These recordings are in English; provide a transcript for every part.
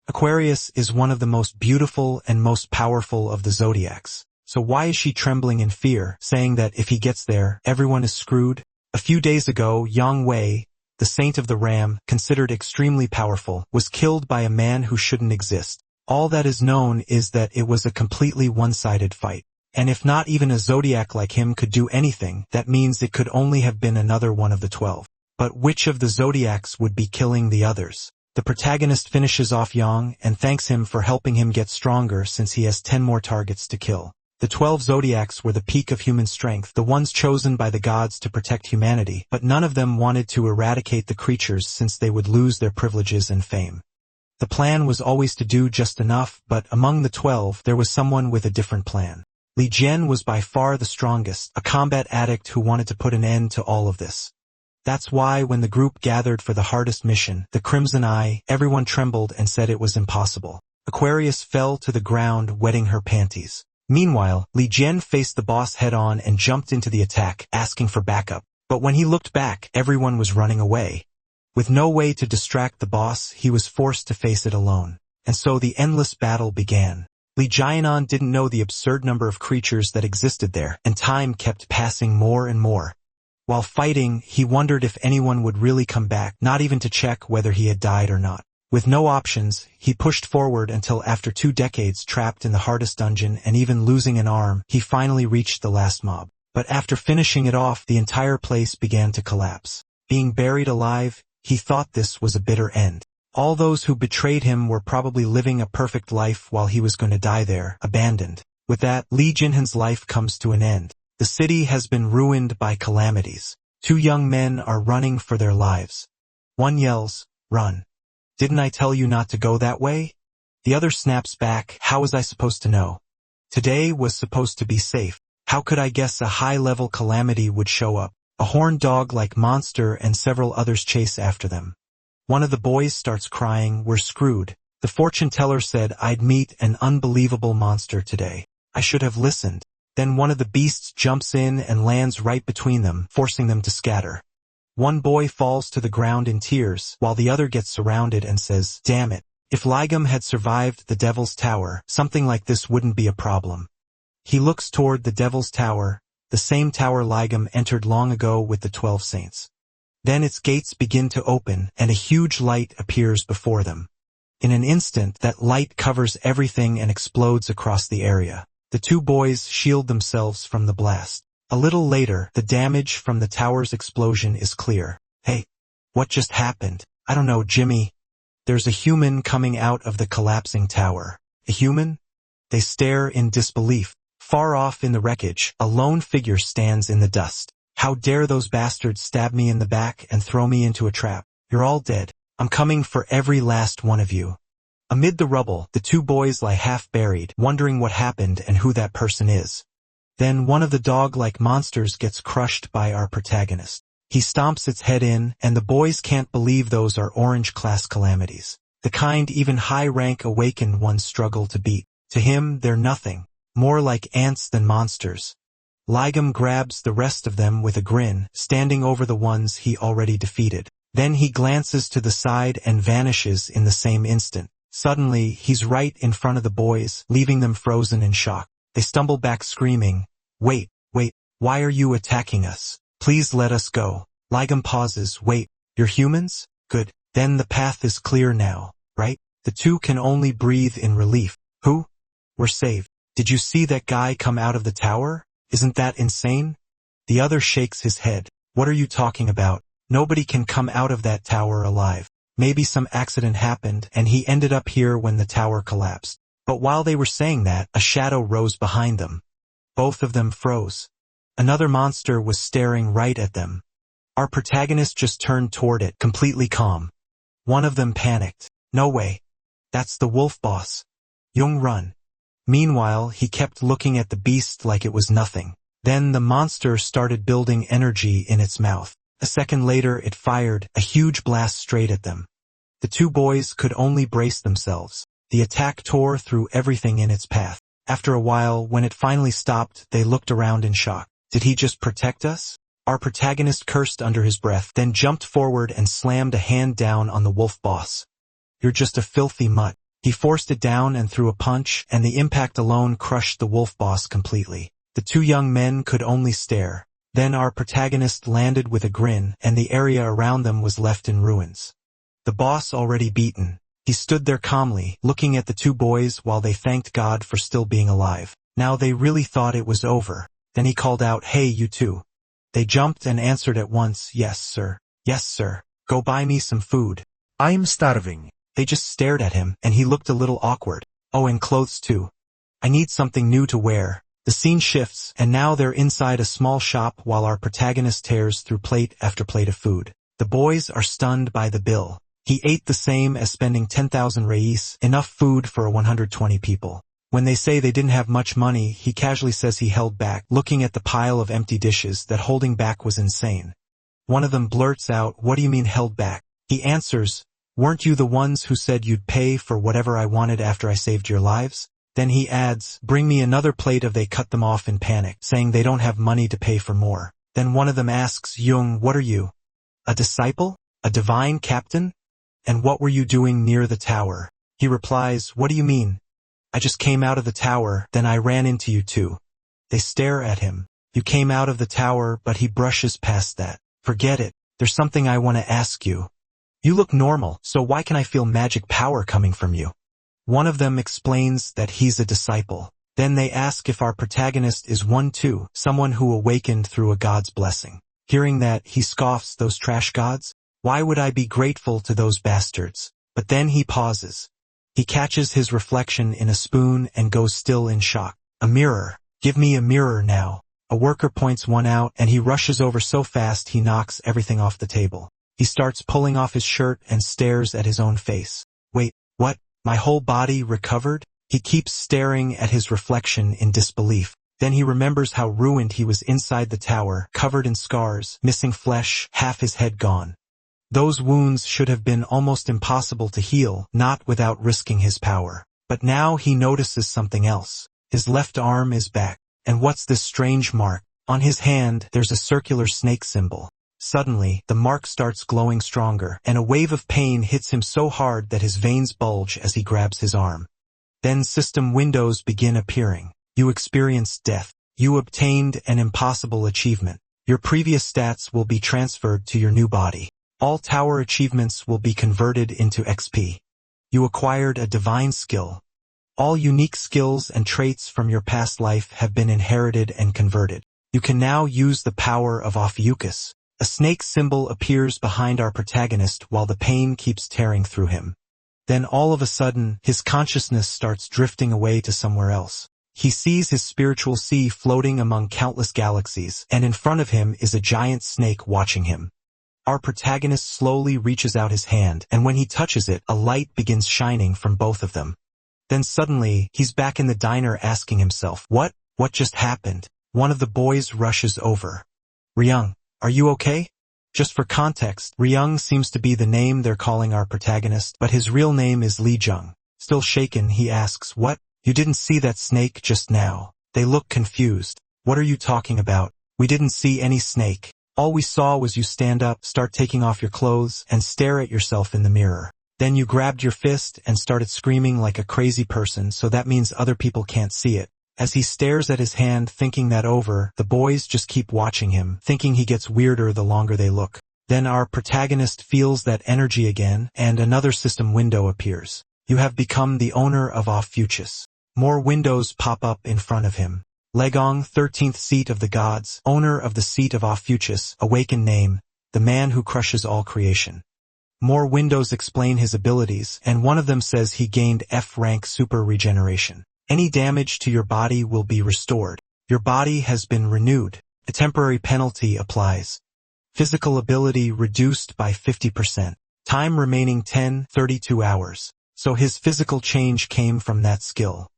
Aquarius is one of the most beautiful and most powerful of the zodiacs. So why is she trembling in fear, saying that if he gets there, everyone is screwed? A few days ago, Yang Wei, the saint of the ram, considered extremely powerful, was killed by a man who shouldn't exist. All that is known is that it was a completely one-sided fight. And if not even a zodiac like him could do anything, that means it could only have been another one of the 12. But which of the zodiacs would be killing the others? The protagonist finishes off Yang and thanks him for helping him get stronger since he has 10 more targets to kill. The 12 zodiacs were the peak of human strength, the ones chosen by the gods to protect humanity, but none of them wanted to eradicate the creatures since they would lose their privileges and fame. The plan was always to do just enough, but among the 12 there was someone with a different plan. Li Jian was by far the strongest, a combat addict who wanted to put an end to all of this. That's why when the group gathered for the hardest mission, the Crimson Eye, everyone trembled and said it was impossible. Aquarius fell to the ground, wetting her panties. Meanwhile, Li Jian faced the boss head-on and jumped into the attack, asking for backup. But when he looked back, everyone was running away. With no way to distract the boss, he was forced to face it alone. And so the endless battle began. Li Jianan didn't know the absurd number of creatures that existed there, and time kept passing more and more. While fighting, he wondered if anyone would really come back, not even to check whether he had died or not. With no options, he pushed forward until after 2 decades trapped in the hardest dungeon and even losing an arm, he finally reached the last mob. But after finishing it off, the entire place began to collapse. Being buried alive, he thought this was a bitter end. All those who betrayed him were probably living a perfect life while he was going to die there, abandoned. With that, Li Jinhan's life comes to an end. The city has been ruined by calamities. 2 young men are running for their lives. One yells, "Run. Didn't I tell you not to go that way?" The other snaps back, "How was I supposed to know? Today was supposed to be safe. How could I guess a high-level calamity would show up?" A horned dog-like monster and several others chase after them. One of the boys starts crying, "We're screwed. The fortune teller said I'd meet an unbelievable monster today. I should have listened." Then one of the beasts jumps in and lands right between them, forcing them to scatter. One boy falls to the ground in tears, while the other gets surrounded and says, "Damn it. If Ligam had survived the Devil's Tower, something like this wouldn't be a problem." He looks toward the Devil's Tower, the same tower Ligam entered long ago with the 12 saints. Then its gates begin to open, and a huge light appears before them. In an instant, that light covers everything and explodes across the area. The 2 boys shield themselves from the blast. A little later, the damage from the tower's explosion is clear. "Hey, what just happened?" "I don't know, Jimmy." "There's a human coming out of the collapsing tower." "A human?" They stare in disbelief. Far off in the wreckage, a lone figure stands in the dust. "How dare those bastards stab me in the back and throw me into a trap? You're all dead. I'm coming for every last one of you." Amid the rubble, the 2 boys lie half-buried, wondering what happened and who that person is. Then one of the dog-like monsters gets crushed by our protagonist. He stomps its head in, and the boys can't believe those are orange-class calamities. The kind even high-rank awakened ones struggle to beat. To him, they're nothing. More like ants than monsters. Ligam grabs the rest of them with a grin, standing over the ones he already defeated. Then he glances to the side and vanishes in the same instant. Suddenly, he's right in front of the boys, leaving them frozen in shock. They stumble back screaming, wait, why are you attacking us? Please let us go." Ligam pauses, "Wait, you're humans? Good. Then the path is clear now, right?" The 2 can only breathe in relief. "Who? We're saved. Did you see that guy come out of the tower? Isn't that insane?" The other shakes his head. "What are you talking about? Nobody can come out of that tower alive. Maybe some accident happened and he ended up here when the tower collapsed." But while they were saying that, a shadow rose behind them. Both of them froze. Another monster was staring right at them. Our protagonist just turned toward it, completely calm. One of them panicked. "No way. That's the wolf boss. Young, run." Meanwhile, he kept looking at the beast like it was nothing. Then the monster started building energy in its mouth. A second later, it fired a huge blast straight at them. The 2 boys could only brace themselves. The attack tore through everything in its path. After a while, when it finally stopped, they looked around in shock. Did he just protect us? Our protagonist cursed under his breath, then jumped forward and slammed a hand down on the wolf boss. "You're just a filthy mutt. He forced it down and threw a punch, and the impact alone crushed the wolf boss completely. The two young men could only stare. Then our protagonist landed with a grin, and the area around them was left in ruins. The boss already beaten. He stood there calmly, looking at the two boys while they thanked God for still being alive. Now they really thought it was over. Then he called out, "Hey, you two." They jumped and answered at once, "Yes, sir. Yes, sir. Go buy me some food. I'm starving." They just stared at him, and he looked a little awkward. "Oh, and clothes too. I need something new to wear." The scene shifts, and now they're inside a small shop while our protagonist tears through plate after plate of food. The boys are stunned by the bill. He ate the same as spending 10,000 reis, enough food for 120 people. When they say they didn't have much money, he casually says he held back, looking at the pile of empty dishes that holding back was insane. One of them blurts out, "What do you mean held back?" He answers, "Weren't you the ones who said you'd pay for whatever I wanted after I saved your lives?" Then he adds, "Bring me another plate of." They cut them off in panic, saying they don't have money to pay for more. Then one of them asks, "Jung, what are you? A disciple? A divine captain? And what were you doing near the tower?" He replies, "What do you mean? I just came out of the tower, then I ran into you two." They stare at him. "You came out of the tower," but he brushes past that. "Forget it. There's something I want to ask you. You look normal, so why can I feel magic power coming from you?" One of them explains that he's a disciple. Then they ask if our protagonist is one too, someone who awakened through a god's blessing. Hearing that, he scoffs, "Those trash gods? Why would I be grateful to those bastards?" But then he pauses. He catches his reflection in a spoon and goes still in shock. "A mirror. Give me a mirror now." A worker points one out, and he rushes over so fast he knocks everything off the table. He starts pulling off his shirt and stares at his own face. "Wait, what? My whole body recovered?" He keeps staring at his reflection in disbelief. Then he remembers how ruined he was inside the tower, covered in scars, missing flesh, half his head gone. Those wounds should have been almost impossible to heal, not without risking his power. But now he notices something else. His left arm is back. And what's this strange mark? On his hand, there's a circular snake symbol. Suddenly, the mark starts glowing stronger, and a wave of pain hits him so hard that his veins bulge as he grabs his arm. Then system windows begin appearing. You experienced death. You obtained an impossible achievement. Your previous stats will be transferred to your new body. All tower achievements will be converted into XP. You acquired a divine skill. All unique skills and traits from your past life have been inherited and converted. You can now use the power of Ophiuchus. A snake symbol appears behind our protagonist while the pain keeps tearing through him. Then all of a sudden, his consciousness starts drifting away to somewhere else. He sees his spiritual sea floating among countless galaxies, and in front of him is a giant snake watching him. Our protagonist slowly reaches out his hand, and when he touches it, a light begins shining from both of them. Then suddenly, he's back in the diner asking himself, What just happened? One of the boys rushes over. "Ryung, are you okay?" Just for context, Ryung seems to be the name they're calling our protagonist, but his real name is Lee Jung. Still shaken, he asks, "What? You didn't see that snake just now?" They look confused. "What are you talking about? We didn't see any snake. All we saw was you stand up, start taking off your clothes, and stare at yourself in the mirror. Then you grabbed your fist and started screaming like a crazy person, so that means other people can't see it." As he stares at his hand thinking that over, the boys just keep watching him, thinking he gets weirder the longer they look. Then our protagonist feels that energy again, and another system window appears. You have become the owner of Ophiuchus. More windows pop up in front of him. Legong, 13th seat of the gods, owner of the seat of Ophiuchus, awakened name, the man who crushes all creation. More windows explain his abilities, and one of them says he gained F-rank super regeneration. Any damage to your body will be restored. Your body has been renewed. A temporary penalty applies. Physical ability reduced by 50%. Time remaining 32 hours. So his physical change came from that skill.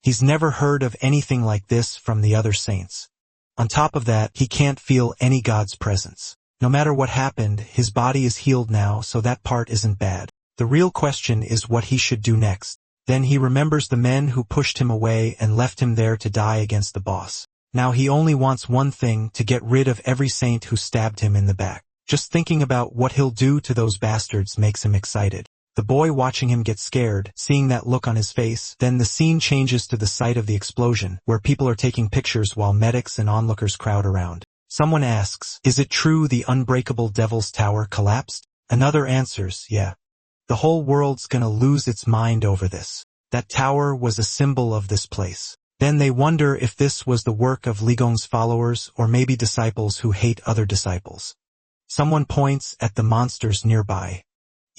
He's never heard of anything like this from the other saints. On top of that, he can't feel any god's presence. No matter what happened, his body is healed now, so that part isn't bad. The real question is what he should do next. Then he remembers the men who pushed him away and left him there to die against the boss. Now he only wants one thing, to get rid of every saint who stabbed him in the back. Just thinking about what he'll do to those bastards makes him excited. The boy watching him get scared, seeing that look on his face. Then the scene changes to the site of the explosion, where people are taking pictures while medics and onlookers crowd around. Someone asks, is it true the unbreakable Devil's Tower collapsed? Another answers, yeah. The whole world's gonna lose its mind over this. That tower was a symbol of this place. Then they wonder if this was the work of Li Gong's followers or maybe disciples who hate other disciples. Someone points at the monsters nearby.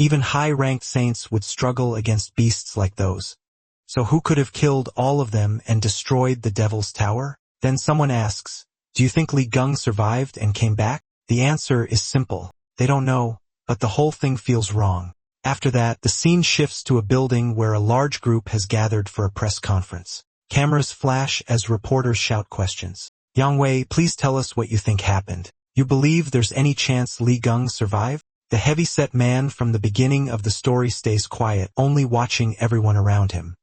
Even high-ranked saints would struggle against beasts like those. So who could have killed all of them and destroyed the Devil's Tower? Then someone asks, do you think Li Gong survived and came back? The answer is simple. They don't know, but the whole thing feels wrong. After that, the scene shifts to a building where a large group has gathered for a press conference. Cameras flash as reporters shout questions. Yang Wei, please tell us what you think happened. You believe there's any chance Li Gong survived? The heavy-set man from the beginning of the story stays quiet, only watching everyone around him.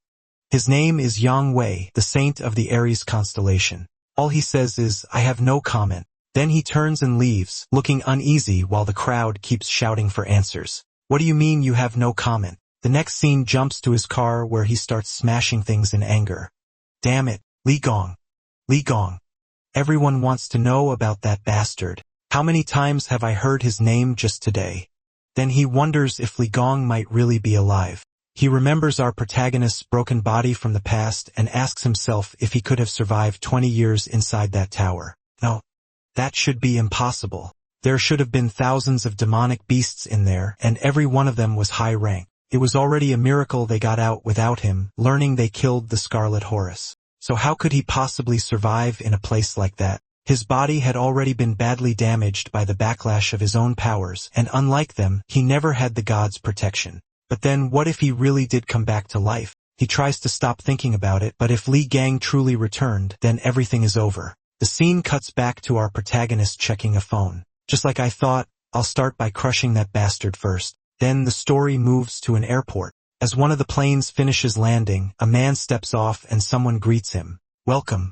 His name is Yang Wei, the saint of the Aries constellation. All he says is, I have no comment. Then he turns and leaves, looking uneasy while the crowd keeps shouting for answers. What do you mean you have no comment? The next scene jumps to his car where he starts smashing things in anger. Damn it, Li Gong. Li Gong. Everyone wants to know about that bastard. How many times have I heard his name just today? Then he wonders if Li Gong might really be alive. He remembers our protagonist's broken body from the past and asks himself if he could have survived 20 years inside that tower. No. That should be impossible. There should have been thousands of demonic beasts in there, and every one of them was high rank. It was already a miracle they got out without him, learning they killed the Scarlet Horus. So how could he possibly survive in a place like that? His body had already been badly damaged by the backlash of his own powers, and unlike them, he never had the gods' protection. But then what if he really did come back to life? He tries to stop thinking about it, but if Li Gang truly returned, then everything is over. The scene cuts back to our protagonist checking a phone. Just like I thought, I'll start by crushing that bastard first. Then the story moves to an airport. As one of the planes finishes landing, a man steps off and someone greets him. Welcome.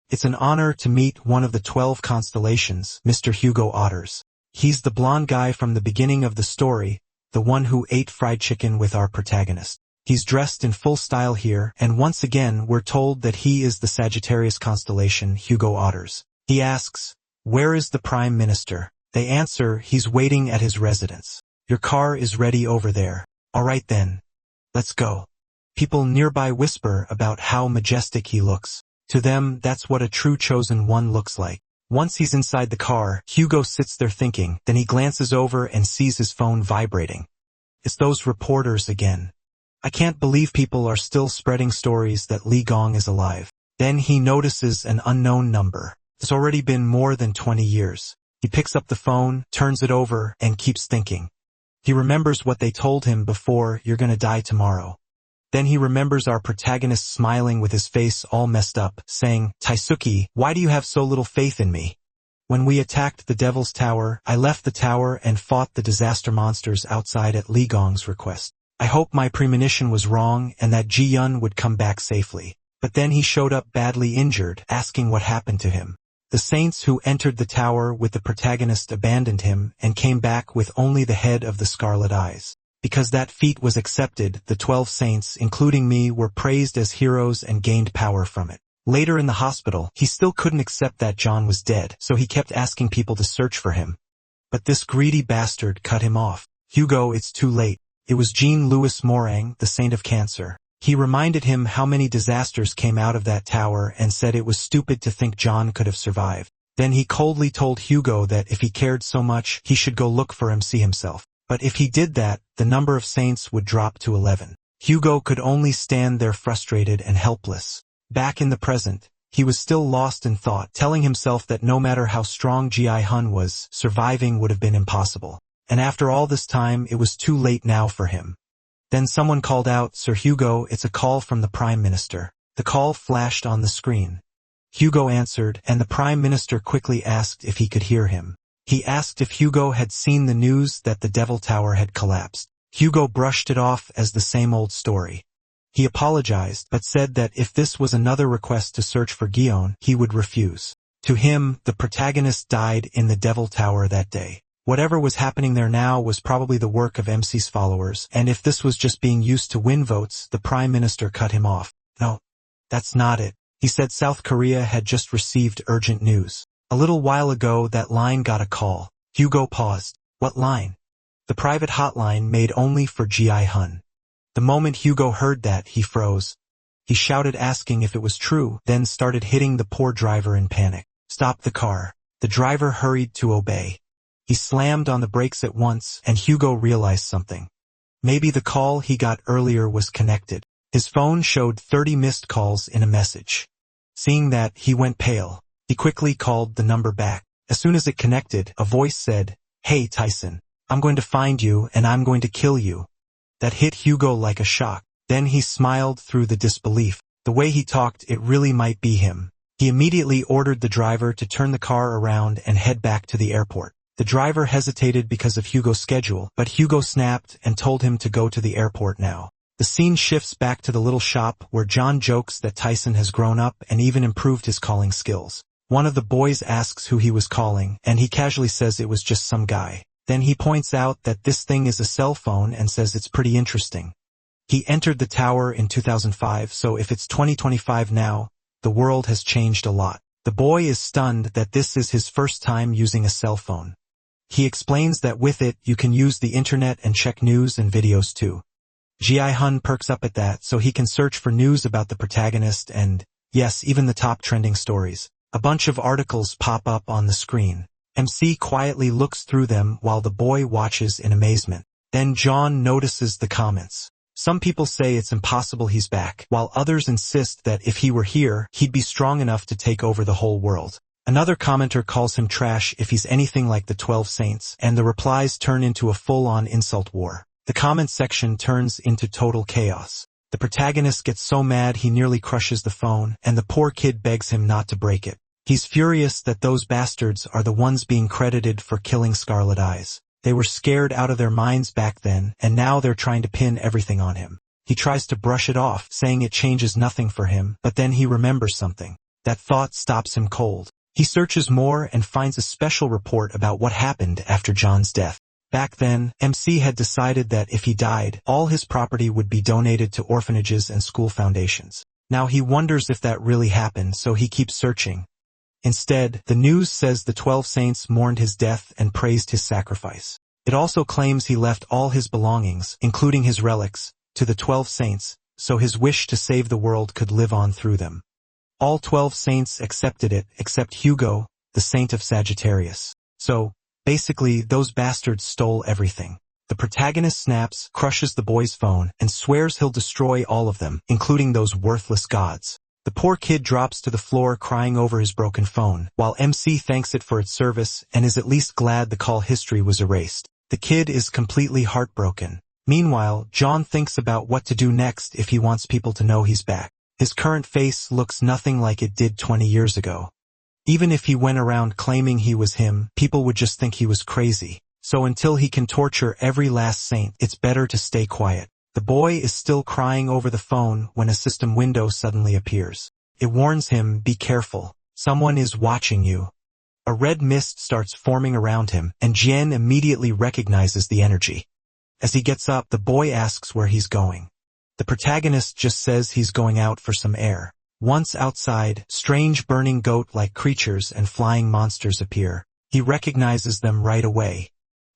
It's an honor to meet one of the 12 constellations, Mr. Hugo Otters. He's the blonde guy from the beginning of the story, the one who ate fried chicken with our protagonist. He's dressed in full style here, and once again we're told that he is the Sagittarius constellation, Hugo Otters. He asks, where is the Prime Minister? They answer, he's waiting at his residence. Your car is ready over there. Alright then. Let's go. People nearby whisper about how majestic he looks. To them, that's what a true chosen one looks like. Once he's inside the car, Hugo sits there thinking, then he glances over and sees his phone vibrating. It's those reporters again. I can't believe people are still spreading stories that Li Gong is alive. Then he notices an unknown number. It's already been more than 20 years. He picks up the phone, turns it over, and keeps thinking. He remembers what they told him before, you're gonna die tomorrow. Then he remembers our protagonist smiling with his face all messed up, saying, Taisuke, why do you have so little faith in me? When we attacked the Devil's Tower, I left the tower and fought the disaster monsters outside at Li Gong's request. I hope my premonition was wrong and that Ji Yun would come back safely. But then he showed up badly injured, asking what happened to him. The saints who entered the tower with the protagonist abandoned him and came back with only the head of the Scarlet Eyes. Because that feat was accepted, the 12 saints, including me, were praised as heroes and gained power from it. Later in the hospital, he still couldn't accept that John was dead, so he kept asking people to search for him. But this greedy bastard cut him off. Hugo, it's too late. It was Jean-Louis Morang, the saint of cancer. He reminded him how many disasters came out of that tower and said it was stupid to think John could have survived. Then he coldly told Hugo that if he cared so much, he should go look for MC himself. But if he did that, the number of saints would drop to 11. Hugo could only stand there frustrated and helpless. Back in the present, he was still lost in thought, telling himself that no matter how strong Ji Hun was, surviving would have been impossible. And after all this time, it was too late now for him. Then someone called out, Sir Hugo, it's a call from the Prime Minister. The call flashed on the screen. Hugo answered, and the Prime Minister quickly asked if he could hear him. He asked if Hugo had seen the news that the Devil Tower had collapsed. Hugo brushed it off as the same old story. He apologized, but said that if this was another request to search for Guillaume, he would refuse. To him, the protagonist died in the Devil Tower that day. Whatever was happening there now was probably the work of MC's followers, and if this was just being used to win votes, the Prime Minister cut him off. No, that's not it. He said South Korea had just received urgent news. A little while ago that line got a call. Hugo paused. What line? The private hotline made only for Ji-hun. The moment Hugo heard that, he froze. He shouted asking if it was true, then started hitting the poor driver in panic. Stop the car. The driver hurried to obey. He slammed on the brakes at once, and Hugo realized something. Maybe the call he got earlier was connected. His phone showed 30 missed calls in a message. Seeing that, he went pale. He quickly called the number back. As soon as it connected, a voice said, "Hey Tyson, I'm going to find you and I'm going to kill you." That hit Hugo like a shock. Then he smiled through the disbelief. The way he talked, it really might be him. He immediately ordered the driver to turn the car around and head back to the airport. The driver hesitated because of Hugo's schedule, but Hugo snapped and told him to go to the airport now. The scene shifts back to the little shop where John jokes that Tyson has grown up and even improved his calling skills. One of the boys asks who he was calling, and he casually says it was just some guy. Then he points out that this thing is a cell phone and says it's pretty interesting. He entered the tower in 2005, so if it's 2025 now, the world has changed a lot. The boy is stunned that this is his first time using a cell phone. He explains that with it, you can use the internet and check news and videos too. Ji-hun perks up at that so he can search for news about the protagonist and, yes, even the top trending stories. A bunch of articles pop up on the screen. MC quietly looks through them while the boy watches in amazement. Then John notices the comments. Some people say it's impossible he's back, while others insist that if he were here, he'd be strong enough to take over the whole world. Another commenter calls him trash if he's anything like the 12 Saints, and the replies turn into a full-on insult war. The comment section turns into total chaos. The protagonist gets so mad he nearly crushes the phone, and the poor kid begs him not to break it. He's furious that those bastards are the ones being credited for killing Scarlet Eyes. They were scared out of their minds back then, and now they're trying to pin everything on him. He tries to brush it off, saying it changes nothing for him, but then he remembers something. That thought stops him cold. He searches more and finds a special report about what happened after John's death. Back then, MC had decided that if he died, all his property would be donated to orphanages and school foundations. Now he wonders if that really happened, so he keeps searching. Instead, the news says the 12 Saints mourned his death and praised his sacrifice. It also claims he left all his belongings, including his relics, to the 12 Saints, so his wish to save the world could live on through them. All 12 Saints accepted it, except Hugo, the Saint of Sagittarius. So, basically, those bastards stole everything. The protagonist snaps, crushes the boy's phone, and swears he'll destroy all of them, including those worthless gods. The poor kid drops to the floor crying over his broken phone, while MC thanks it for its service and is at least glad the call history was erased. The kid is completely heartbroken. Meanwhile, John thinks about what to do next if he wants people to know he's back. His current face looks nothing like it did 20 years ago. Even if he went around claiming he was him, people would just think he was crazy. So until he can torture every last saint, it's better to stay quiet. The boy is still crying over the phone when a system window suddenly appears. It warns him, be careful. Someone is watching you. A red mist starts forming around him, and Jian immediately recognizes the energy. As he gets up, the boy asks where he's going. The protagonist just says he's going out for some air. Once outside, strange burning goat-like creatures and flying monsters appear. He recognizes them right away.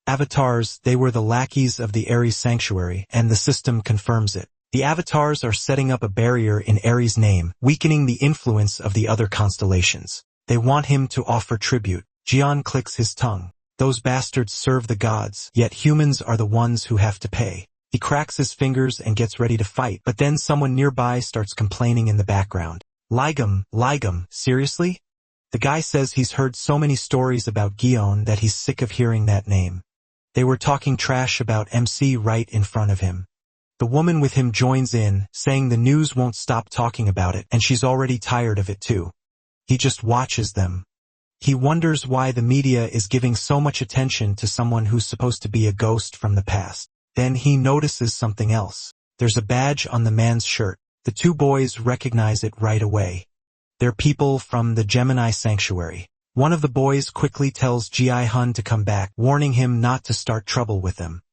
Avatars, they were the lackeys of the Ares sanctuary, and the system confirms it. The avatars are setting up a barrier in Ares' name, weakening the influence of the other constellations. They want him to offer tribute. Jian clicks his tongue. Those bastards serve the gods, yet humans are the ones who have to pay. He cracks his fingers and gets ready to fight, but then someone nearby starts complaining in the background. Ligum, seriously? The guy says he's heard so many stories about Gion that he's sick of hearing that name. They were talking trash about MC right in front of him. The woman with him joins in, saying the news won't stop talking about it, and she's already tired of it too. He just watches them. He wonders why the media is giving so much attention to someone who's supposed to be a ghost from the past. Then he notices something else. There's a badge on the man's shirt. The two boys recognize it right away. They're people from the Gemini Sanctuary. One of the boys quickly tells Ji-hun to come back, warning him not to start trouble with them.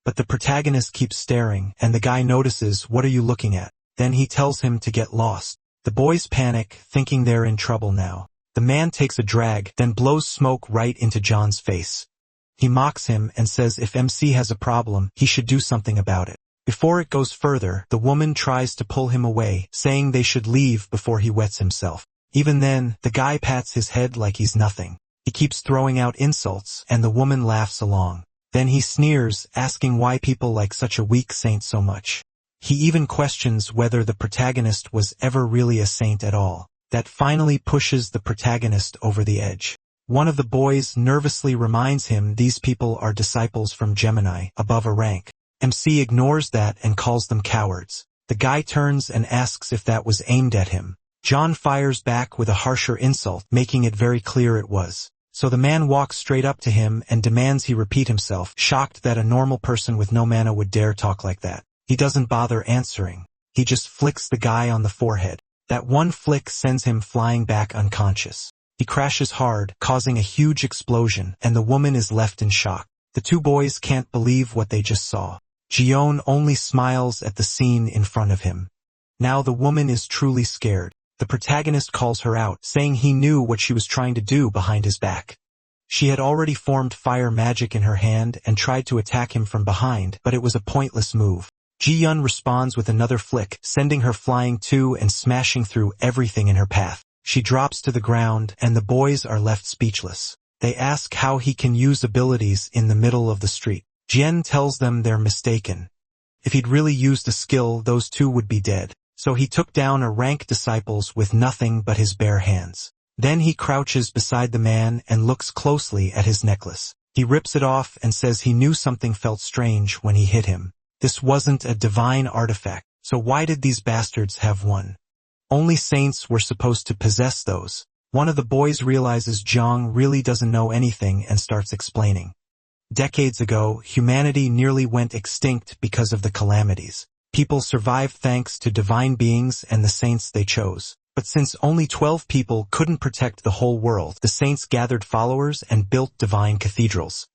But the protagonist keeps staring, and the guy notices, "What are you looking at?" Then he tells him to get lost. The boys panic, thinking they're in trouble now. The man takes a drag, then blows smoke right into John's face. He mocks him and says if MC has a problem, he should do something about it. Before it goes further, the woman tries to pull him away, saying they should leave before he wets himself. Even then, the guy pats his head like he's nothing. He keeps throwing out insults, and the woman laughs along. Then he sneers, asking why people like such a weak saint so much. He even questions whether the protagonist was ever really a saint at all. That finally pushes the protagonist over the edge. One of the boys nervously reminds him these people are disciples from Gemini, above a rank. MC ignores that and calls them cowards. The guy turns and asks if that was aimed at him. John fires back with a harsher insult, making it very clear it was. So the man walks straight up to him and demands he repeat himself, shocked that a normal person with no mana would dare talk like that. He doesn't bother answering. He just flicks the guy on the forehead. That one flick sends him flying back unconscious. He crashes hard, causing a huge explosion, and the woman is left in shock. The two boys can't believe what they just saw. Ji-hun only smiles at the scene in front of him. Now the woman is truly scared. The protagonist calls her out, saying he knew what she was trying to do behind his back. She had already formed fire magic in her hand and tried to attack him from behind, but it was a pointless move. Ji-hun responds with another flick, sending her flying too and smashing through everything in her path. She drops to the ground, and the boys are left speechless. They ask how he can use abilities in the middle of the street. Jian tells them they're mistaken. If he'd really used a skill, those two would be dead. So he took down a rank disciples with nothing but his bare hands. Then he crouches beside the man and looks closely at his necklace. He rips it off and says he knew something felt strange when he hit him. This wasn't a divine artifact, so why did these bastards have one? Only saints were supposed to possess those. One of the boys realizes Jiang really doesn't know anything and starts explaining. Decades ago, humanity nearly went extinct because of the calamities. People survived thanks to divine beings and the saints they chose. But since only 12 people couldn't protect the whole world, the saints gathered followers and built divine cathedrals.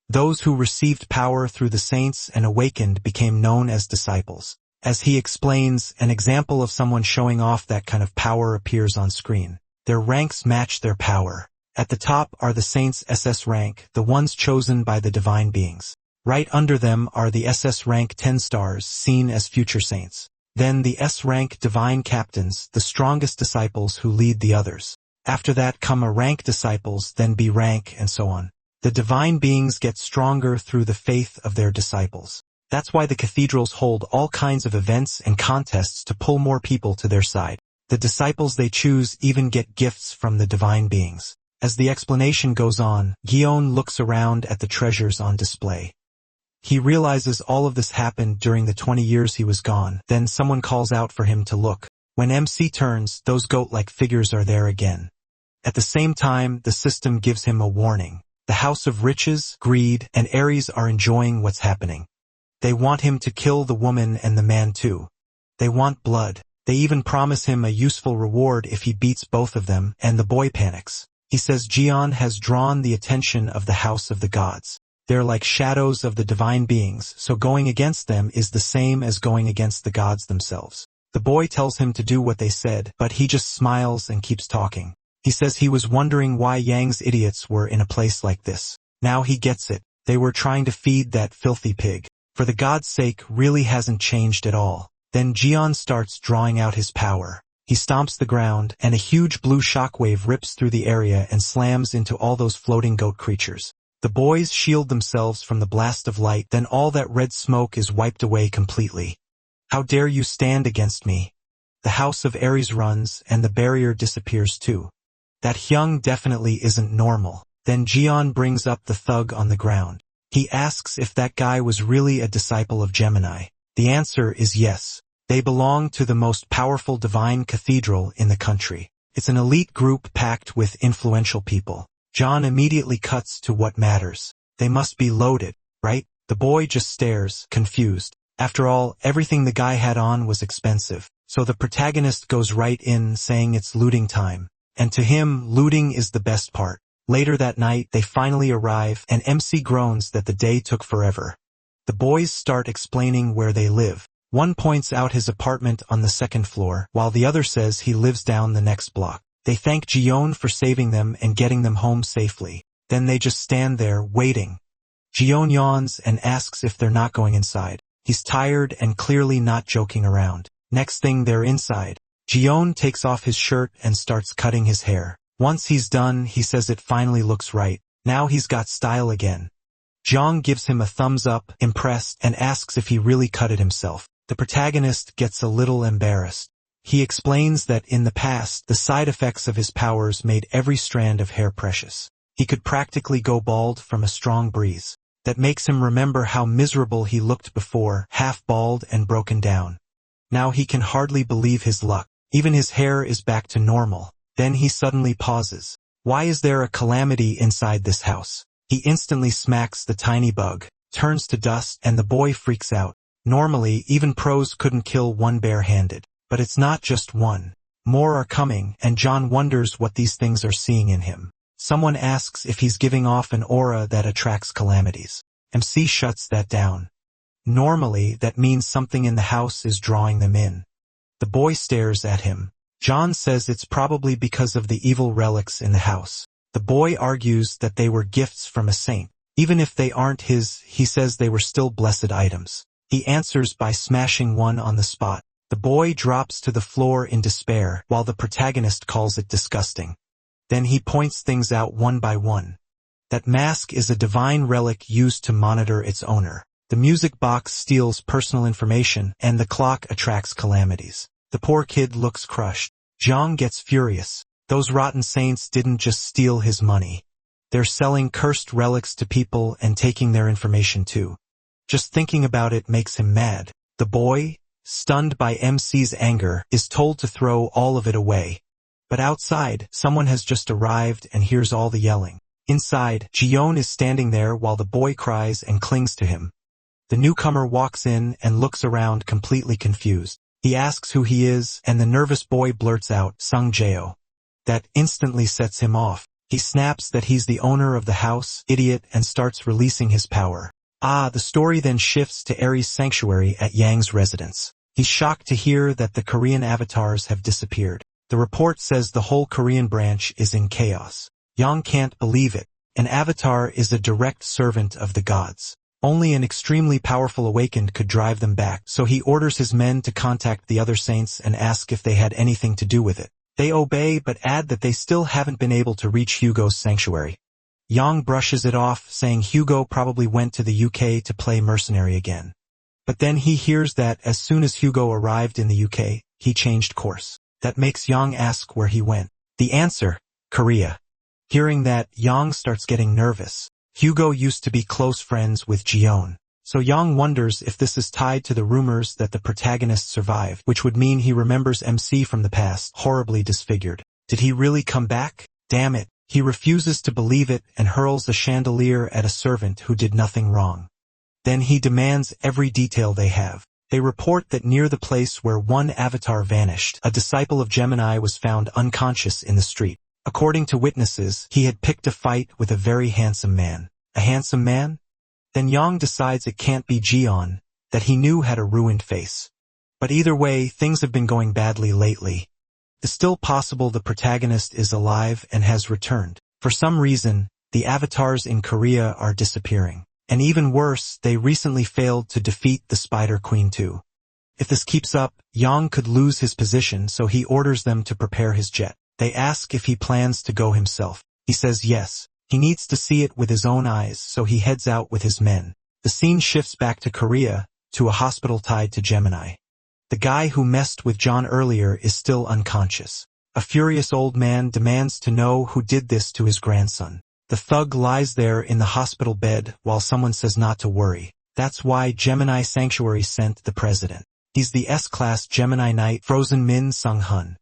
Those who received power through the saints and awakened became known as disciples. As he explains, an example of someone showing off that kind of power appears on screen. Their ranks match their power. At the top are the saints' SS rank, the ones chosen by the divine beings. Right under them are the SS rank 10 stars, seen as future saints. Then the S rank divine captains, the strongest disciples who lead the others. After that come A rank disciples, then B rank, and so on. The divine beings get stronger through the faith of their disciples. That's why the cathedrals hold all kinds of events and contests to pull more people to their side. The disciples they choose even get gifts from the divine beings. As the explanation goes on, Guillaume looks around at the treasures on display. He realizes all of this happened during the 20 years he was gone. Then someone calls out for him to look. When MC turns, those goat-like figures are there again. At the same time, the system gives him a warning. The House of Riches, Greed, and Aries are enjoying what's happening. They want him to kill the woman and the man too. They want blood. They even promise him a useful reward if he beats both of them, and the boy panics. He says Jian has drawn the attention of the House of the Gods. They're like shadows of the divine beings, so going against them is the same as going against the gods themselves. The boy tells him to do what they said, but he just smiles and keeps talking. He says he was wondering why Yang's idiots were in a place like this. Now he gets it. They were trying to feed that filthy pig. For the god's sake really hasn't changed at all. Then Jian starts drawing out his power. He stomps the ground, and a huge blue shockwave rips through the area and slams into all those floating goat creatures. The boys shield themselves from the blast of light, then all that red smoke is wiped away completely. How dare you stand against me? The House of Aries runs, and the barrier disappears too. That Hyung definitely isn't normal. Then Jian brings up the thug on the ground. He asks if that guy was really a disciple of Gemini. The answer is yes. They belong to the most powerful divine cathedral in the country. It's an elite group packed with influential people. John immediately cuts to what matters. They must be loaded, right? The boy just stares, confused. After all, everything the guy had on was expensive. So the protagonist goes right in, saying it's looting time. and to him, looting is the best part. Later that night, they finally arrive, and MC groans that the day took forever. The boys start explaining where they live. One points out his apartment on the second floor, while the other says he lives down the next block. They thank Jiyeon for saving them and getting them home safely. Then they just stand there, waiting. Jiyeon yawns and asks if they're not going inside. He's tired and clearly not joking around. Next thing, they're inside. Jiyeon takes off his shirt and starts cutting his hair. Once he's done, he says it finally looks right. Now he's got style again. Jong gives him a thumbs up, impressed, and asks if he really cut it himself. The protagonist gets a little embarrassed. He explains that in the past, the side effects of his powers made every strand of hair precious. He could practically go bald from a strong breeze. That makes him remember how miserable he looked before, half bald and broken down. Now he can hardly believe his luck. Even his hair is back to normal. Then he suddenly pauses. Why is there a calamity inside this house? He instantly smacks the tiny bug, turns to dust, and the boy freaks out. Normally, even pros couldn't kill one bare-handed. But it's not just one. More are coming, and John wonders what these things are seeing in him. Someone asks if he's giving off an aura that attracts calamities. MC shuts that down. Normally, that means something in the house is drawing them in. The boy stares at him. John says it's probably because of the evil relics in the house. The boy argues that they were gifts from a saint. Even if they aren't his, he says they were still blessed items. He answers by smashing one on the spot. The boy drops to the floor in despair, while the protagonist calls it disgusting. Then he points things out one by one. That mask is a divine relic used to monitor its owner. The music box steals personal information, and the clock attracts calamities. The poor kid looks crushed. Jong gets furious. Those rotten saints didn't just steal his money. They're selling cursed relics to people and taking their information too. Just thinking about it makes him mad. The boy, stunned by MC's anger, is told to throw all of it away. But outside, someone has just arrived and hears all the yelling. Inside, Jiyeon is standing there while the boy cries and clings to him. The newcomer walks in and looks around completely confused. He asks who he is, and the nervous boy blurts out, "Sung Jae-oh." That instantly sets him off. He snaps that he's the owner of the house, idiot, and starts releasing his power. The story then shifts to Aries' sanctuary at Yang's residence. He's shocked to hear that the Korean avatars have disappeared. The report says the whole Korean branch is in chaos. Yang can't believe it. An avatar is a direct servant of the gods. Only an extremely powerful awakened could drive them back, so he orders his men to contact the other saints and ask if they had anything to do with it. They obey but add that they still haven't been able to reach Hugo's sanctuary. Yang brushes it off, saying Hugo probably went to the UK to play mercenary again. But then he hears that as soon as Hugo arrived in the UK, he changed course. That makes Yang ask where he went. The answer, Korea. Hearing that, Yang starts getting nervous. Hugo used to be close friends with Jiyeon. So Yang wonders if this is tied to the rumors that the protagonist survived, which would mean he remembers MC from the past, horribly disfigured. Did he really come back? Damn it. He refuses to believe it and hurls a chandelier at a servant who did nothing wrong. Then he demands every detail they have. They report that near the place where one avatar vanished, a disciple of Gemini was found unconscious in the street. According to witnesses, he had picked a fight with a very handsome man. A handsome man? Then Yang decides it can't be Jiyeon, that he knew had a ruined face. But either way, things have been going badly lately. It's still possible the protagonist is alive and has returned. For some reason, the avatars in Korea are disappearing. And even worse, they recently failed to defeat the Spider Queen too. If this keeps up, Yang could lose his position, so he orders them to prepare his jet. They ask if he plans to go himself. He says yes. He needs to see it with his own eyes, so he heads out with his men. The scene shifts back to Korea, to a hospital tied to Gemini. The guy who messed with John earlier is still unconscious. A furious old man demands to know who did this to his grandson. The thug lies there in the hospital bed while someone says not to worry. That's why Gemini Sanctuary sent the president. He's the S-class Gemini Knight Frozen Min Sung-hun.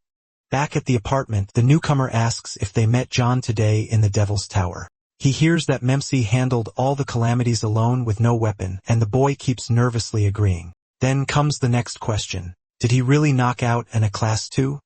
Back at the apartment, the newcomer asks if they met John today in the Devil's Tower. He hears that Memsi handled all the calamities alone with no weapon, and the boy keeps nervously agreeing. Then comes the next question. Did he really knock out an A class 2?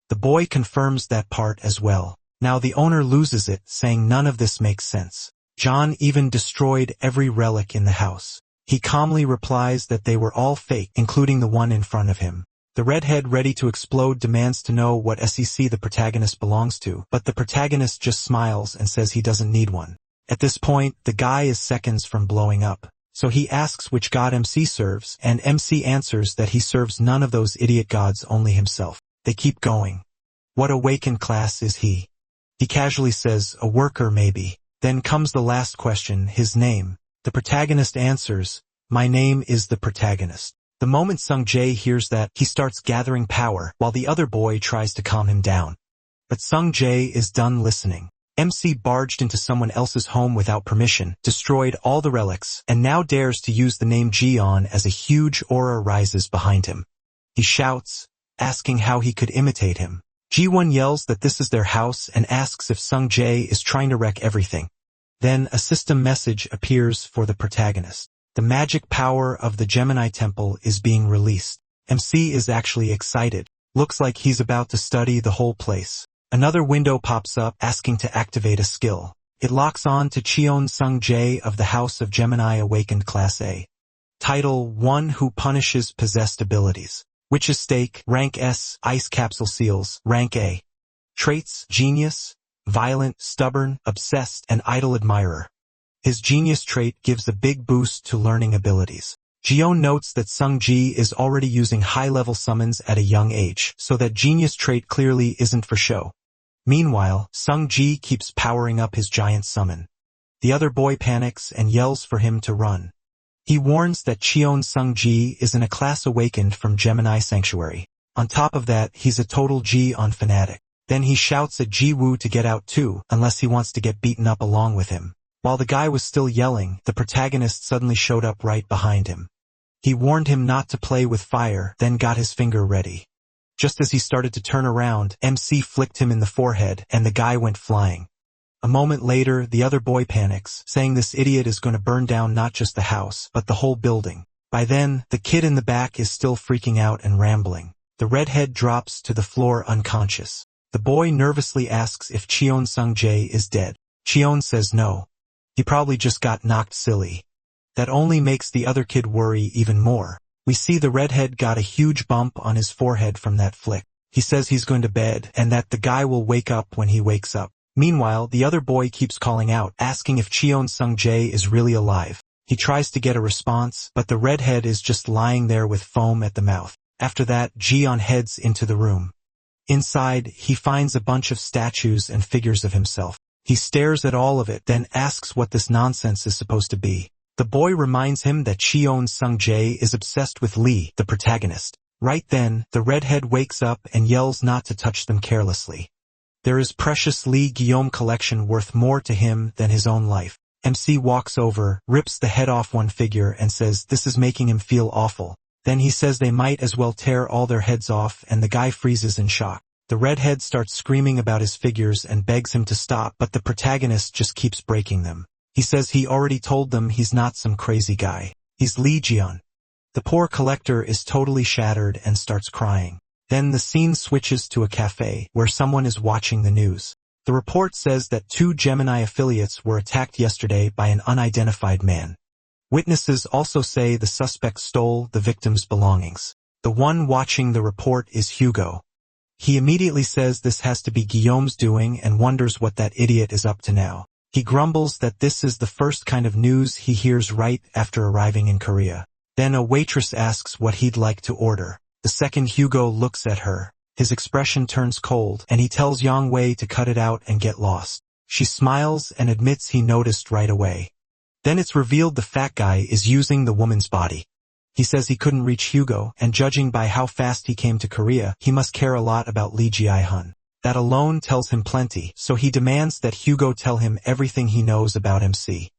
The boy confirms that part as well. Now the owner loses it, saying none of this makes sense. John even destroyed every relic in the house. He calmly replies that they were all fake, including the one in front of him. The redhead, ready to explode, demands to know what SEC the protagonist belongs to, but the protagonist just smiles and says he doesn't need one. At this point, the guy is seconds from blowing up. So he asks which god MC serves, and MC answers that he serves none of those idiot gods, only himself. They keep going. What awakened class is he? He casually says, a worker maybe. Then comes the last question, his name. The protagonist answers, my name is the protagonist. The moment Sung Jae hears that, he starts gathering power, while the other boy tries to calm him down. But Sung Jae is done listening. MC barged into someone else's home without permission, destroyed all the relics, and now dares to use the name Jion as a huge aura rises behind him. He shouts, asking how he could imitate him. Ji-won yells that this is their house and asks if Sung Jae is trying to wreck everything. Then a system message appears for the protagonist. The magic power of the Gemini Temple is being released. MC is actually excited. Looks like he's about to study the whole place. Another window pops up asking to activate a skill. It locks on to Cheon Sung Jae of the House of Gemini Awakened Class A. Title: One Who Punishes Possessed Abilities. Witch's Stake, Rank S, Ice Capsule Seals, Rank A. Traits: Genius, Violent, Stubborn, Obsessed, and Idle Admirer. His genius trait gives a big boost to learning abilities. Jion notes that Sung Ji is already using high-level summons at a young age, so that genius trait clearly isn't for show. Meanwhile, Sung Ji keeps powering up his giant summon. The other boy panics and yells for him to run. He warns that Cheon Sung Ji is in a class awakened from Gemini Sanctuary. On top of that, he's a total Ji-on fanatic. Then he shouts at Ji-woo to get out too, unless he wants to get beaten up along with him. While the guy was still yelling, the protagonist suddenly showed up right behind him. He warned him not to play with fire, then got his finger ready. Just as he started to turn around, MC flicked him in the forehead, and the guy went flying. A moment later, the other boy panics, saying this idiot is going to burn down not just the house, but the whole building. By then, the kid in the back is still freaking out and rambling. The redhead drops to the floor unconscious. The boy nervously asks if Cheon Sung Jae is dead. Cheon says no. He probably just got knocked silly. That only makes the other kid worry even more. We see the redhead got a huge bump on his forehead from that flick. He says he's going to bed and that the guy will wake up when he wakes up. Meanwhile, the other boy keeps calling out, asking if Cheon Sung Jae is really alive. He tries to get a response, but the redhead is just lying there with foam at the mouth. After that, Jion heads into the room. Inside, he finds a bunch of statues and figures of himself. He stares at all of it, then asks what this nonsense is supposed to be. The boy reminds him that Cheon Sung Jae is obsessed with Lee, the protagonist. Right then, the redhead wakes up and yells not to touch them carelessly. There is precious Lee Guillaume collection worth more to him than his own life. MC walks over, rips the head off one figure and says this is making him feel awful. Then he says they might as well tear all their heads off, and the guy freezes in shock. The redhead starts screaming about his figures and begs him to stop, but the protagonist just keeps breaking them. He says he already told them he's not some crazy guy. He's Lee Jion. The poor collector is totally shattered and starts crying. Then the scene switches to a cafe, where someone is watching the news. The report says that 2 Gemini affiliates were attacked yesterday by an unidentified man. Witnesses also say the suspect stole the victim's belongings. The one watching the report is Hugo. He immediately says this has to be Guillaume's doing and wonders what that idiot is up to now. He grumbles that this is the first kind of news he hears right after arriving in Korea. Then a waitress asks what he'd like to order. The second Hugo looks at her. His expression turns cold, and he tells Yang Wei to cut it out and get lost. She smiles and admits he noticed right away. Then it's revealed the fat guy is using the woman's body. He says he couldn't reach Hugo, and judging by how fast he came to Korea, he must care a lot about Lee Ji-hun. That alone tells him plenty, so he demands that Hugo tell him everything he knows about MC.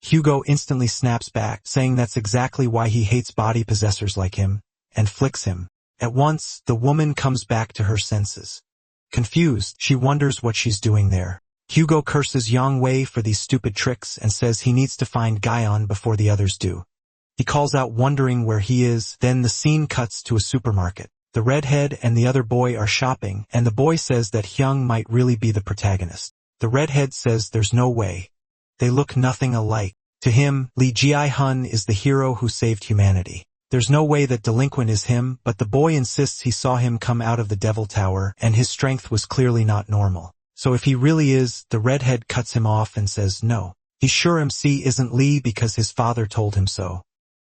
Hugo instantly snaps back, saying that's exactly why he hates body possessors like him, and flicks him. At once, the woman comes back to her senses. Confused, she wonders what she's doing there. Hugo curses Yang Wei for these stupid tricks and says he needs to find Guyon before the others do. He calls out wondering where he is, then the scene cuts to a supermarket. The redhead and the other boy are shopping, and the boy says that Hyung might really be the protagonist. The redhead says there's no way. They look nothing alike. To him, Lee Ji-hun is the hero who saved humanity. There's no way that delinquent is him, but the boy insists he saw him come out of the Devil Tower, and his strength was clearly not normal. So if he really is, the redhead cuts him off and says no. He's sure MC isn't Lee because his father told him so.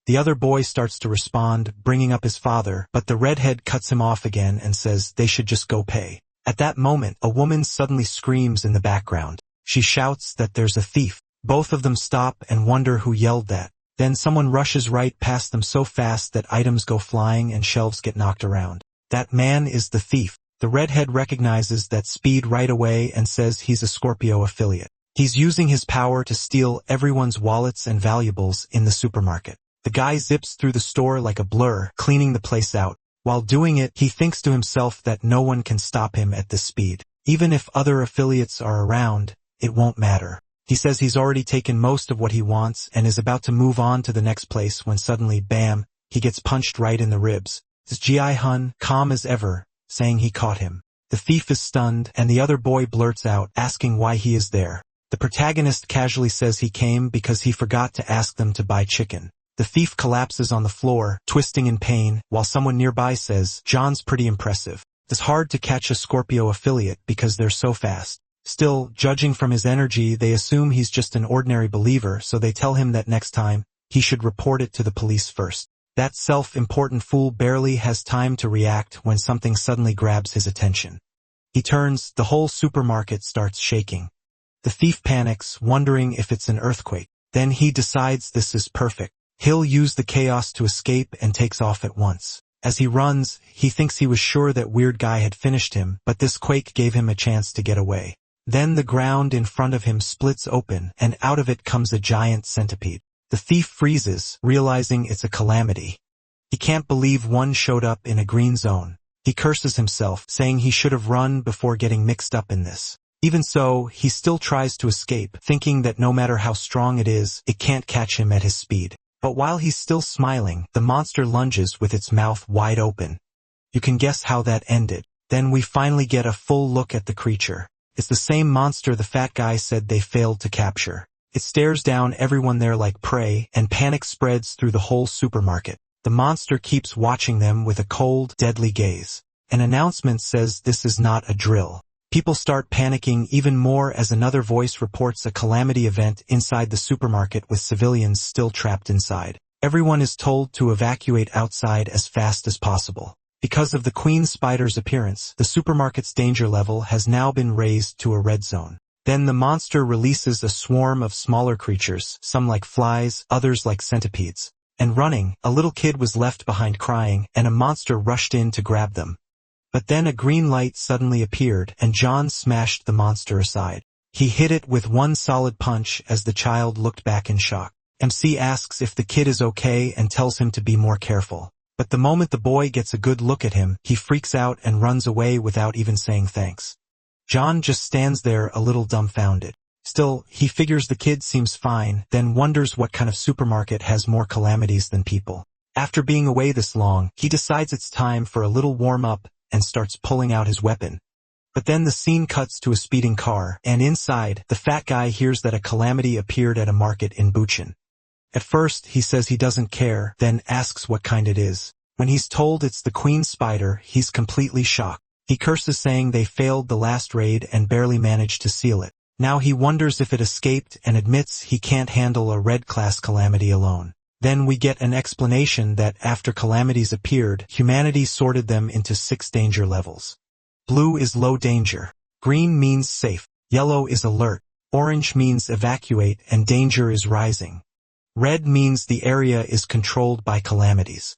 The other boy starts to respond, bringing up his father, but the redhead cuts him off again and says they should just go pay. At that moment, a woman suddenly screams in the background. She shouts that there's a thief. Both of them stop and wonder who yelled that. Then someone rushes right past them so fast that items go flying and shelves get knocked around. That man is the thief. The redhead recognizes that speed right away and says he's a Scorpio affiliate. He's using his power to steal everyone's wallets and valuables in the supermarket. The guy zips through the store like a blur, cleaning the place out. While doing it, he thinks to himself that no one can stop him at this speed. Even if other affiliates are around, it won't matter. He says he's already taken most of what he wants and is about to move on to the next place when suddenly, bam, he gets punched right in the ribs. It's Ji-hun, calm as ever, saying he caught him. The thief is stunned, and the other boy blurts out, asking why he is there. The protagonist casually says he came because he forgot to ask them to buy chicken. The thief collapses on the floor, twisting in pain, while someone nearby says, John's pretty impressive. It's hard to catch a Scorpio affiliate because they're so fast. Still, judging from his energy, they assume he's just an ordinary believer, so they tell him that next time, he should report it to the police first. That self-important fool barely has time to react when something suddenly grabs his attention. He turns, the whole supermarket starts shaking. The thief panics, wondering if it's an earthquake. Then he decides this is perfect. He'll use the chaos to escape and takes off at once. As he runs, he thinks he was sure that weird guy had finished him, but this quake gave him a chance to get away. Then the ground in front of him splits open, and out of it comes a giant centipede. The thief freezes, realizing it's a calamity. He can't believe one showed up in a green zone. He curses himself, saying he should have run before getting mixed up in this. Even so, he still tries to escape, thinking that no matter how strong it is, it can't catch him at his speed. But while he's still smiling, the monster lunges with its mouth wide open. You can guess how that ended. Then we finally get a full look at the creature. It's the same monster the fat guy said they failed to capture. It stares down everyone there like prey, and panic spreads through the whole supermarket. The monster keeps watching them with a cold, deadly gaze. An announcement says this is not a drill. People start panicking even more as another voice reports a calamity event inside the supermarket with civilians still trapped inside. Everyone is told to evacuate outside as fast as possible. Because of the queen spider's appearance, the supermarket's danger level has now been raised to a red zone. Then the monster releases a swarm of smaller creatures, some like flies, others like centipedes. And running, a little kid was left behind crying, and a monster rushed in to grab them. But then a green light suddenly appeared, and John smashed the monster aside. He hit it with one solid punch as the child looked back in shock. MC asks if the kid is okay and tells him to be more careful. But the moment the boy gets a good look at him, he freaks out and runs away without even saying thanks. John just stands there a little dumbfounded. Still, he figures the kid seems fine, then wonders what kind of supermarket has more calamities than people. After being away this long, he decides it's time for a little warm-up and starts pulling out his weapon. But then the scene cuts to a speeding car, and inside, the fat guy hears that a calamity appeared at a market in Bucheon. At first, he says he doesn't care, then asks what kind it is. When he's told it's the queen spider, he's completely shocked. He curses saying they failed the last raid and barely managed to seal it. Now he wonders if it escaped and admits he can't handle a red-class calamity alone. Then we get an explanation that after calamities appeared, humanity sorted them into 6 danger levels. Blue is low danger. Green means safe. Yellow is alert. Orange means evacuate and danger is rising. Red means the area is controlled by calamities.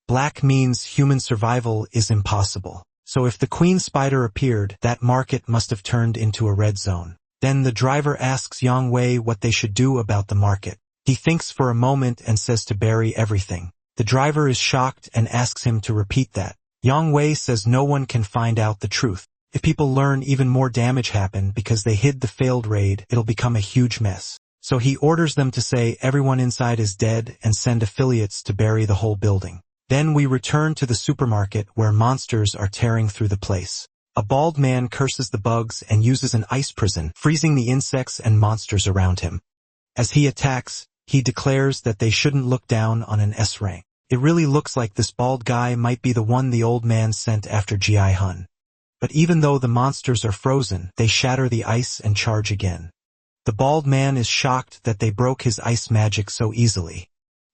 Black means human survival is impossible. So if the queen spider appeared, that market must have turned into a red zone. Then the driver asks Yang Wei what they should do about the market. He thinks for a moment and says to bury everything. The driver is shocked and asks him to repeat that. Yang Wei says no one can find out the truth. If people learn, even more damage happen because they hid the failed raid, it'll become a huge mess. So he orders them to say everyone inside is dead and send affiliates to bury the whole building. Then we return to the supermarket where monsters are tearing through the place. A bald man curses the bugs and uses an ice prison, freezing the insects and monsters around him. As he attacks, he declares that they shouldn't look down on an S rank. It really looks like this bald guy might be the one the old man sent after Ji-hun. But even though the monsters are frozen, they shatter the ice and charge again. The bald man is shocked that they broke his ice magic so easily.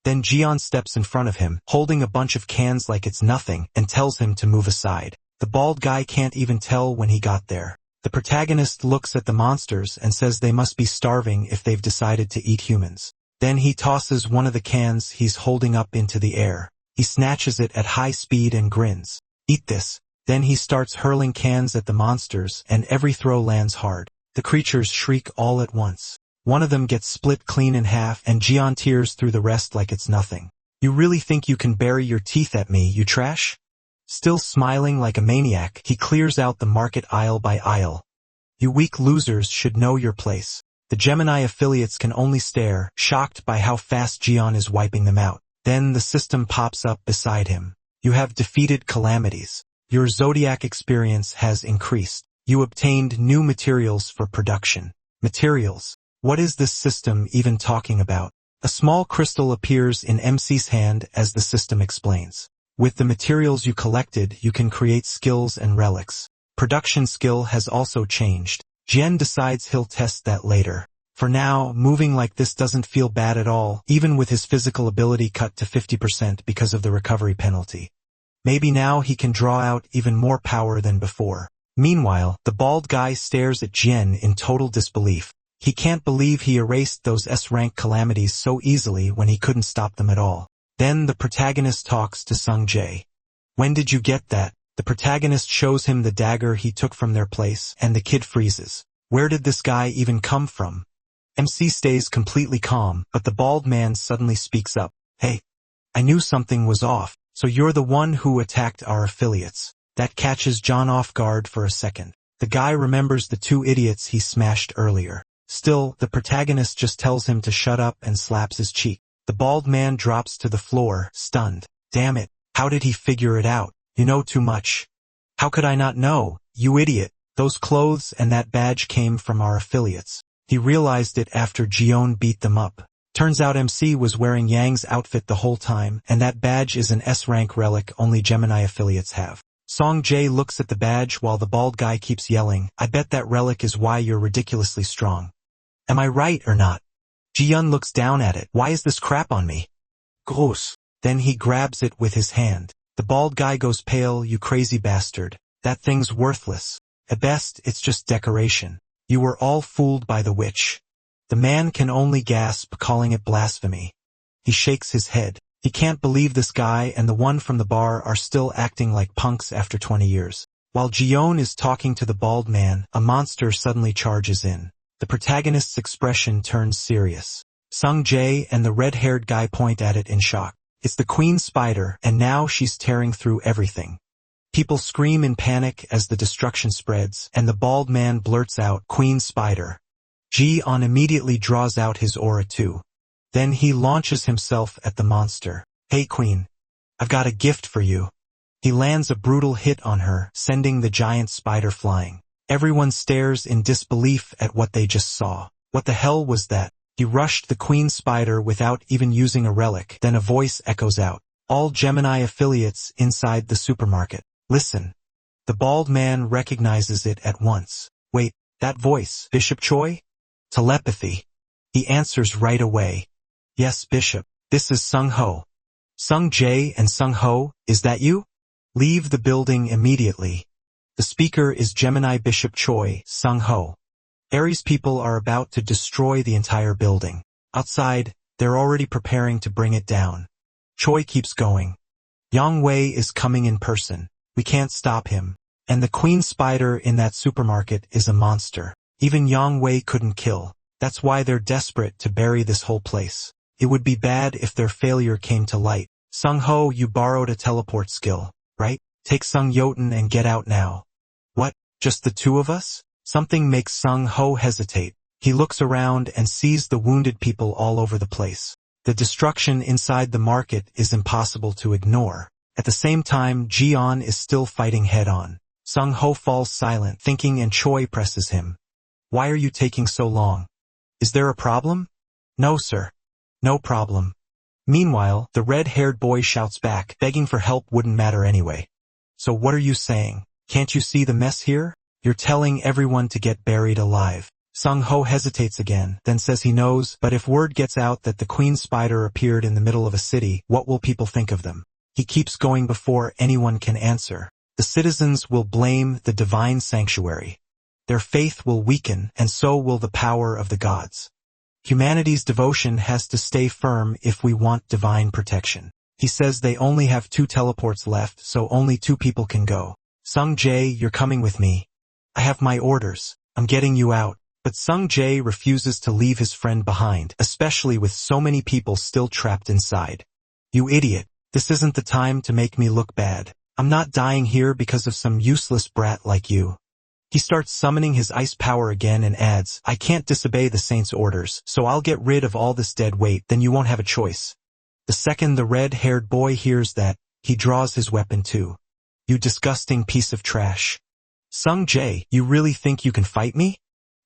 Then Jian steps in front of him, holding a bunch of cans like it's nothing, and tells him to move aside. The bald guy can't even tell when he got there. The protagonist looks at the monsters and says they must be starving if they've decided to eat humans. Then he tosses one of the cans he's holding up into the air. He snatches it at high speed and grins. "Eat this." Then he starts hurling cans at the monsters, and every throw lands hard. The creatures shriek all at once. One of them gets split clean in half, and Jian tears through the rest like it's nothing. "You really think you can bury your teeth at me, you trash?" Still smiling like a maniac, he clears out the market aisle by aisle. "You weak losers should know your place." The Gemini affiliates can only stare, shocked by how fast Jian is wiping them out. Then the system pops up beside him. "You have defeated calamities. Your zodiac experience has increased. You obtained new materials for production." Materials. What is this system even talking about? A small crystal appears in MC's hand as the system explains. With the materials you collected, you can create skills and relics. Production skill has also changed. Jian decides he'll test that later. For now, moving like this doesn't feel bad at all, even with his physical ability cut to 50% because of the recovery penalty. Maybe now he can draw out even more power than before. Meanwhile, the bald guy stares at Jian in total disbelief. He can't believe he erased those S-rank calamities so easily when he couldn't stop them at all. Then the protagonist talks to Sung Jae. "When did you get that?" The protagonist shows him the dagger he took from their place, and the kid freezes. Where did this guy even come from? MC stays completely calm, but the bald man suddenly speaks up. "Hey, I knew something was off, so you're the one who attacked our affiliates." That catches John off guard for a second. The guy remembers the two idiots he smashed earlier. Still, the protagonist just tells him to shut up and slaps his cheek. The bald man drops to the floor, stunned. "Damn it, how did he figure it out? You know too much." "How could I not know, you idiot? Those clothes and that badge came from our affiliates." He realized it after Jion beat them up. Turns out MC was wearing Yang's outfit the whole time, and that badge is an S-rank relic only Gemini affiliates have. Song Jae looks at the badge while the bald guy keeps yelling, "I bet that relic is why you're ridiculously strong. Am I right or not?" Ji-yun looks down at it. "Why is this crap on me?" "Gross." Then he grabs it with his hand. The bald guy goes pale. "You crazy bastard. That thing's worthless. At best, it's just decoration. You were all fooled by the witch." The man can only gasp, calling it blasphemy. He shakes his head. He can't believe this guy and the one from the bar are still acting like punks after 20 years. While Jion is talking to the bald man, a monster suddenly charges in. The protagonist's expression turns serious. Sung Jae and the red-haired guy point at it in shock. It's the queen spider, and now she's tearing through everything. People scream in panic as the destruction spreads, and the bald man blurts out, "Queen spider." Ji-on immediately draws out his aura too. Then he launches himself at the monster. "Hey queen, I've got a gift for you." He lands a brutal hit on her, sending the giant spider flying. Everyone stares in disbelief at what they just saw. What the hell was that? He rushed the queen spider without even using a relic. Then a voice echoes out. All Gemini affiliates inside the supermarket. "Listen." The bald man recognizes it at once. "Wait, that voice, Bishop Choi?" Telepathy. He answers right away. "Yes, Bishop. This is Sung Ho." "Sung Jae and Sung Ho, is that you? Leave the building immediately." The speaker is Gemini Bishop Choi, Sung Ho. Aries people are about to destroy the entire building. Outside, they're already preparing to bring it down. Choi keeps going. "Yang Wei is coming in person. We can't stop him. And the queen spider in that supermarket is a monster. Even Yang Wei couldn't kill. That's why they're desperate to bury this whole place. It would be bad if their failure came to light. Sung Ho, you borrowed a teleport skill, right? Take Sung Yoten and get out now." "What? Just the two of us?" Something makes Sung Ho hesitate. He looks around and sees the wounded people all over the place. The destruction inside the market is impossible to ignore. At the same time, Jian is still fighting head-on. Sung-ho falls silent, thinking, and Choi presses him. Why are you taking so long? Is there a problem? No, sir. No problem. Meanwhile, the red-haired boy shouts back, begging for help wouldn't matter anyway. So what are you saying? Can't you see the mess here? You're telling everyone to get buried alive. Sung-ho hesitates again, then says he knows, but if word gets out that the queen spider appeared in the middle of a city, what will people think of them? He keeps going before anyone can answer. The citizens will blame the divine sanctuary. Their faith will weaken, and so will the power of the gods. Humanity's devotion has to stay firm if we want divine protection. He says they only have 2 teleports left, so only 2 people can go. Sung-jae, you're coming with me. I have my orders. I'm getting you out. But Sung-jae refuses to leave his friend behind, especially with so many people still trapped inside. You idiot. This isn't the time to make me look bad. I'm not dying here because of some useless brat like you. He starts summoning his ice power again and adds, I can't disobey the saint's orders, so I'll get rid of all this dead weight, then you won't have a choice. The second the red-haired boy hears that, he draws his weapon too. You disgusting piece of trash. Sung-jae, you really think you can fight me?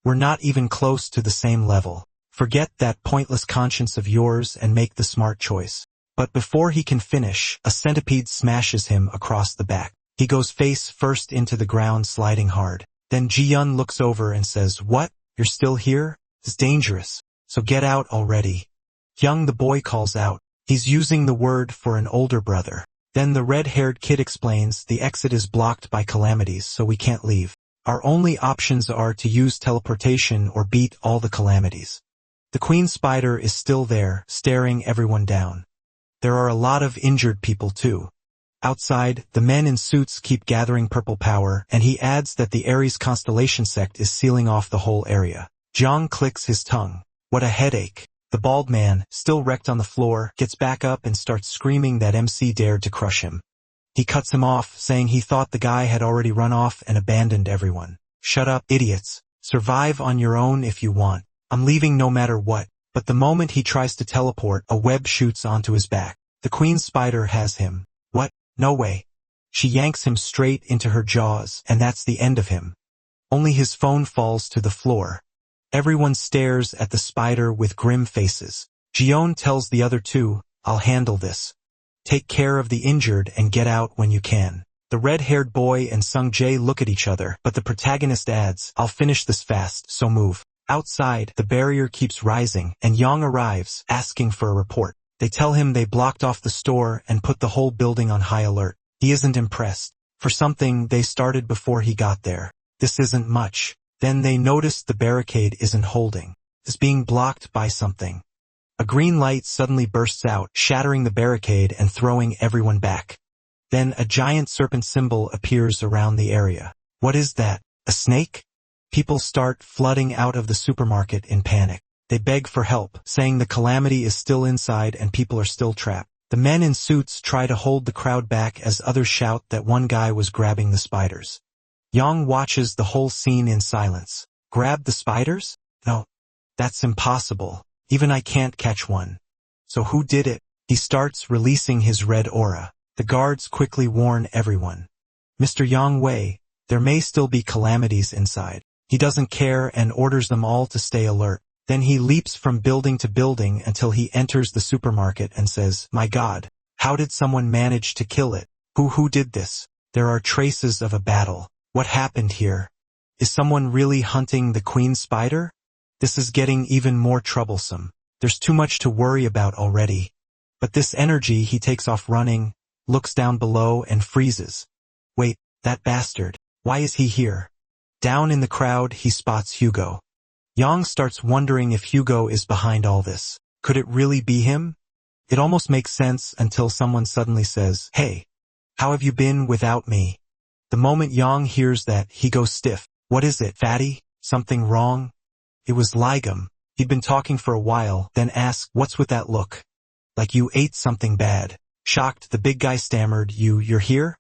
We're not even close to the same level. Forget that pointless conscience of yours and make the smart choice. But before he can finish, a centipede smashes him across the back. He goes face first into the ground, sliding hard. Then Ji-yeon looks over and says, What? You're still here? It's dangerous. So get out already. Hyung, the boy, calls out. He's using the word for an older brother. Then the red-haired kid explains, the exit is blocked by calamities, so we can't leave. Our only options are to use teleportation or beat all the calamities. The queen spider is still there, staring everyone down. There are a lot of injured people too. Outside, the men in suits keep gathering purple power, and he adds that the Aries constellation sect is sealing off the whole area. Jeong clicks his tongue. What a headache. The bald man, still wrecked on the floor, gets back up and starts screaming that MC dared to crush him. He cuts him off, saying he thought the guy had already run off and abandoned everyone. Shut up, idiots. Survive on your own if you want. I'm leaving no matter what. But the moment he tries to teleport, a web shoots onto his back. The queen spider has him. What? No way. She yanks him straight into her jaws, and that's the end of him. Only his phone falls to the floor. Everyone stares at the spider with grim faces. Ji-yeon tells the other 2, I'll handle this. Take care of the injured and get out when you can. The red-haired boy and Sung-jae look at each other, but the protagonist adds, I'll finish this fast, so move. Outside, the barrier keeps rising, and Yang arrives, asking for a report. They tell him they blocked off the store and put the whole building on high alert. He isn't impressed. For something, they started before he got there. This isn't much. Then they noticed the barricade isn't holding. It's being blocked by something. A green light suddenly bursts out, shattering the barricade and throwing everyone back. Then a giant serpent symbol appears around the area. What is that? A snake? People start flooding out of the supermarket in panic. They beg for help, saying the calamity is still inside and people are still trapped. The men in suits try to hold the crowd back as others shout that one guy was grabbing the spiders. Yang watches the whole scene in silence. Grab the spiders? No. That's impossible. Even I can't catch one. So who did it? He starts releasing his red aura. The guards quickly warn everyone. Mr. Yang Wei, there may still be calamities inside. He doesn't care and orders them all to stay alert. Then he leaps from building to building until he enters the supermarket and says, My God, how did someone manage to kill it? Who did this? There are traces of a battle. What happened here? Is someone really hunting the queen spider? This is getting even more troublesome. There's too much to worry about already. But this energy, he takes off running, looks down below and freezes. Wait, that bastard. Why is he here? Down in the crowd, he spots Hugo. Yang starts wondering if Hugo is behind all this. Could it really be him? It almost makes sense until someone suddenly says, Hey, how have you been without me? The moment Yang hears that, he goes stiff. What is it, fatty? Something wrong? It was Ligum. He'd been talking for a while, then asked, What's with that look? Like you ate something bad. Shocked, the big guy stammered, You're here?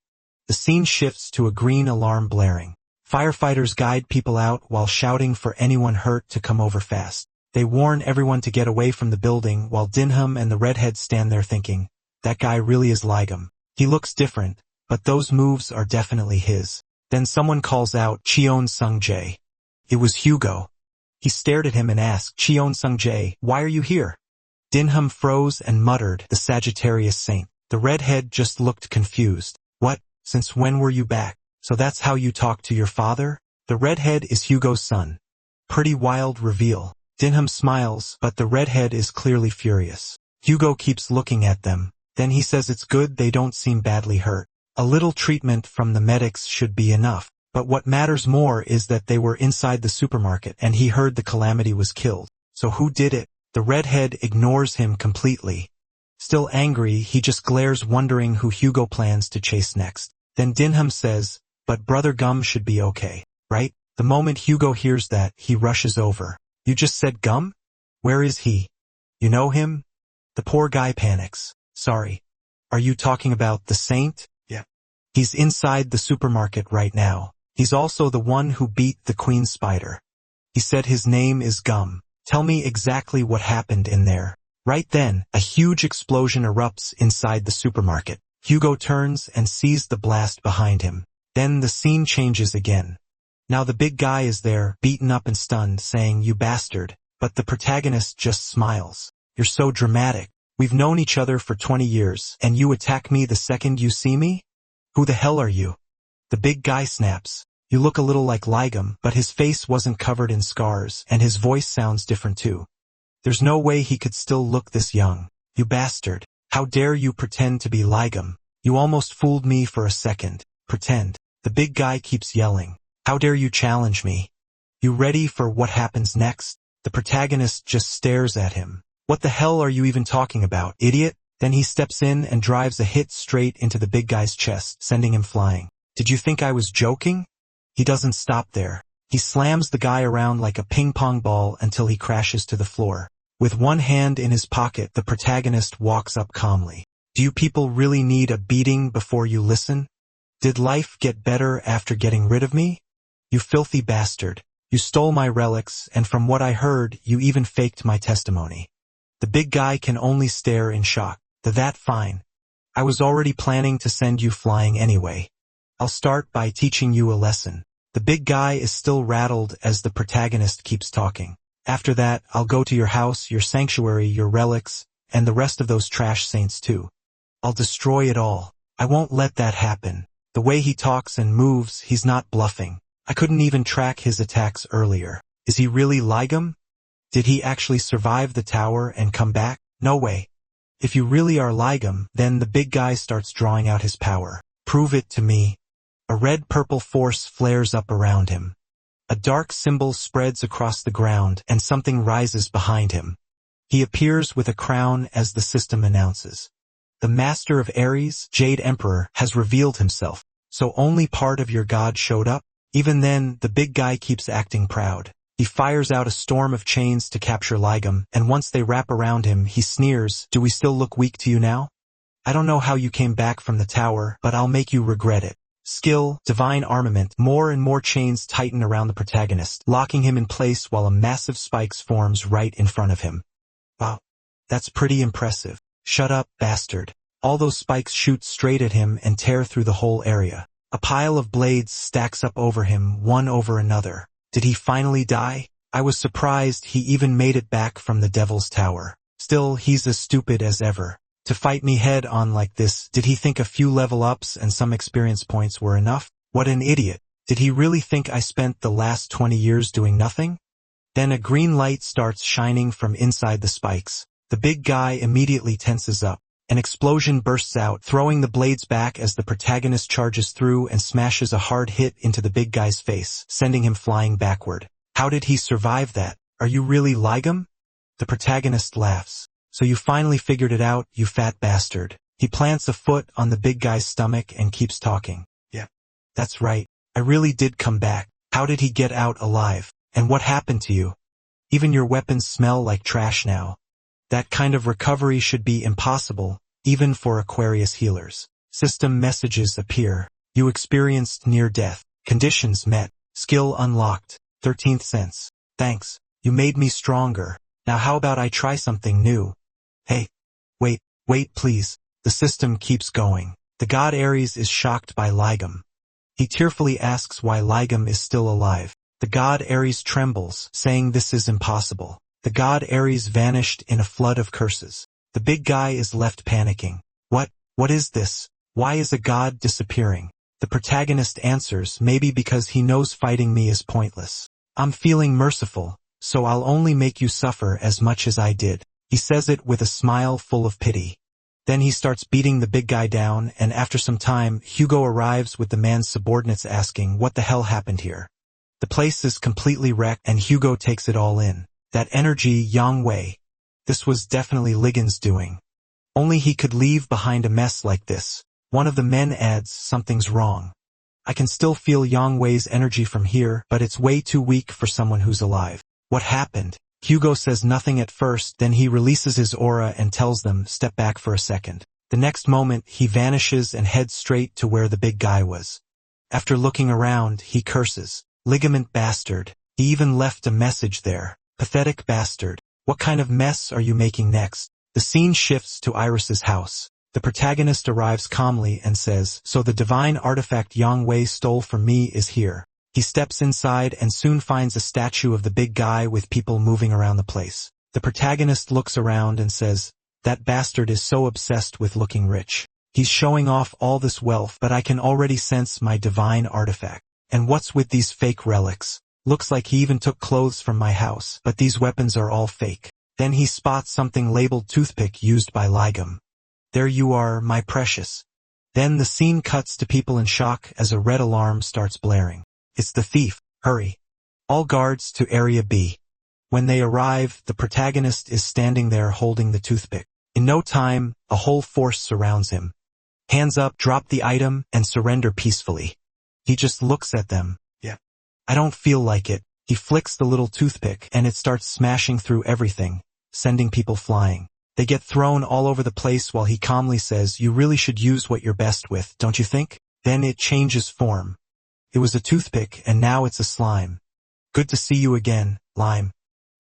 The scene shifts to a green alarm blaring. Firefighters guide people out while shouting for anyone hurt to come over fast. They warn everyone to get away from the building while Dinham and the redhead stand there thinking, that guy really is Ligum. He looks different, but those moves are definitely his. Then someone calls out, Cheon Sung-jae. It was Hugo. He stared at him and asked, Cheon Sung-jae, why are you here? Dinham froze and muttered, the Sagittarius Saint. The redhead just looked confused. What? Since when were you back? So that's how you talk to your father? The redhead is Hugo's son. Pretty wild reveal. Dinham smiles, but the redhead is clearly furious. Hugo keeps looking at them. Then he says it's good they don't seem badly hurt. A little treatment from the medics should be enough. But what matters more is that they were inside the supermarket and he heard the Calamity was killed. So who did it? The redhead ignores him completely. Still angry, he just glares wondering who Hugo plans to chase next. Then Dinham says, but Brother Gum should be okay, right? The moment Hugo hears that, he rushes over. You just said Gum? Where is he? You know him? The poor guy panics. Sorry. Are you talking about the Saint? Yeah. He's inside the supermarket right now. He's also the one who beat the Queen Spider. He said his name is Gum. Tell me exactly what happened in there. Right then, a huge explosion erupts inside the supermarket. Hugo turns and sees the blast behind him. Then the scene changes again. Now the big guy is there, beaten up and stunned, saying, you bastard. But the protagonist just smiles. You're so dramatic. We've known each other for 20 years, and you attack me the second you see me? Who the hell are you? The big guy snaps. You look a little like Ligum, but his face wasn't covered in scars, and his voice sounds different too. There's no way he could still look this young. You bastard. How dare you pretend to be Ligum? You almost fooled me for a second. Pretend. The big guy keeps yelling. How dare you challenge me? You ready for what happens next? The protagonist just stares at him. What the hell are you even talking about, idiot? Then he steps in and drives a hit straight into the big guy's chest, sending him flying. Did you think I was joking? He doesn't stop there. He slams the guy around like a ping-pong ball until he crashes to the floor. With one hand in his pocket, the protagonist walks up calmly. Do you people really need a beating before you listen? Did life get better after getting rid of me? You filthy bastard. You stole my relics, and from what I heard, you even faked my testimony. The big guy can only stare in shock. That fine. I was already planning to send you flying anyway. I'll start by teaching you a lesson. The big guy is still rattled as the protagonist keeps talking. After that, I'll go to your house, your sanctuary, your relics, and the rest of those trash saints too. I'll destroy it all. I won't let that happen. The way he talks and moves, he's not bluffing. I couldn't even track his attacks earlier. Is he really Ligum? Did he actually survive the tower and come back? No way. If you really are Ligum, then the big guy starts drawing out his power. Prove it to me. A red-purple force flares up around him. A dark symbol spreads across the ground and something rises behind him. He appears with a crown as the system announces. The Master of Ares, Jade Emperor, has revealed himself. So only part of your god showed up? Even then, the big guy keeps acting proud. He fires out a storm of chains to capture Ligum, and once they wrap around him, he sneers, do we still look weak to you now? I don't know how you came back from the tower, but I'll make you regret it. Skill, divine armament, more and more chains tighten around the protagonist, locking him in place while a massive spike forms right in front of him. Wow. That's pretty impressive. Shut up, bastard. All those spikes shoot straight at him and tear through the whole area. A pile of blades stacks up over him, one over another. Did he finally die? I was surprised he even made it back from the Devil's Tower. Still, he's as stupid as ever. To fight me head on like this, did he think a few level ups and some experience points were enough? What an idiot. Did he really think I spent the last 20 years doing nothing? Then a green light starts shining from inside the spikes. The big guy immediately tenses up. An explosion bursts out, throwing the blades back as the protagonist charges through and smashes a hard hit into the big guy's face, sending him flying backward. How did he survive that? Are you really Ligum? The protagonist laughs. So you finally figured it out, you fat bastard. He plants a foot on the big guy's stomach and keeps talking. Yeah. That's right. I really did come back. How did he get out alive? And what happened to you? Even your weapons smell like trash now. That kind of recovery should be impossible, even for Aquarius healers. System messages appear. You experienced near death. Conditions met. Skill unlocked. 13th sense. Thanks. You made me stronger. Now how about I try something new? Hey. Wait please. The system keeps going. The god Ares is shocked by Ligum. He tearfully asks why Ligum is still alive. The god Ares trembles, saying this is impossible. The god Ares vanished in a flood of curses. The big guy is left panicking. What is this? Why is a god disappearing? The protagonist answers, maybe because he knows fighting me is pointless. I'm feeling merciful, so I'll only make you suffer as much as I did. He says it with a smile full of pity. Then he starts beating the big guy down, and after some time, Hugo arrives with the man's subordinates asking what the hell happened here. The place is completely wrecked, and Hugo takes it all in. That energy, Yang Wei. This was definitely Ligon's doing. Only he could leave behind a mess like this. One of the men adds, something's wrong. I can still feel Yang Wei's energy from here, but it's way too weak for someone who's alive. What happened? Hugo says nothing at first, then he releases his aura and tells them, step back for a second. The next moment, he vanishes and heads straight to where the big guy was. After looking around, he curses. Ligament bastard. He even left a message there. Pathetic bastard. What kind of mess are you making next? The scene shifts to Iris's house. The protagonist arrives calmly and says, so the divine artifact Yang Wei stole from me is here. He steps inside and soon finds a statue of the big guy with people moving around the place. The protagonist looks around and says, that bastard is so obsessed with looking rich. He's showing off all this wealth, but I can already sense my divine artifact. And what's with these fake relics? Looks like he even took clothes from my house, but these weapons are all fake. Then he spots something labeled toothpick used by Ligum. There you are, my precious. Then the scene cuts to people in shock as a red alarm starts blaring. It's the thief. Hurry. All guards to Area B. When they arrive, the protagonist is standing there holding the toothpick. In no time, a whole force surrounds him. Hands up, drop the item, and surrender peacefully. He just looks at them. Yeah. I don't feel like it. He flicks the little toothpick and it starts smashing through everything, sending people flying. They get thrown all over the place while he calmly says, you really should use what you're best with, don't you think? Then it changes form. It was a toothpick and now it's a slime. Good to see you again, Lime.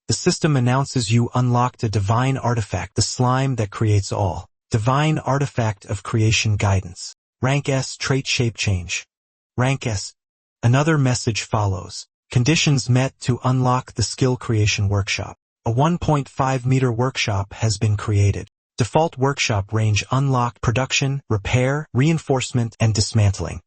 The system announces you unlocked a divine artifact, the slime that creates all. Divine artifact of creation guidance. Rank S trait shape change. Rank S. Another message follows. Conditions met to unlock the skill creation workshop. A 1.5 meter workshop has been created. Default workshop range unlocked: production, repair, reinforcement, and dismantling.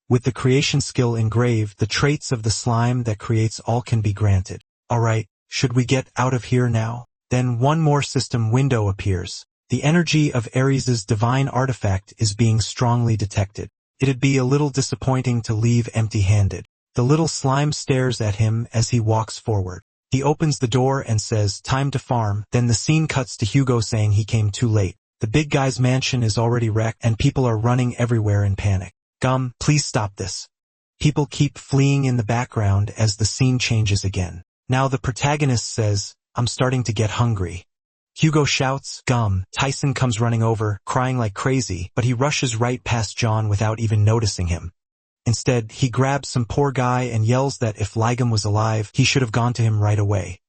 With the creation skill engraved, the traits of the slime that creates all can be granted. Alright, should we get out of here now? Then one more system window appears. The energy of Ares's divine artifact is being strongly detected. It'd be a little disappointing to leave empty-handed. The little slime stares at him as he walks forward. He opens the door and says, time to farm. Then the scene cuts to Hugo saying he came too late. The big guy's mansion is already wrecked and people are running everywhere in panic. Gum, please stop this. People keep fleeing in the background as the scene changes again. Now the protagonist says, I'm starting to get hungry. Hugo shouts, Gum. Tyson comes running over, crying like crazy, but he rushes right past John without even noticing him. Instead, he grabs some poor guy and yells that if Ligum was alive, he should have gone to him right away.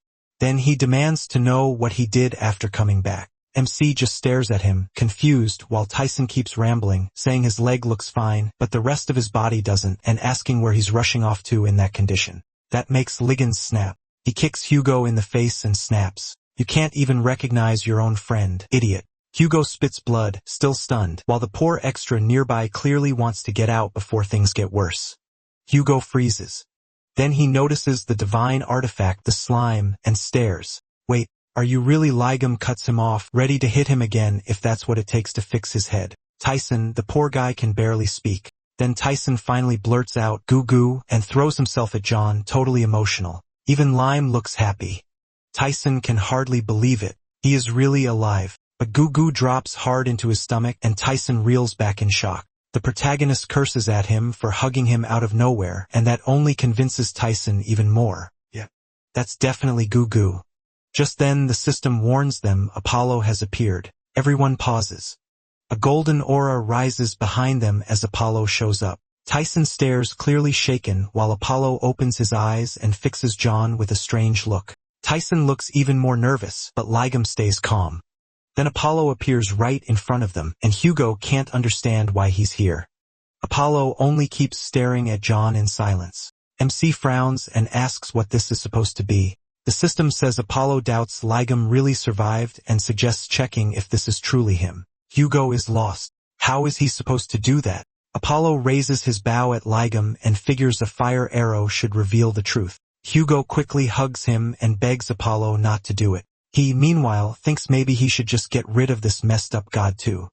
Then he demands to know what he did after coming back. MC just stares at him, confused, while Tyson keeps rambling, saying his leg looks fine, but the rest of his body doesn't, and asking where he's rushing off to in that condition. That makes Ligon snap. He kicks Hugo in the face and snaps. You can't even recognize your own friend, idiot. Hugo spits blood, still stunned, while the poor extra nearby clearly wants to get out before things get worse. Hugo freezes. Then he notices the divine artifact, the slime, and stares. Wait. Are you really? Ligum cuts him off, ready to hit him again if that's what it takes to fix his head. Tyson, the poor guy, can barely speak. Then Tyson finally blurts out, goo goo, and throws himself at John, totally emotional. Even Lime looks happy. Tyson can hardly believe it. He is really alive. But goo goo drops hard into his stomach and Tyson reels back in shock. The protagonist curses at him for hugging him out of nowhere, and that only convinces Tyson even more. Yeah, that's definitely goo goo. Just then the system warns them Apollo has appeared. Everyone pauses. A golden aura rises behind them as Apollo shows up. Tyson stares, clearly shaken, while Apollo opens his eyes and fixes John with a strange look. Tyson looks even more nervous, but Ligam stays calm. Then Apollo appears right in front of them, and Hugo can't understand why he's here. Apollo only keeps staring at John in silence. MC frowns and asks what this is supposed to be. The system says Apollo doubts Ligam really survived and suggests checking if this is truly him. Hugo is lost. How is he supposed to do that? Apollo raises his bow at Ligam and figures a fire arrow should reveal the truth. Hugo quickly hugs him and begs Apollo not to do it. He, meanwhile, thinks maybe he should just get rid of this messed up god too.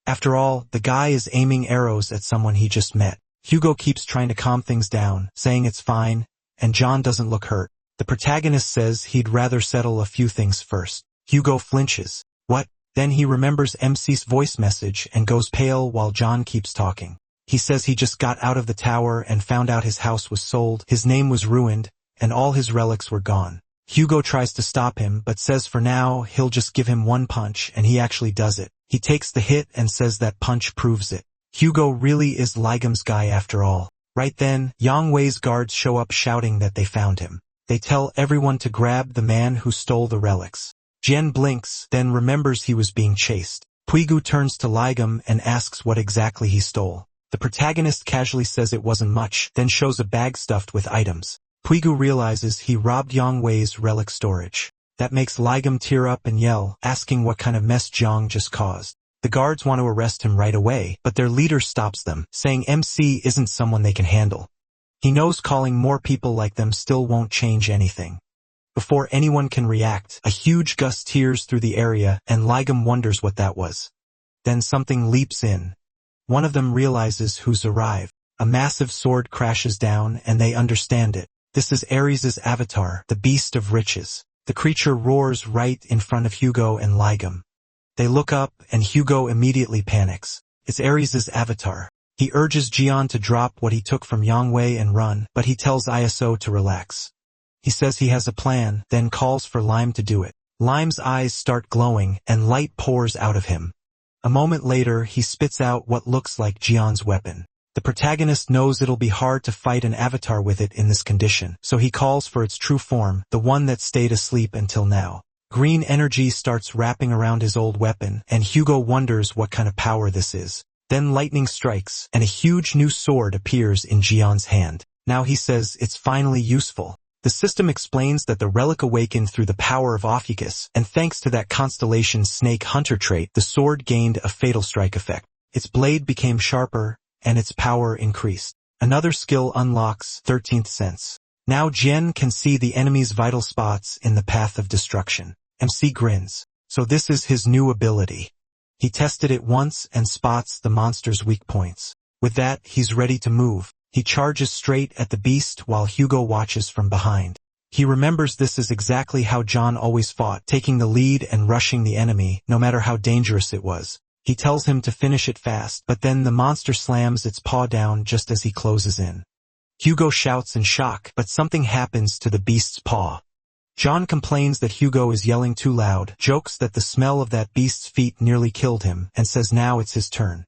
After all, the guy is aiming arrows at someone he just met. Hugo keeps trying to calm things down, saying it's fine, and John doesn't look hurt. The protagonist says he'd rather settle a few things first. Hugo flinches. What? Then he remembers MC's voice message and goes pale while John keeps talking. He says he just got out of the tower and found out his house was sold, his name was ruined, and all his relics were gone. Hugo tries to stop him but says for now he'll just give him one punch, and he actually does it. He takes the hit and says that punch proves it. Hugo really is Ligam's guy after all. Right then, Yang Wei's guards show up shouting that they found him. They tell everyone to grab the man who stole the relics. Jian blinks, then remembers he was being chased. Puigu turns to Ligam and asks what exactly he stole. The protagonist casually says it wasn't much, then shows a bag stuffed with items. Puigu realizes he robbed Yang Wei's relic storage. That makes Ligam tear up and yell, asking what kind of mess Jiang just caused. The guards want to arrest him right away, but their leader stops them, saying MC isn't someone they can handle. He knows calling more people like them still won't change anything. Before anyone can react, a huge gust tears through the area, and Ligam wonders what that was. Then something leaps in. One of them realizes who's arrived. A massive sword crashes down, and they understand it. This is Ares's avatar, the Beast of Riches. The creature roars right in front of Hugo and Ligam. They look up, and Hugo immediately panics. It's Ares's avatar. He urges Jian to drop what he took from Yang Wei and run, but he tells ISO to relax. He says he has a plan, then calls for Lime to do it. Lime's eyes start glowing, and light pours out of him. A moment later, he spits out what looks like Jian's weapon. The protagonist knows it'll be hard to fight an avatar with it in this condition, so he calls for its true form, the one that stayed asleep until now. Green energy starts wrapping around his old weapon, and Hugo wonders what kind of power this is. Then lightning strikes, and a huge new sword appears in Jian's hand. Now he says it's finally useful. The system explains that the relic awakened through the power of Ophiuchus, and thanks to that constellation snake hunter trait, the sword gained a fatal strike effect. Its blade became sharper, and its power increased. Another skill unlocks 13th sense. Now Jian can see the enemy's vital spots in the path of destruction. MC grins. So this is his new ability. He tested it once and spots the monster's weak points. With that, he's ready to move. He charges straight at the beast while Hugo watches from behind. He remembers this is exactly how John always fought, taking the lead and rushing the enemy, no matter how dangerous it was. He tells him to finish it fast, but then the monster slams its paw down just as he closes in. Hugo shouts in shock, but something happens to the beast's paw. John complains that Hugo is yelling too loud, jokes that the smell of that beast's feet nearly killed him, and says now it's his turn.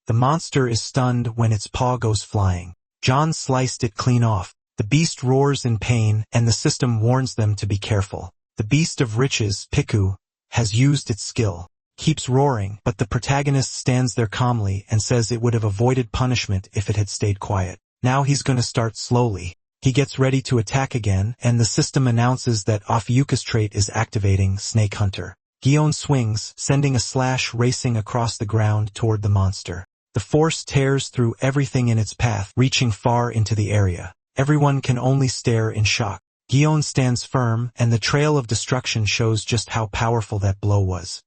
The monster is stunned when its paw goes flying. John sliced it clean off. The beast roars in pain, and the system warns them to be careful. The Beast of Riches, Piku, has used its skill. Keeps roaring, but the protagonist stands there calmly and says it would have avoided punishment if it had stayed quiet. Now he's gonna start slowly. He gets ready to attack again, and the system announces that Ophiuchus trait is activating Snake Hunter. Guion swings, sending a slash racing across the ground toward the monster. The force tears through everything in its path, reaching far into the area. Everyone can only stare in shock. Guion stands firm, and the trail of destruction shows just how powerful that blow was.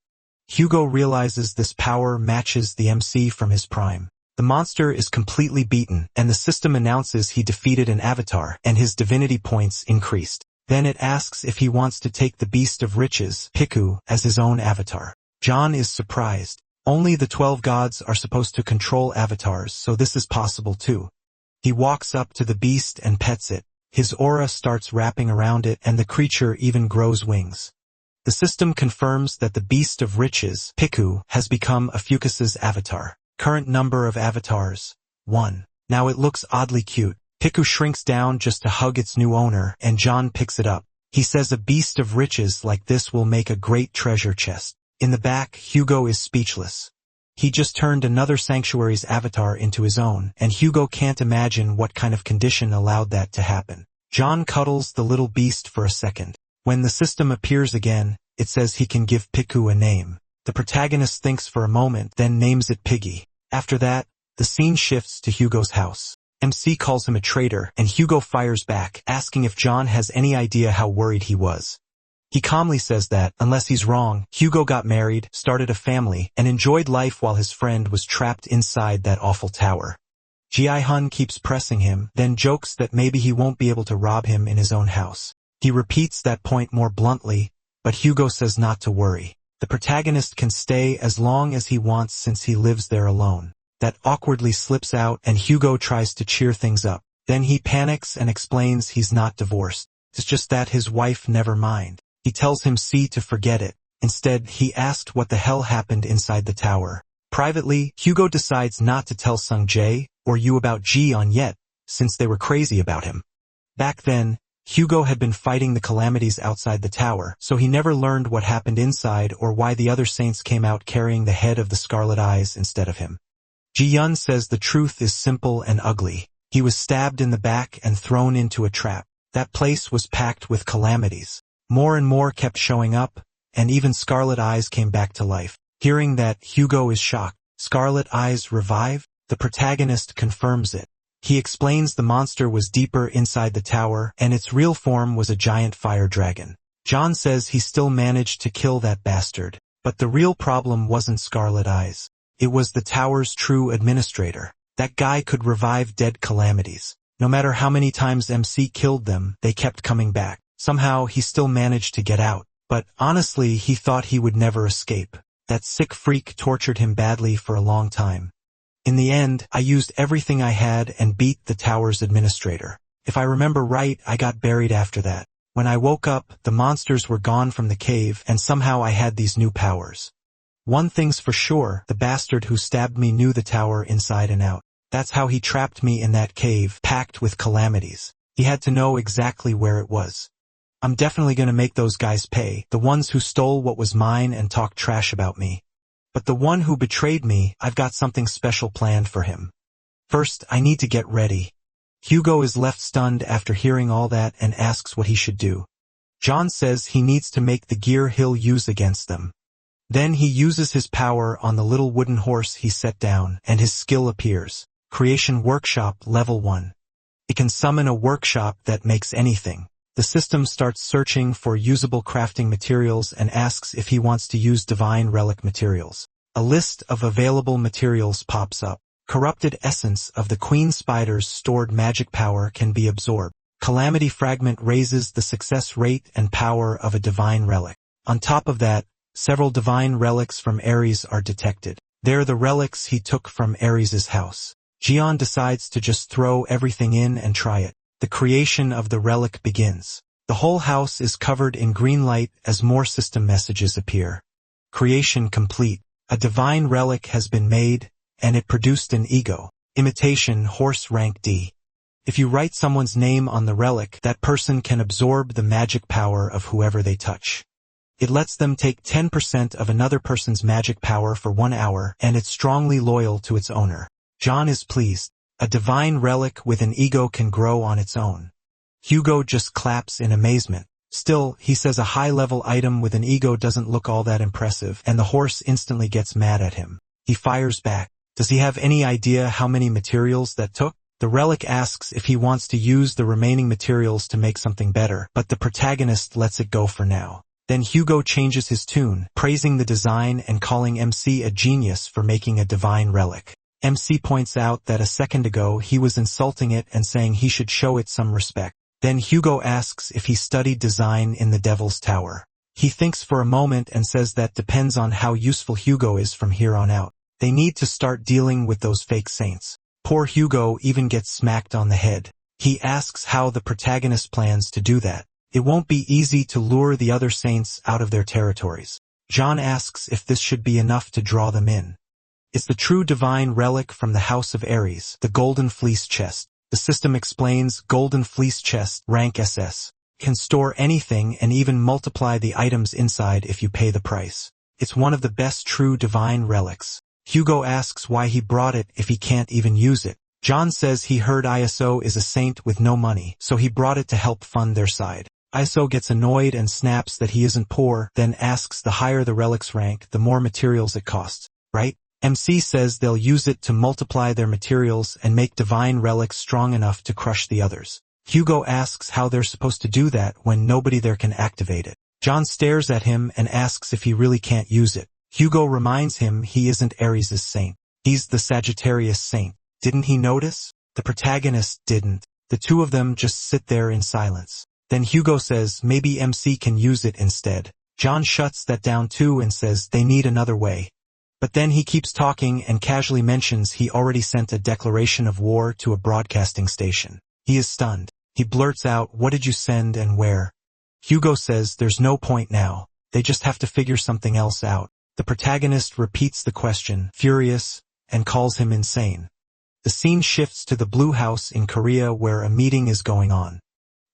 Hugo realizes this power matches the MC from his prime. The monster is completely beaten, and the system announces he defeated an avatar, and his divinity points increased. Then it asks if he wants to take the Beast of Riches, Piku, as his own avatar. John is surprised. Only the 12 gods are supposed to control avatars, so this is possible too. He walks up to the beast and pets it. His aura starts wrapping around it, and the creature even grows wings. The system confirms that the Beast of Riches, Piku, has become Ophiuchus's avatar. Current number of avatars, 1. Now it looks oddly cute. Piku shrinks down just to hug its new owner, and John picks it up. He says a beast of riches like this will make a great treasure chest. In the back, Hugo is speechless. He just turned another sanctuary's avatar into his own, and Hugo can't imagine what kind of condition allowed that to happen. John cuddles the little beast for a second. When the system appears again, it says he can give Piku a name. The protagonist thinks for a moment, then names it Piggy. After that, the scene shifts to Hugo's house. MC calls him a traitor, and Hugo fires back, asking if John has any idea how worried he was. He calmly says that, unless he's wrong, Hugo got married, started a family, and enjoyed life while his friend was trapped inside that awful tower. Ji-hun keeps pressing him, then jokes that maybe he won't be able to rob him in his own house. He repeats that point more bluntly, but Hugo says not to worry. The protagonist can stay as long as he wants since he lives there alone. That awkwardly slips out, and Hugo tries to cheer things up. Then he panics and explains he's not divorced. It's just that his wife never mind. He tells him C to forget it. Instead, he asked what the hell happened inside the tower. Privately, Hugo decides not to tell Sung Jae or Yu about Ji-on yet, since they were crazy about him. Back then, Hugo had been fighting the calamities outside the tower, so he never learned what happened inside or why the other saints came out carrying the head of the Scarlet Eyes instead of him. Ji-yun says the truth is simple and ugly. He was stabbed in the back and thrown into a trap. That place was packed with calamities. More and more kept showing up, and even Scarlet Eyes came back to life. Hearing that, Hugo is shocked. Scarlet Eyes revive? The protagonist confirms it. He explains the monster was deeper inside the tower, and its real form was a giant fire dragon. John says he still managed to kill that bastard, but the real problem wasn't Scarlet Eyes. It was the tower's true administrator. That guy could revive dead calamities. No matter how many times MC killed them, they kept coming back. Somehow he still managed to get out, but honestly he thought he would never escape. That sick freak tortured him badly for a long time. In the end, I used everything I had and beat the tower's administrator. If I remember right, I got buried after that. When I woke up, the monsters were gone from the cave, and somehow I had these new powers. One thing's for sure, the bastard who stabbed me knew the tower inside and out. That's how he trapped me in that cave, packed with calamities. He had to know exactly where it was. I'm definitely gonna make those guys pay, the ones who stole what was mine and talked trash about me. But the one who betrayed me, I've got something special planned for him. First, I need to get ready. Hugo is left stunned after hearing all that and asks what he should do. John says he needs to make the gear he'll use against them. Then he uses his power on the little wooden horse he set down, and his skill appears. Creation Workshop Level 1. It can summon a workshop that makes anything. The system starts searching for usable crafting materials and asks if he wants to use divine relic materials. A list of available materials pops up. Corrupted essence of the queen spider's stored magic power can be absorbed. Calamity fragment raises the success rate and power of a divine relic. On top of that, several divine relics from Ares are detected. They're the relics he took from Ares's house. Jian decides to just throw everything in and try it. The creation of the relic begins. The whole house is covered in green light as more system messages appear. Creation complete. A divine relic has been made, and it produced an ego. Imitation horse rank D. If you write someone's name on the relic, that person can absorb the magic power of whoever they touch. It lets them take 10% of another person's magic power for 1 hour, and it's strongly loyal to its owner. John is pleased. A divine relic with an ego can grow on its own. Hugo just claps in amazement. Still, he says a high-level item with an ego doesn't look all that impressive, and the horse instantly gets mad at him. He fires back. Does he have any idea how many materials that took? The relic asks if he wants to use the remaining materials to make something better, but the protagonist lets it go for now. Then Hugo changes his tune, praising the design and calling MC a genius for making a divine relic. MC points out that a second ago he was insulting it and saying he should show it some respect. Then Hugo asks if he studied design in the Devil's Tower. He thinks for a moment and says that depends on how useful Hugo is from here on out. They need to start dealing with those fake saints. Poor Hugo even gets smacked on the head. He asks how the protagonist plans to do that. It won't be easy to lure the other saints out of their territories. John asks if this should be enough to draw them in. It's the true divine relic from the House of Ares, the Golden Fleece Chest. The system explains Golden Fleece Chest, rank SS. can store anything and even multiply the items inside if you pay the price. It's one of the best true divine relics. Hugo asks why he brought it if he can't even use it. John says he heard ISO is a saint with no money, so he brought it to help fund their side. ISO gets annoyed and snaps that he isn't poor, then asks the higher the relic's rank, the more materials it costs, right? MC says they'll use it to multiply their materials and make divine relics strong enough to crush the others. Hugo asks how they're supposed to do that when nobody there can activate it. John stares at him and asks if he really can't use it. Hugo reminds him he isn't Ares' saint. He's the Sagittarius saint. Didn't he notice? The protagonist didn't. The two of them just sit there in silence. Then Hugo says maybe MC can use it instead. John shuts that down too and says they need another way. But then he keeps talking and casually mentions he already sent a declaration of war to a broadcasting station. He is stunned. He blurts out, "What did you send and where?" Hugo says there's no point now. They just have to figure something else out. The protagonist repeats the question, furious, and calls him insane. The scene shifts to the Blue House in Korea where a meeting is going on.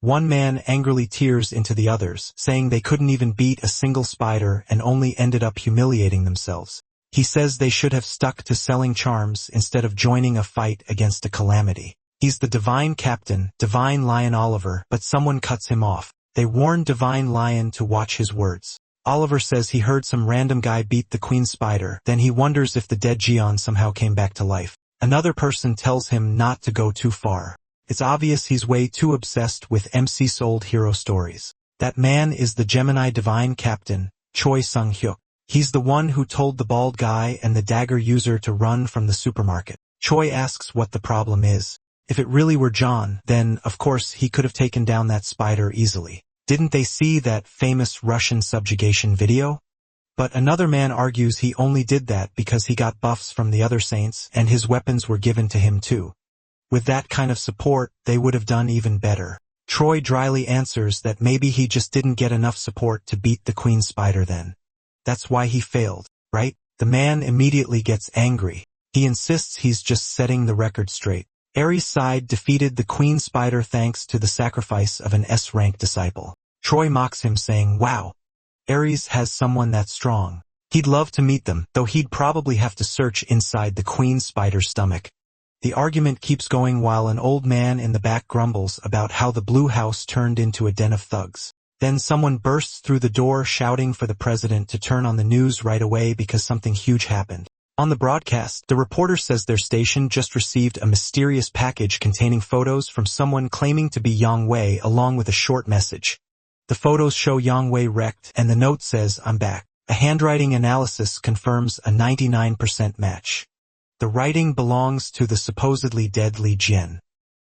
One man angrily tears into the others, saying they couldn't even beat a single spider and only ended up humiliating themselves. He says they should have stuck to selling charms instead of joining a fight against a calamity. He's the Divine Captain, Divine Lion Oliver, but someone cuts him off. They warn Divine Lion to watch his words. Oliver says he heard some random guy beat the Queen Spider, then he wonders if the dead Jian somehow came back to life. Another person tells him not to go too far. It's obvious he's way too obsessed with MC sold hero stories. That man is the Gemini Divine Captain, Choi Sung-hyuk. He's the one who told the bald guy and the dagger user to run from the supermarket. Choi asks what the problem is. If it really were John, then, of course, he could have taken down that spider easily. Didn't they see that famous Russian subjugation video? But another man argues he only did that because he got buffs from the other saints and his weapons were given to him too. With that kind of support, they would have done even better. Troy dryly answers that maybe he just didn't get enough support to beat the Queen Spider then. That's why he failed, right? The man immediately gets angry. He insists he's just setting the record straight. Ares' side defeated the Queen Spider thanks to the sacrifice of an S-rank disciple. Troy mocks him saying, "Wow, Ares has someone that strong. He'd love to meet them, though he'd probably have to search inside the Queen Spider's stomach." The argument keeps going while an old man in the back grumbles about how the Blue House turned into a den of thugs. Then someone bursts through the door shouting for the president to turn on the news right away because something huge happened. On the broadcast, the reporter says their station just received a mysterious package containing photos from someone claiming to be Yang Wei along with a short message. The photos show Yang Wei wrecked and the note says, "I'm back." A handwriting analysis confirms a 99% match. The writing belongs to the supposedly dead Li Jian.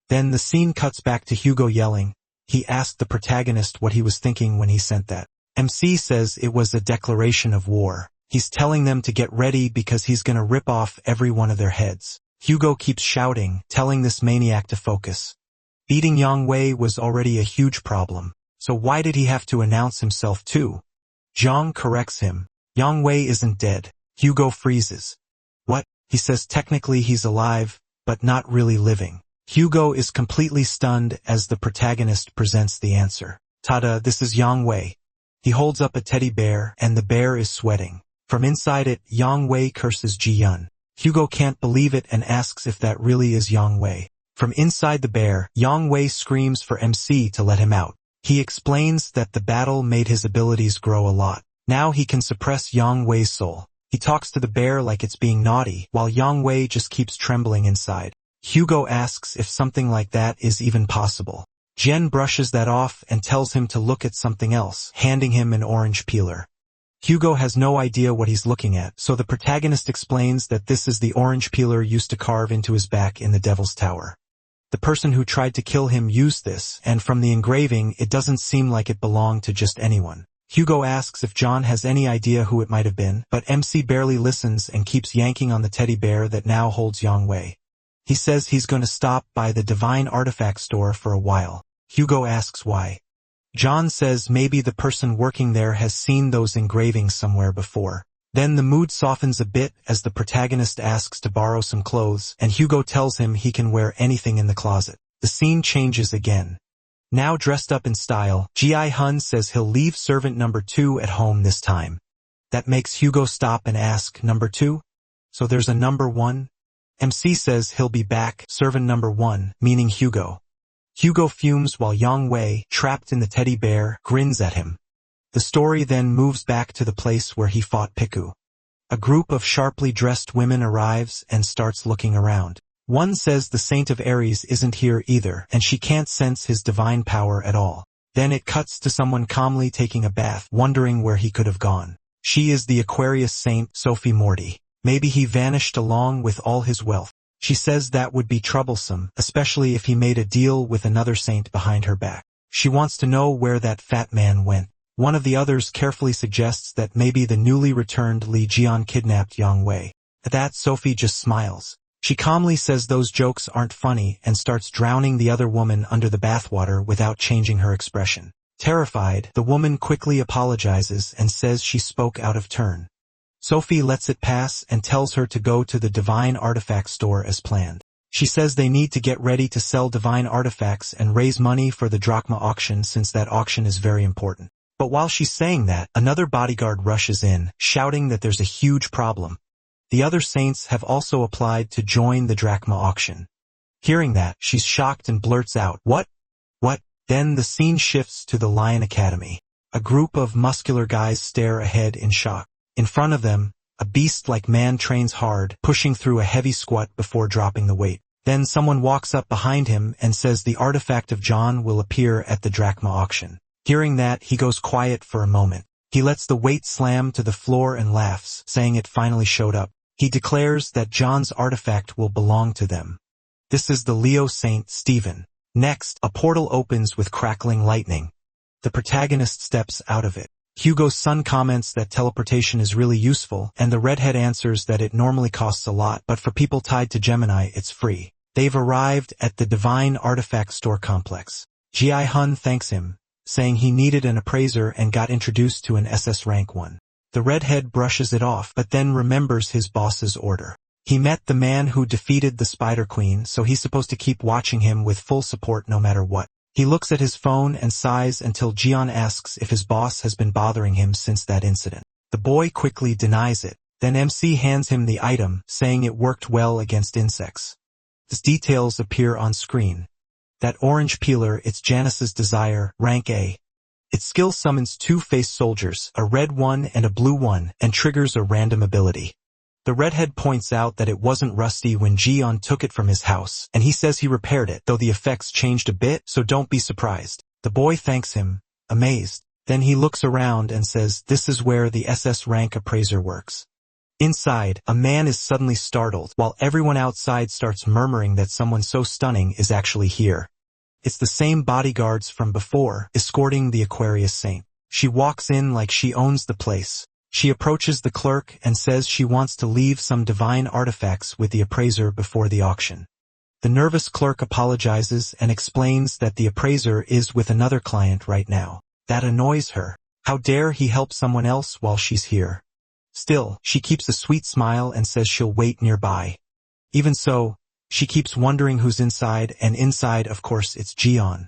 Then the scene cuts back to Hugo yelling. He asked the protagonist what he was thinking when he sent that. MC says it was a declaration of war. He's telling them to get ready because he's gonna rip off every one of their heads. Hugo keeps shouting, telling this maniac to focus. Beating Yang Wei was already a huge problem, so why did he have to announce himself too? Zhang corrects him. Yang Wei isn't dead. Hugo freezes. What? He says technically he's alive, but not really living. Hugo is completely stunned as the protagonist presents the answer. "Tada, this is Yang Wei." He holds up a teddy bear and the bear is sweating. From inside it, Yang Wei curses Ji-yun. Hugo can't believe it and asks if that really is Yang Wei. From inside the bear, Yang Wei screams for MC to let him out. He explains that the battle made his abilities grow a lot. Now he can suppress Yang Wei's soul. He talks to the bear like it's being naughty, while Yang Wei just keeps trembling inside. Hugo asks if something like that is even possible. Jen brushes that off and tells him to look at something else, handing him an orange peeler. Hugo has no idea what he's looking at, so the protagonist explains that this is the orange peeler used to carve into his back in the Devil's Tower. The person who tried to kill him used this, and from the engraving it doesn't seem like it belonged to just anyone. Hugo asks if John has any idea who it might have been, but MC barely listens and keeps yanking on the teddy bear that now holds Yang Wei. He says he's going to stop by the Divine Artifact store for a while. Hugo asks why. John says maybe the person working there has seen those engravings somewhere before. Then the mood softens a bit as the protagonist asks to borrow some clothes, and Hugo tells him he can wear anything in the closet. The scene changes again. Now dressed up in style, Ji-hun says he'll leave servant number 2 at home this time. That makes Hugo stop and ask, number 2? So there's a number 1? MC says he'll be back, servant number 1, meaning Hugo. Hugo fumes while Yang Wei, trapped in the teddy bear, grins at him. The story then moves back to the place where he fought Piku. A group of sharply dressed women arrives and starts looking around. One says the Saint of Aries isn't here either, and she can't sense his divine power at all. Then it cuts to someone calmly taking a bath, wondering where he could have gone. She is the Aquarius Saint, Sophie Morty. Maybe he vanished along with all his wealth. She says that would be troublesome, especially if he made a deal with another saint behind her back. She wants to know where that fat man went. One of the others carefully suggests that maybe the newly returned Li Jian kidnapped Yang Wei. At that, Sophie just smiles. She calmly says those jokes aren't funny and starts drowning the other woman under the bathwater without changing her expression. Terrified, the woman quickly apologizes and says she spoke out of turn. Sophie lets it pass and tells her to go to the Divine Artifact store as planned. She says they need to get ready to sell divine artifacts and raise money for the drachma auction since that auction is very important. But while she's saying that, another bodyguard rushes in, shouting that there's a huge problem. The other saints have also applied to join the drachma auction. Hearing that, she's shocked and blurts out, "What? What?" Then the scene shifts to the Lion Academy. A group of muscular guys stare ahead in shock. In front of them, a beast-like man trains hard, pushing through a heavy squat before dropping the weight. Then someone walks up behind him and says the artifact of John will appear at the drachma auction. Hearing that, he goes quiet for a moment. He lets the weight slam to the floor and laughs, saying it finally showed up. He declares that John's artifact will belong to them. This is the Leo Saint Stephen. Next, a portal opens with crackling lightning. The protagonist steps out of it. Hugo's son comments that teleportation is really useful, and the redhead answers that it normally costs a lot, but for people tied to Gemini, it's free. They've arrived at the Divine Artifact Store complex. Ji-hun thanks him, saying he needed an appraiser and got introduced to an SS rank 1. The redhead brushes it off, but then remembers his boss's order. He met the man who defeated the Spider Queen, so he's supposed to keep watching him with full support no matter what. He looks at his phone and sighs until Jian asks if his boss has been bothering him since that incident. The boy quickly denies it. Then MC hands him the item, saying it worked well against insects. These details appear on screen. That orange peeler, it's Janice's desire, rank A. Its skill summons 2 face soldiers, a red one and a blue one, and triggers a random ability. The redhead points out that it wasn't rusty when Jian took it from his house, and he says he repaired it, though the effects changed a bit, so don't be surprised. The boy thanks him, amazed. Then he looks around and says this is where the SS rank appraiser works. Inside, a man is suddenly startled, while everyone outside starts murmuring that someone so stunning is actually here. It's the same bodyguards from before, escorting the Aquarius Saint. She walks in like she owns the place. She approaches the clerk and says she wants to leave some divine artifacts with the appraiser before the auction. The nervous clerk apologizes and explains that the appraiser is with another client right now. That annoys her. How dare he help someone else while she's here? Still, she keeps a sweet smile and says she'll wait nearby. Even so, she keeps wondering who's inside, and inside, of course, it's Jian.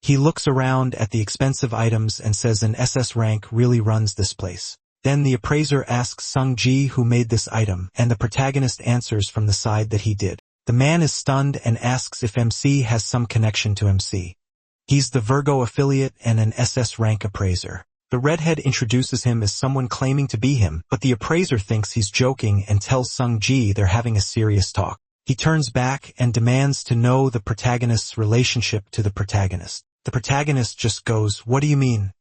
He looks around at the expensive items and says an SS rank really runs this place. Then the appraiser asks Sung Ji who made this item, and the protagonist answers from the side that he did. The man is stunned and asks if MC has some connection to MC. He's the Virgo affiliate and an SS rank appraiser. The redhead introduces him as someone claiming to be him, but the appraiser thinks he's joking and tells Sung Ji they're having a serious talk. He turns back and demands to know the protagonist's relationship to the protagonist. The protagonist just goes, "What do you mean?"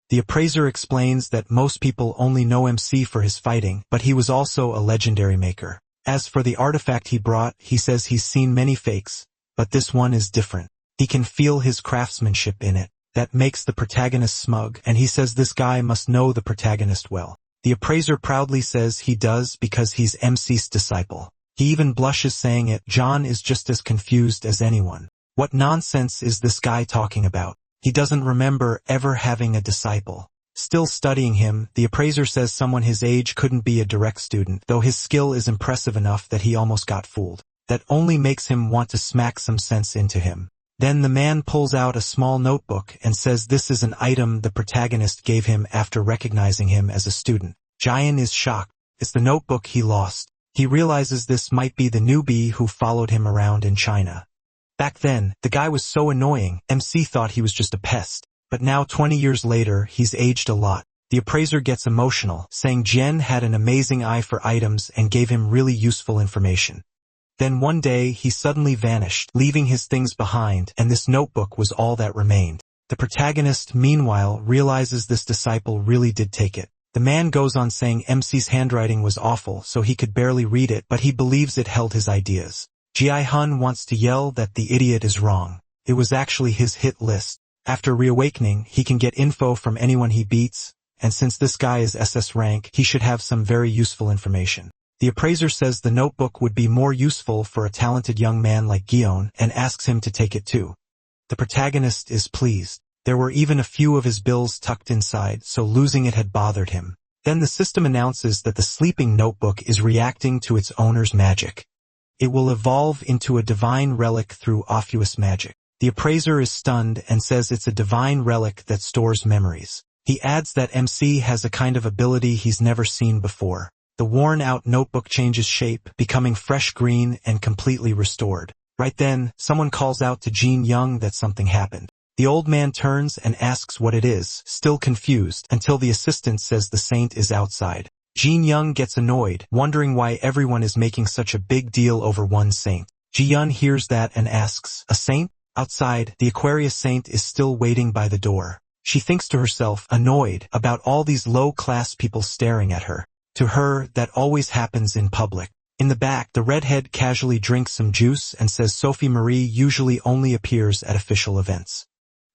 The appraiser explains that most people only know MC for his fighting, but he was also a legendary maker. As for the artifact he brought, he says he's seen many fakes, but this one is different. He can feel his craftsmanship in it. That makes the protagonist smug, and he says this guy must know the protagonist well. The appraiser proudly says he does because he's MC's disciple. He even blushes saying it. John is just as confused as anyone. What nonsense is this guy talking about? He doesn't remember ever having a disciple. Still studying him, the appraiser says someone his age couldn't be a direct student, though his skill is impressive enough that he almost got fooled. That only makes him want to smack some sense into him. Then the man pulls out a small notebook and says this is an item the protagonist gave him after recognizing him as a student. Jian is shocked. It's the notebook he lost. He realizes this might be the newbie who followed him around in China. Back then, the guy was so annoying, MC thought he was just a pest. But now 20 years later, he's aged a lot. The appraiser gets emotional, saying Jian had an amazing eye for items and gave him really useful information. Then one day, he suddenly vanished, leaving his things behind, and this notebook was all that remained. The protagonist, meanwhile, realizes this disciple really did take it. The man goes on saying MC's handwriting was awful, so he could barely read it, but he believes it held his ideas. Ji-hun wants to yell that the idiot is wrong. It was actually his hit list. After reawakening, he can get info from anyone he beats, and since this guy is SS rank, he should have some very useful information. The appraiser says the notebook would be more useful for a talented young man like Gion and asks him to take it too. The protagonist is pleased. There were even a few of his bills tucked inside, so losing it had bothered him. Then the system announces that the sleeping notebook is reacting to its owner's magic. It will evolve into a divine relic through Ophiuous magic. The appraiser is stunned and says it's a divine relic that stores memories. He adds that MC has a kind of ability he's never seen before. The worn-out notebook changes shape, becoming fresh green and completely restored. Right then, someone calls out to Jin Young that something happened. The old man turns and asks what it is, still confused, until the assistant says the saint is outside. Jin Young gets annoyed, wondering why everyone is making such a big deal over one saint. Ji-yun hears that and asks, "A saint?" Outside, the Aquarius saint is still waiting by the door. She thinks to herself, annoyed, about all these low-class people staring at her. To her, that always happens in public. In the back, the redhead casually drinks some juice and says Sophie Marie usually only appears at official events.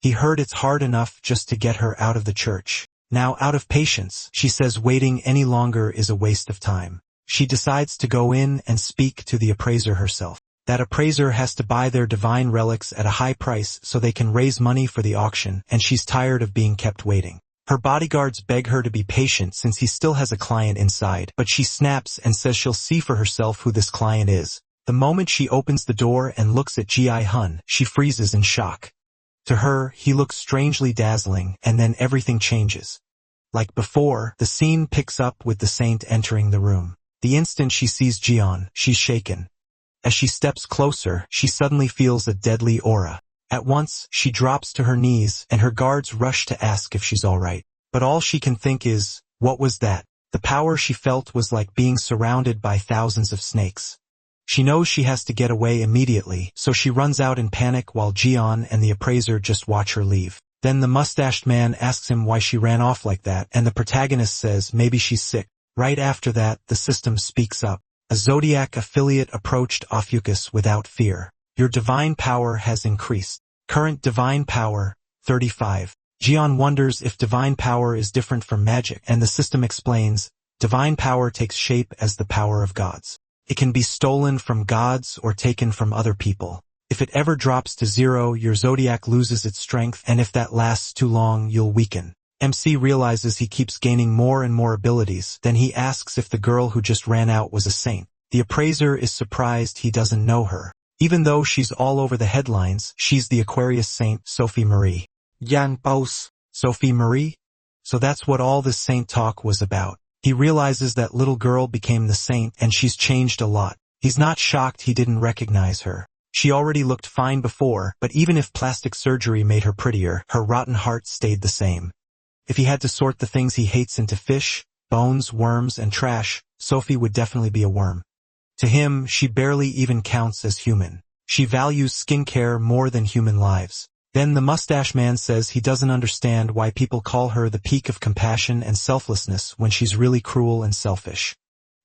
He heard it's hard enough just to get her out of the church. Now, out of patience, she says waiting any longer is a waste of time. She decides to go in and speak to the appraiser herself. That appraiser has to buy their divine relics at a high price so they can raise money for the auction, and she's tired of being kept waiting. Her bodyguards beg her to be patient since he still has a client inside, but she snaps and says she'll see for herself who this client is. The moment she opens the door and looks at Ji-hun, she freezes in shock. To her, he looks strangely dazzling, and then everything changes. Like before, the scene picks up with the saint entering the room. The instant she sees Jian, she's shaken. As she steps closer, she suddenly feels a deadly aura. At once, she drops to her knees, and her guards rush to ask if she's all right. But all she can think is, what was that? The power she felt was like being surrounded by thousands of snakes. She knows she has to get away immediately, so she runs out in panic while Jian and the appraiser just watch her leave. Then the mustached man asks him why she ran off like that, and the protagonist says maybe she's sick. Right after that, the system speaks up. A Zodiac affiliate approached Ophiuchus without fear. Your divine power has increased. Current divine power, 35. Jian wonders if divine power is different from magic, and the system explains, divine power takes shape as the power of gods. It can be stolen from gods or taken from other people. If it ever drops to 0, your zodiac loses its strength, and if that lasts too long, you'll weaken. MC realizes he keeps gaining more and more abilities, then he asks if the girl who just ran out was a saint. The appraiser is surprised he doesn't know her. Even though she's all over the headlines, she's the Aquarius saint, Sophie Marie. Yan Paus. Sophie Marie? So that's what all this saint talk was about. He realizes that little girl became the saint and she's changed a lot. He's not shocked he didn't recognize her. She already looked fine before, but even if plastic surgery made her prettier, her rotten heart stayed the same. If he had to sort the things he hates into fish, bones, worms, and trash, Sophie would definitely be a worm. To him, she barely even counts as human. She values skincare more than human lives. Then the mustache man says he doesn't understand why people call her the peak of compassion and selflessness when she's really cruel and selfish.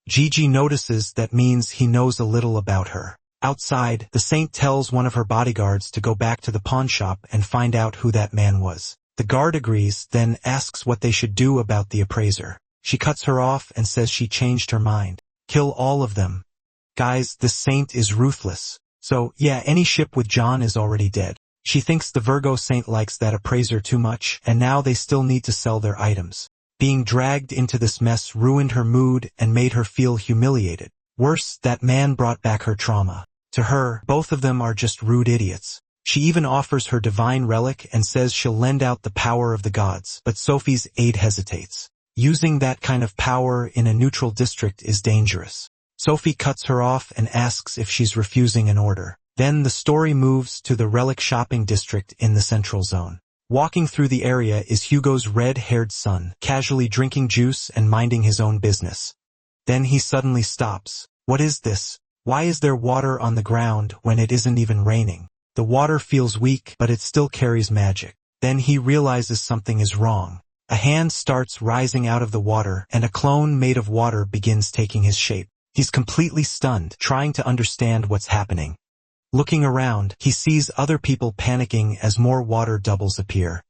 Gigi notices that means he knows a little about her. Outside, the saint tells one of her bodyguards to go back to the pawn shop and find out who that man was. The guard agrees, then asks what they should do about the appraiser. She cuts her off and says she changed her mind. Kill all of them. Guys, this saint is ruthless. So, yeah, any ship with John is already dead. She thinks the Virgo saint likes that appraiser too much, and now they still need to sell their items. Being dragged into this mess ruined her mood and made her feel humiliated. Worse, that man brought back her trauma. To her, both of them are just rude idiots. She even offers her divine relic and says she'll lend out the power of the gods, but Sophie's aide hesitates. Using that kind of power in a neutral district is dangerous. Sophie cuts her off and asks if she's refusing an order. Then the story moves to the relic shopping district in the central zone. Walking through the area is Hugo's red-haired son, casually drinking juice and minding his own business. Then he suddenly stops. What is this? Why is there water on the ground when it isn't even raining? The water feels weak, but it still carries magic. Then he realizes something is wrong. A hand starts rising out of the water, and a clone made of water begins taking his shape. He's completely stunned, trying to understand what's happening. Looking around, he sees other people panicking as more water doubles appear.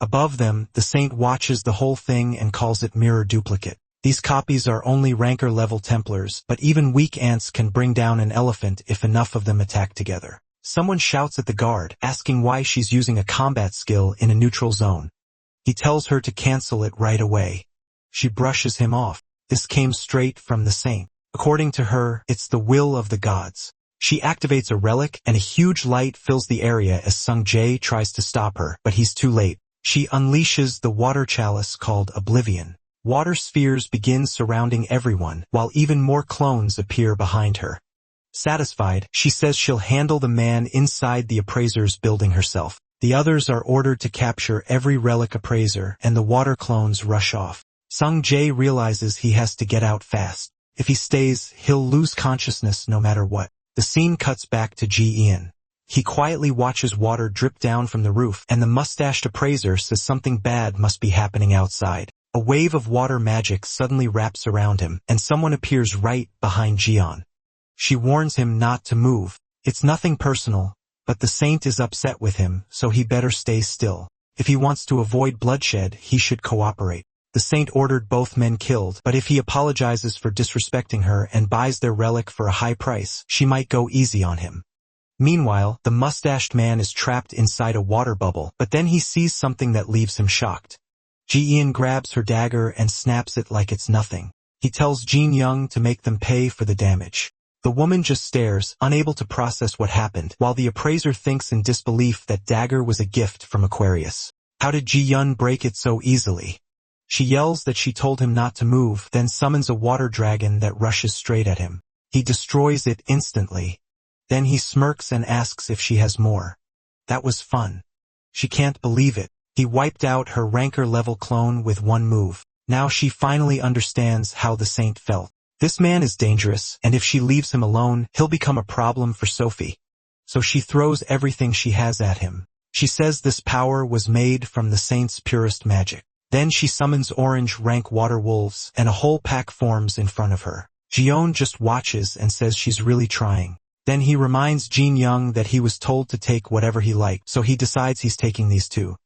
Above them, the saint watches the whole thing and calls it mirror duplicate. These copies are only ranker-level Templars, but even weak ants can bring down an elephant if enough of them attack together. Someone shouts at the guard, asking why she's using a combat skill in a neutral zone. He tells her to cancel it right away. She brushes him off. This came straight from the saint. According to her, it's the will of the gods. She activates a relic, and a huge light fills the area as Sung Jae tries to stop her, but he's too late. She unleashes the water chalice called Oblivion. Water spheres begin surrounding everyone, while even more clones appear behind her. Satisfied, she says she'll handle the man inside the appraiser's building herself. The others are ordered to capture every relic appraiser, and the water clones rush off. Sung Jae realizes he has to get out fast. If he stays, he'll lose consciousness no matter what. The scene cuts back to Ji-eun. He quietly watches water drip down from the roof, and the mustached appraiser says something bad must be happening outside. A wave of water magic suddenly wraps around him, and someone appears right behind Ji-eun. She warns him not to move. It's nothing personal, but the saint is upset with him, so he better stay still. If he wants to avoid bloodshed, he should cooperate. The saint ordered both men killed, but if he apologizes for disrespecting her and buys their relic for a high price, she might go easy on him. Meanwhile, the mustached man is trapped inside a water bubble, but then he sees something that leaves him shocked. Ji-eun grabs her dagger and snaps it like it's nothing. He tells Jin Young to make them pay for the damage. The woman just stares, unable to process what happened, while the appraiser thinks in disbelief that dagger was a gift from Aquarius. How did Ji-eun break it so easily? She yells that she told him not to move, then summons a water dragon that rushes straight at him. He destroys it instantly. Then he smirks and asks if she has more. That was fun. She can't believe it. He wiped out her ranker-level clone with one move. Now she finally understands how the saint felt. This man is dangerous, and if she leaves him alone, he'll become a problem for Sophie. So she throws everything she has at him. She says this power was made from the saint's purest magic. Then she summons orange rank water wolves, and a whole pack forms in front of her. Ji-eun just watches and says she's really trying. Then he reminds Jin Young that he was told to take whatever he liked, so he decides he's taking these too.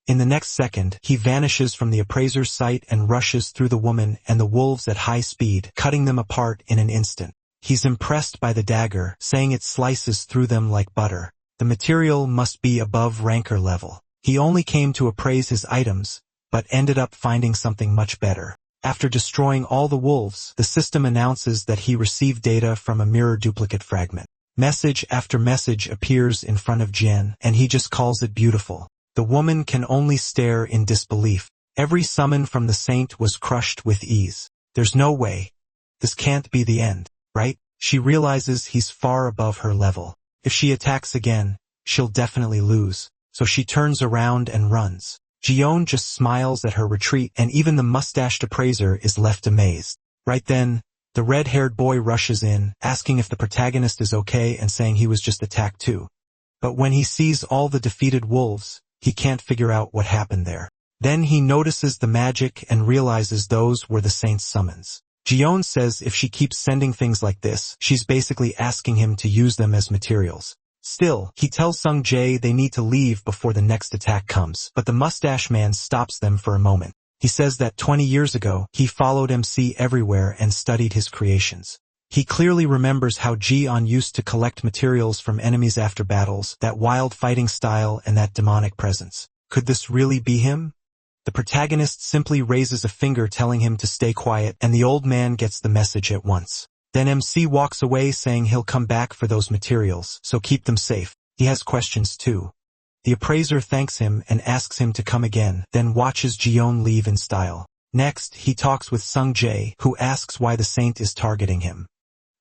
In the next second, he vanishes from the appraiser's sight and rushes through the woman and the wolves at high speed, cutting them apart in an instant. He's impressed by the dagger, saying it slices through them like butter. The material must be above ranker level. He only came to appraise his items, but ended up finding something much better. After destroying all the wolves, the system announces that he received data from a mirror duplicate fragment. Message after message appears in front of Jen, and he just calls it beautiful. The woman can only stare in disbelief. Every summon from the saint was crushed with ease. There's no way. This can't be the end, right? She realizes he's far above her level. If she attacks again, she'll definitely lose. So she turns around and runs. Ji-eun just smiles at her retreat, and even the mustached appraiser is left amazed. Right then, the red-haired boy rushes in, asking if the protagonist is okay and saying he was just attacked too. But when he sees all the defeated wolves, he can't figure out what happened there. Then he notices the magic and realizes those were the saint's summons. Ji-eun says if she keeps sending things like this, she's basically asking him to use them as materials. Still, he tells Sung Jae they need to leave before the next attack comes, but the mustache man stops them for a moment. He says that 20 years ago, he followed MC everywhere and studied his creations. He clearly remembers how Ji-eun used to collect materials from enemies after battles, that wild fighting style and that demonic presence. Could this really be him? The protagonist simply raises a finger telling him to stay quiet, and the old man gets the message at once. Then MC walks away saying he'll come back for those materials, so keep them safe. He has questions too. The appraiser thanks him and asks him to come again, then watches Jiyeon leave in style. Next, he talks with Sung Jae, who asks why the saint is targeting him.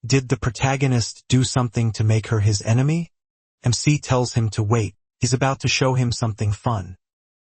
Did the protagonist do something to make her his enemy? MC tells him to wait. He's about to show him something fun.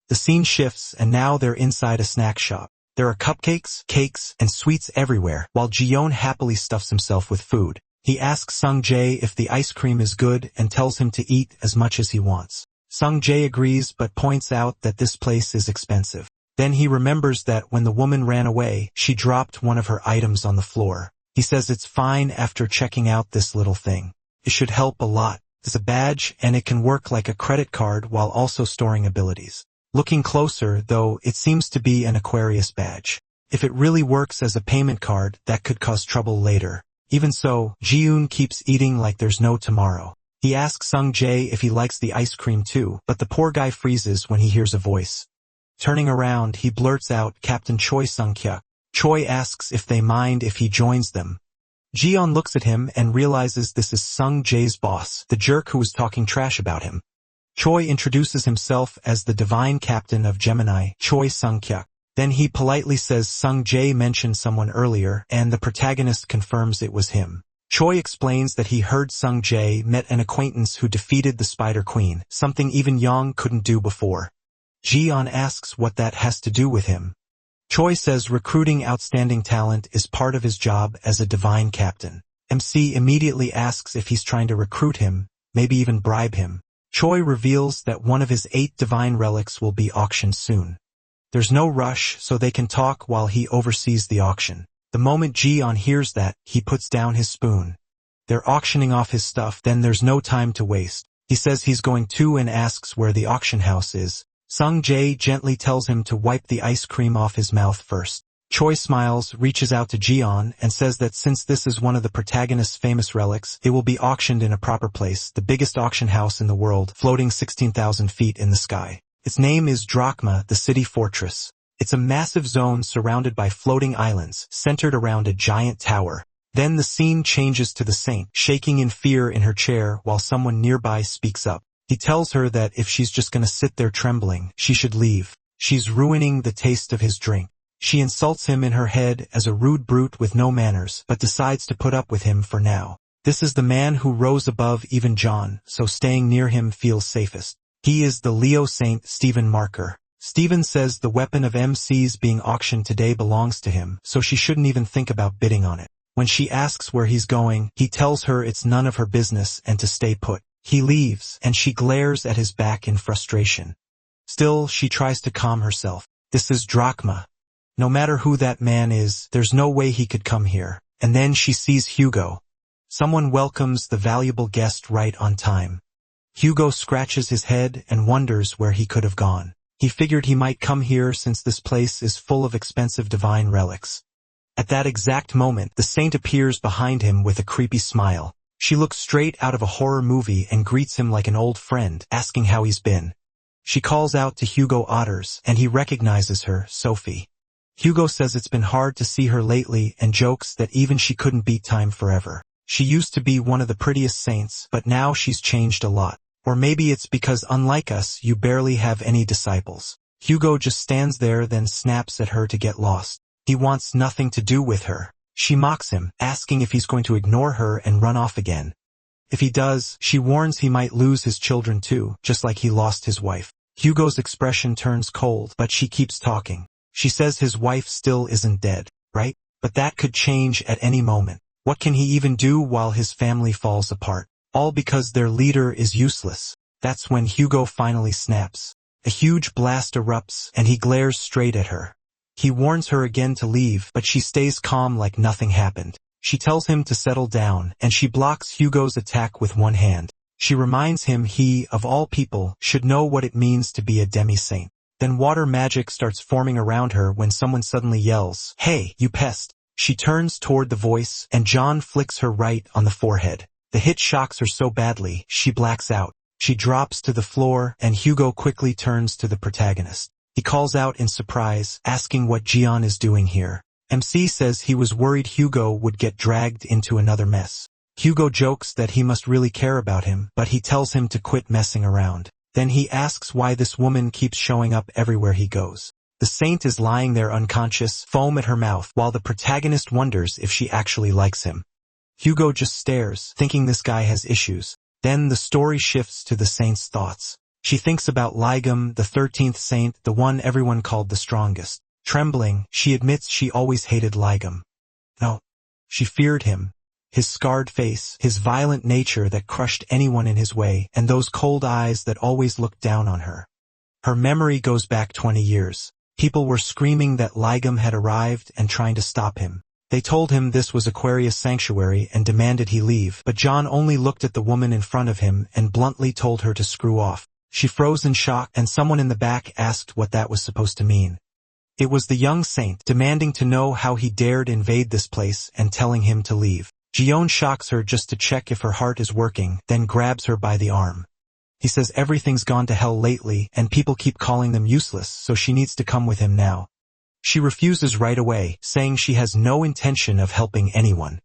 The scene shifts and now they're inside a snack shop. There are cupcakes, cakes, and sweets everywhere, while Jiyeon happily stuffs himself with food. He asks Sung Jae if the ice cream is good and tells him to eat as much as he wants. Sung Jae agrees but points out that this place is expensive. Then he remembers that when the woman ran away, she dropped one of her items on the floor. He says it's fine after checking out this little thing. It should help a lot. It's a badge and it can work like a credit card while also storing abilities. Looking closer, though, it seems to be an Aquarius badge. If it really works as a payment card, that could cause trouble later. Even so, Jiyeon keeps eating like there's no tomorrow. He asks Sung Jae if he likes the ice cream too, but the poor guy freezes when he hears a voice. Turning around, he blurts out Captain Choi Sung-kyuk. Choi asks if they mind if he joins them. Jiyeon looks at him and realizes this is Sung Jae's boss, the jerk who was talking trash about him. Choi introduces himself as the divine captain of Gemini, Choi Sung-kyuk. Then he politely says Sung Jae mentioned someone earlier, and the protagonist confirms it was him. Choi explains that he heard Sung Jae met an acquaintance who defeated the Spider Queen, something even Young couldn't do before. Jiyeon asks what that has to do with him. Choi says recruiting outstanding talent is part of his job as a divine captain. MC immediately asks if he's trying to recruit him, maybe even bribe him. Choi reveals that one of his 8 divine relics will be auctioned soon. There's no rush, so they can talk while he oversees the auction. The moment Jiyeon hears that, he puts down his spoon. They're auctioning off his stuff, then there's no time to waste. He says he's going to and asks where the auction house is. Sung Jae gently tells him to wipe the ice cream off his mouth first. Choi smiles, reaches out to Jiyeon, and says that since this is one of the protagonist's famous relics, it will be auctioned in a proper place, the biggest auction house in the world, floating 16,000 feet in the sky. Its name is Drachma, the city fortress. It's a massive zone surrounded by floating islands, centered around a giant tower. Then the scene changes to the saint, shaking in fear in her chair while someone nearby speaks up. He tells her that if she's just gonna sit there trembling, she should leave. She's ruining the taste of his drink. She insults him in her head as a rude brute with no manners, but decides to put up with him for now. This is the man who rose above even John, so staying near him feels safest. He is the Leo Saint Stephen Marker. Stephen says the weapon of MC's being auctioned today belongs to him, so she shouldn't even think about bidding on it. When she asks where he's going, he tells her it's none of her business and to stay put. He leaves, and she glares at his back in frustration. Still, she tries to calm herself. This is Drachma. No matter who that man is, there's no way he could come here. And then she sees Hugo. Someone welcomes the valuable guest right on time. Hugo scratches his head and wonders where he could have gone. He figured he might come here since this place is full of expensive divine relics. At that exact moment, the saint appears behind him with a creepy smile. She looks straight out of a horror movie and greets him like an old friend, asking how he's been. She calls out to Hugo Otters, and he recognizes her, Sophie. Hugo says it's been hard to see her lately and jokes that even she couldn't beat time forever. She used to be one of the prettiest saints, but now she's changed a lot. Or maybe it's because unlike us, you barely have any disciples. Hugo just stands there then snaps at her to get lost. He wants nothing to do with her. She mocks him, asking if he's going to ignore her and run off again. If he does, she warns he might lose his children too, just like he lost his wife. Hugo's expression turns cold, but she keeps talking. She says his wife still isn't dead, right? But that could change at any moment. What can he even do while his family falls apart? All because their leader is useless. That's when Hugo finally snaps. A huge blast erupts, and he glares straight at her. He warns her again to leave, but she stays calm like nothing happened. She tells him to settle down, and she blocks Hugo's attack with one hand. She reminds him he, of all people, should know what it means to be a demi-saint. Then water magic starts forming around her when someone suddenly yells, "Hey, you pest!" She turns toward the voice, and John flicks her right on the forehead. The hit shocks her so badly, she blacks out. She drops to the floor, and Hugo quickly turns to the protagonist. He calls out in surprise, asking what Jiyeon is doing here. MC says he was worried Hugo would get dragged into another mess. Hugo jokes that he must really care about him, but he tells him to quit messing around. Then he asks why this woman keeps showing up everywhere he goes. The saint is lying there unconscious, foam at her mouth, while the protagonist wonders if she actually likes him. Hugo just stares, thinking this guy has issues. Then the story shifts to the saint's thoughts. She thinks about Ligum, the 13th saint, the one everyone called the strongest. Trembling, she admits she always hated Ligum. No. She feared him. His scarred face, his violent nature that crushed anyone in his way, and those cold eyes that always looked down on her. Her memory goes back 20 years. People were screaming that Ligum had arrived and trying to stop him. They told him this was Aquarius Sanctuary and demanded he leave, but John only looked at the woman in front of him and bluntly told her to screw off. She froze in shock, and someone in the back asked what that was supposed to mean. It was the young saint, demanding to know how he dared invade this place and telling him to leave. Gion shocks her just to check if her heart is working, then grabs her by the arm. He says everything's gone to hell lately and people keep calling them useless, so she needs to come with him now. She refuses right away, saying she has no intention of helping anyone.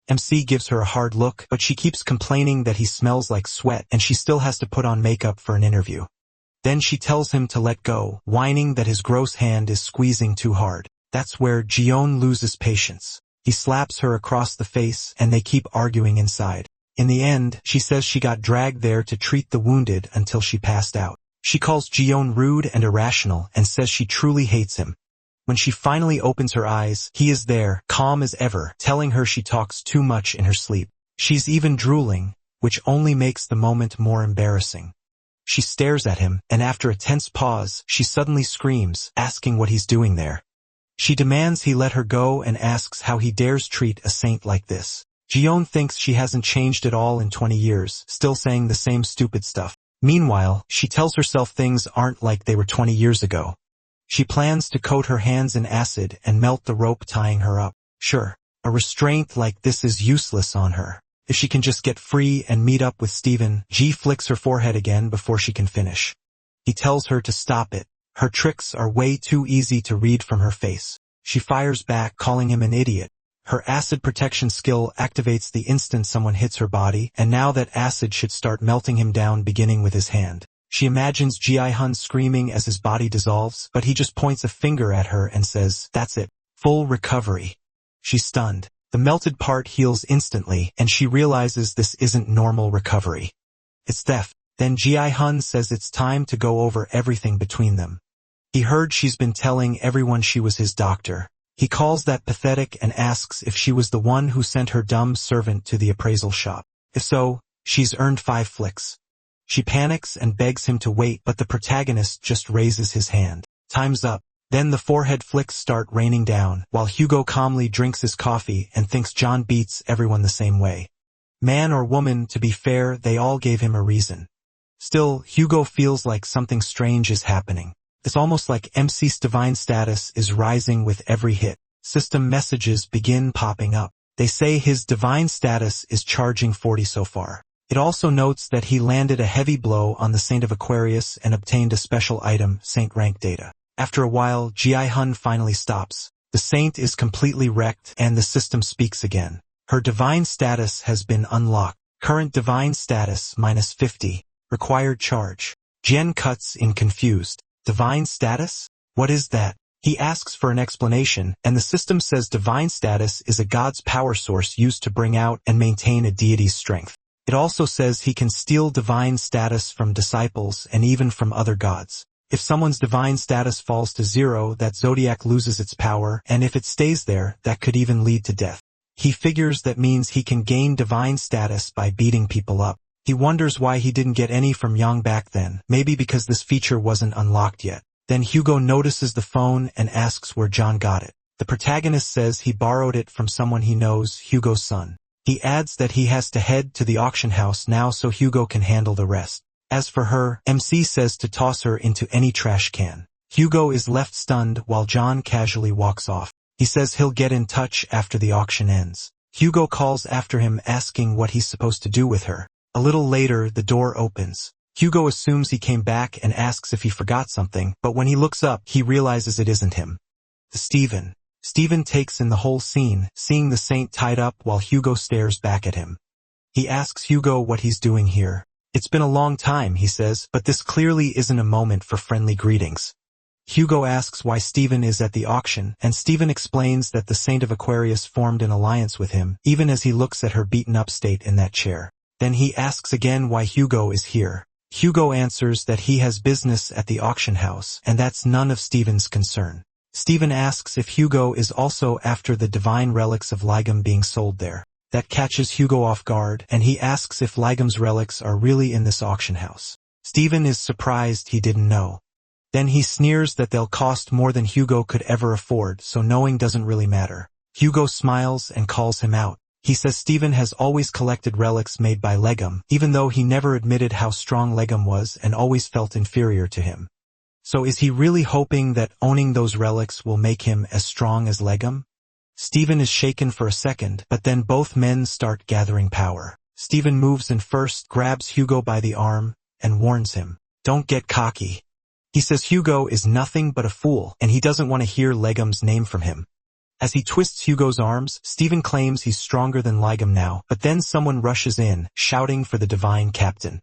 MC gives her a hard look, but she keeps complaining that he smells like sweat and she still has to put on makeup for an interview. Then she tells him to let go, whining that his gross hand is squeezing too hard. That's where Gion loses patience. He slaps her across the face and they keep arguing inside. In the end, she says she got dragged there to treat the wounded until she passed out. She calls Gion rude and irrational and says she truly hates him. When she finally opens her eyes, he is there, calm as ever, telling her she talks too much in her sleep. She's even drooling, which only makes the moment more embarrassing. She stares at him, and after a tense pause, she suddenly screams, asking what he's doing there. She demands he let her go and asks how he dares treat a saint like this. Gion thinks she hasn't changed at all in 20 years, still saying the same stupid stuff. Meanwhile, she tells herself things aren't like they were 20 years ago. She plans to coat her hands in acid and melt the rope tying her up. Sure, a restraint like this is useless on her. If she can just get free and meet up with Steven, G flicks her forehead again before she can finish. He tells her to stop it. Her tricks are way too easy to read from her face. She fires back, calling him an idiot. Her acid protection skill activates the instant someone hits her body, and now that acid should start melting him down beginning with his hand. She imagines Ji-hun screaming as his body dissolves, but he just points a finger at her and says, "That's it. Full recovery." She's stunned. The melted part heals instantly, and she realizes this isn't normal recovery. It's theft. Then Ji-hun says it's time to go over everything between them. He heard she's been telling everyone she was his doctor. He calls that pathetic and asks if she was the one who sent her dumb servant to the appraisal shop. If so, she's earned 5 flicks. She panics and begs him to wait, but the protagonist just raises his hand. Time's up. Then the forehead flicks start raining down, while Hugo calmly drinks his coffee and thinks John beats everyone the same way. Man or woman, to be fair, they all gave him a reason. Still, Hugo feels like something strange is happening. It's almost like MC's divine status is rising with every hit. System messages begin popping up. They say his divine status is charging 40 so far. It also notes that he landed a heavy blow on the Saint of Aquarius and obtained a special item, Saint rank data. After a while, Ji-hun finally stops. The Saint is completely wrecked and the system speaks again. Her divine status has been unlocked. Current divine status -50. Required charge. Jen cuts in confused. Divine status? What is that? He asks for an explanation, and the system says divine status is a god's power source used to bring out and maintain a deity's strength. It also says he can steal divine status from disciples and even from other gods. If someone's divine status falls to 0, that zodiac loses its power, and if it stays there, that could even lead to death. He figures that means he can gain divine status by beating people up. He wonders why he didn't get any from Yang back then, maybe because this feature wasn't unlocked yet. Then Hugo notices the phone and asks where John got it. The protagonist says he borrowed it from someone he knows, Hugo's son. He adds that he has to head to the auction house now so Hugo can handle the rest. As for her, MC says to toss her into any trash can. Hugo is left stunned while John casually walks off. He says he'll get in touch after the auction ends. Hugo calls after him asking what he's supposed to do with her. A little later, the door opens. Hugo assumes he came back and asks if he forgot something, but when he looks up, he realizes it isn't him. Steven. Steven takes in the whole scene, seeing the Saint tied up while Hugo stares back at him. He asks Hugo what he's doing here. It's been a long time, he says, but this clearly isn't a moment for friendly greetings. Hugo asks why Stephen is at the auction, and Stephen explains that the Saint of Aquarius formed an alliance with him, even as he looks at her beaten-up state in that chair. Then he asks again why Hugo is here. Hugo answers that he has business at the auction house, and that's none of Stephen's concern. Stephen asks if Hugo is also after the divine relics of Ligam being sold there. That catches Hugo off guard, and he asks if Ligam's relics are really in this auction house. Stephen is surprised he didn't know. Then he sneers that they'll cost more than Hugo could ever afford, so knowing doesn't really matter. Hugo smiles and calls him out. He says Stephen has always collected relics made by Legum, even though he never admitted how strong Legum was and always felt inferior to him. So is he really hoping that owning those relics will make him as strong as Legum? Stephen is shaken for a second, but then both men start gathering power. Stephen moves in first, grabs Hugo by the arm, and warns him, "Don't get cocky." He says Hugo is nothing but a fool, and he doesn't want to hear Legum's name from him. As he twists Hugo's arms, Stephen claims he's stronger than Legum now, but then someone rushes in, shouting for the divine captain.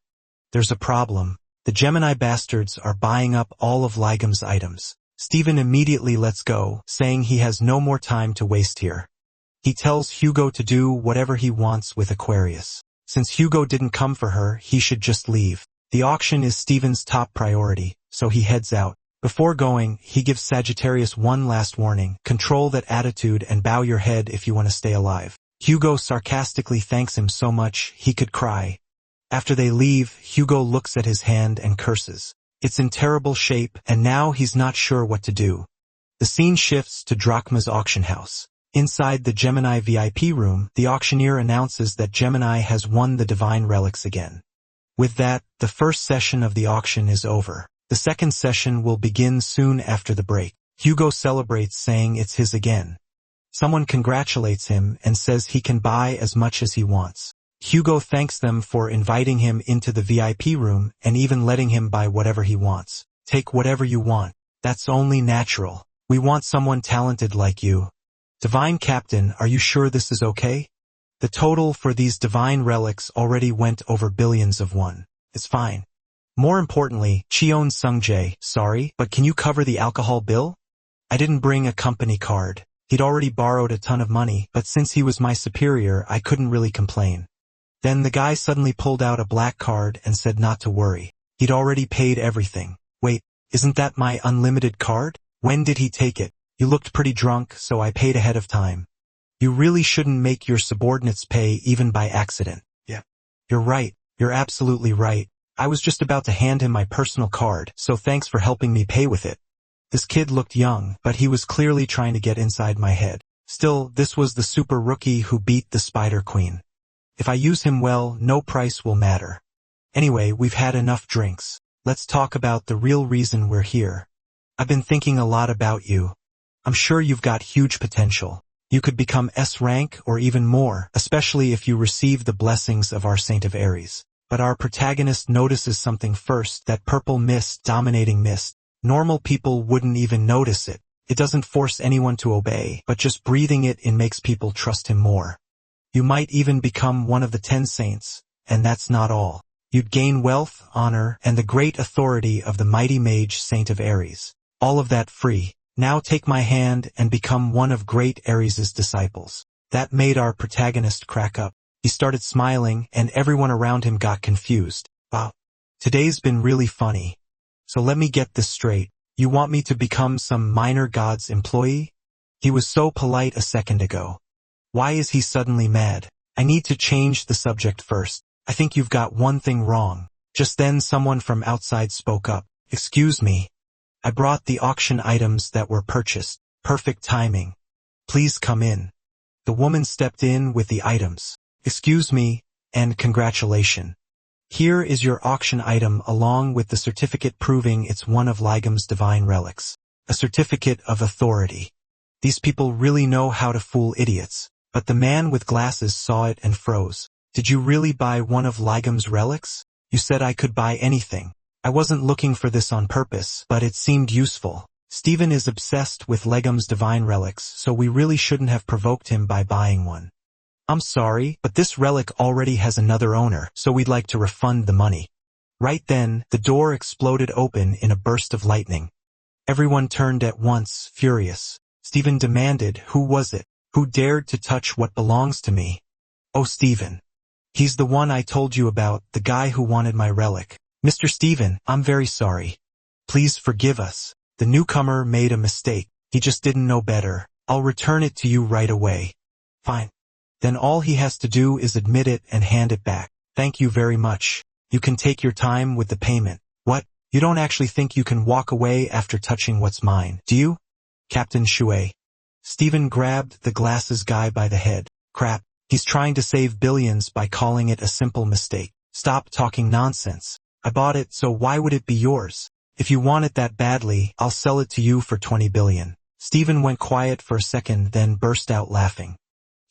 There's a problem. The Gemini bastards are buying up all of Legum's items. Stephen immediately lets go, saying he has no more time to waste here. He tells Hugo to do whatever he wants with Aquarius. Since Hugo didn't come for her, he should just leave. The auction is Stephen's top priority, so he heads out. Before going, he gives Sagittarius one last warning: control that attitude and bow your head if you want to stay alive. Hugo sarcastically thanks him so much he could cry. After they leave, Hugo looks at his hand and curses. It's in terrible shape, and now he's not sure what to do. The scene shifts to Drachma's auction house. Inside the Gemini VIP room, the auctioneer announces that Gemini has won the divine relics again. With that, the first session of the auction is over. The second session will begin soon after the break. Hugo celebrates, saying it's his again. Someone congratulates him and says he can buy as much as he wants. Hugo thanks them for inviting him into the VIP room and even letting him buy whatever he wants. Take whatever you want. That's only natural. We want someone talented like you. Divine Captain, are you sure this is okay? The total for these divine relics already went over billions of won. It's fine. More importantly, Cheon Sungjae, sorry, but can you cover the alcohol bill? I didn't bring a company card. He'd already borrowed a ton of money, but since he was my superior, I couldn't really complain. Then the guy suddenly pulled out a black card and said not to worry. He'd already paid everything. Wait, isn't that my unlimited card? When did he take it? You looked pretty drunk, so I paid ahead of time. You really shouldn't make your subordinates pay even by accident. Yeah. You're right. You're absolutely right. I was just about to hand him my personal card, so thanks for helping me pay with it. This kid looked young, but he was clearly trying to get inside my head. Still, this was the super rookie who beat the Spider Queen. If I use him well, no price will matter. Anyway, we've had enough drinks. Let's talk about the real reason we're here. I've been thinking a lot about you. I'm sure you've got huge potential. You could become S rank or even more, especially if you receive the blessings of our Saint of Aries. But our protagonist notices something first, that purple mist, dominating mist. Normal people wouldn't even notice it. It doesn't force anyone to obey, but just breathing it in makes people trust him more. You might even become one of the 10 saints, and that's not all. You'd gain wealth, honor, and the great authority of the mighty mage Saint of Aries. All of that free. Now take my hand and become one of great Aries' disciples. That made our protagonist crack up. He started smiling, and everyone around him got confused. Wow. Today's been really funny. So let me get this straight. You want me to become some minor god's employee? He was so polite a second ago. Why is he suddenly mad? I need to change the subject first. I think you've got one thing wrong. Just then someone from outside spoke up. Excuse me. I brought the auction items that were purchased. Perfect timing. Please come in. The woman stepped in with the items. Excuse me, and congratulations. Here is your auction item along with the certificate proving it's one of Ligam's divine relics. A certificate of authority. These people really know how to fool idiots. But the man with glasses saw it and froze. Did you really buy one of Ligam's relics? You said I could buy anything. I wasn't looking for this on purpose, but it seemed useful. Stephen is obsessed with Ligam's divine relics, so we really shouldn't have provoked him by buying one. I'm sorry, but this relic already has another owner, so we'd like to refund the money. Right then, the door exploded open in a burst of lightning. Everyone turned at once, furious. Stephen demanded, "Who was it? Who dared to touch what belongs to me?" "Oh, Stephen. He's the one I told you about, the guy who wanted my relic." "Mr. Stephen, I'm very sorry. Please forgive us. The newcomer made a mistake. He just didn't know better. I'll return it to you right away." "Fine. Then all he has to do is admit it and hand it back. Thank you very much. You can take your time with the payment." "What? You don't actually think you can walk away after touching what's mine, do you?" "Captain Shui." Stephen grabbed the glasses guy by the head. "Crap. He's trying to save billions by calling it a simple mistake. Stop talking nonsense. I bought it, so why would it be yours? If you want it that badly, I'll sell it to you for 20 billion. Stephen went quiet for a second, then burst out laughing.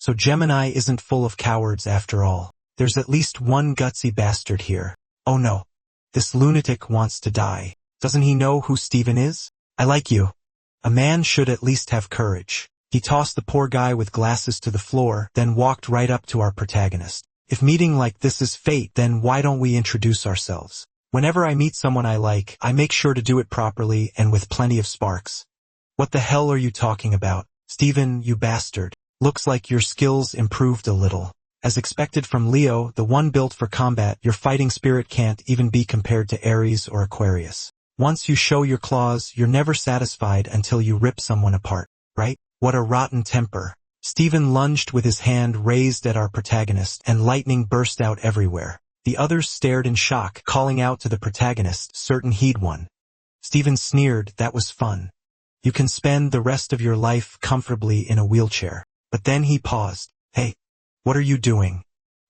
So Gemini isn't full of cowards after all. There's at least one gutsy bastard here. Oh no. This lunatic wants to die. Doesn't he know who Stephen is? I like you. A man should at least have courage. He tossed the poor guy with glasses to the floor, then walked right up to our protagonist. If meeting like this is fate, then why don't we introduce ourselves? Whenever I meet someone I like, I make sure to do it properly and with plenty of sparks. What the hell are you talking about? Stephen, you bastard. Looks like your skills improved a little. As expected from Leo, the one built for combat, your fighting spirit can't even be compared to Aries or Aquarius. Once you show your claws, you're never satisfied until you rip someone apart, right? What a rotten temper. Stephen lunged with his hand raised at our protagonist, and lightning burst out everywhere. The others stared in shock, calling out to the protagonist, certain he'd won. Stephen sneered, that was fun. You can spend the rest of your life comfortably in a wheelchair. But then he paused. Hey, what are you doing?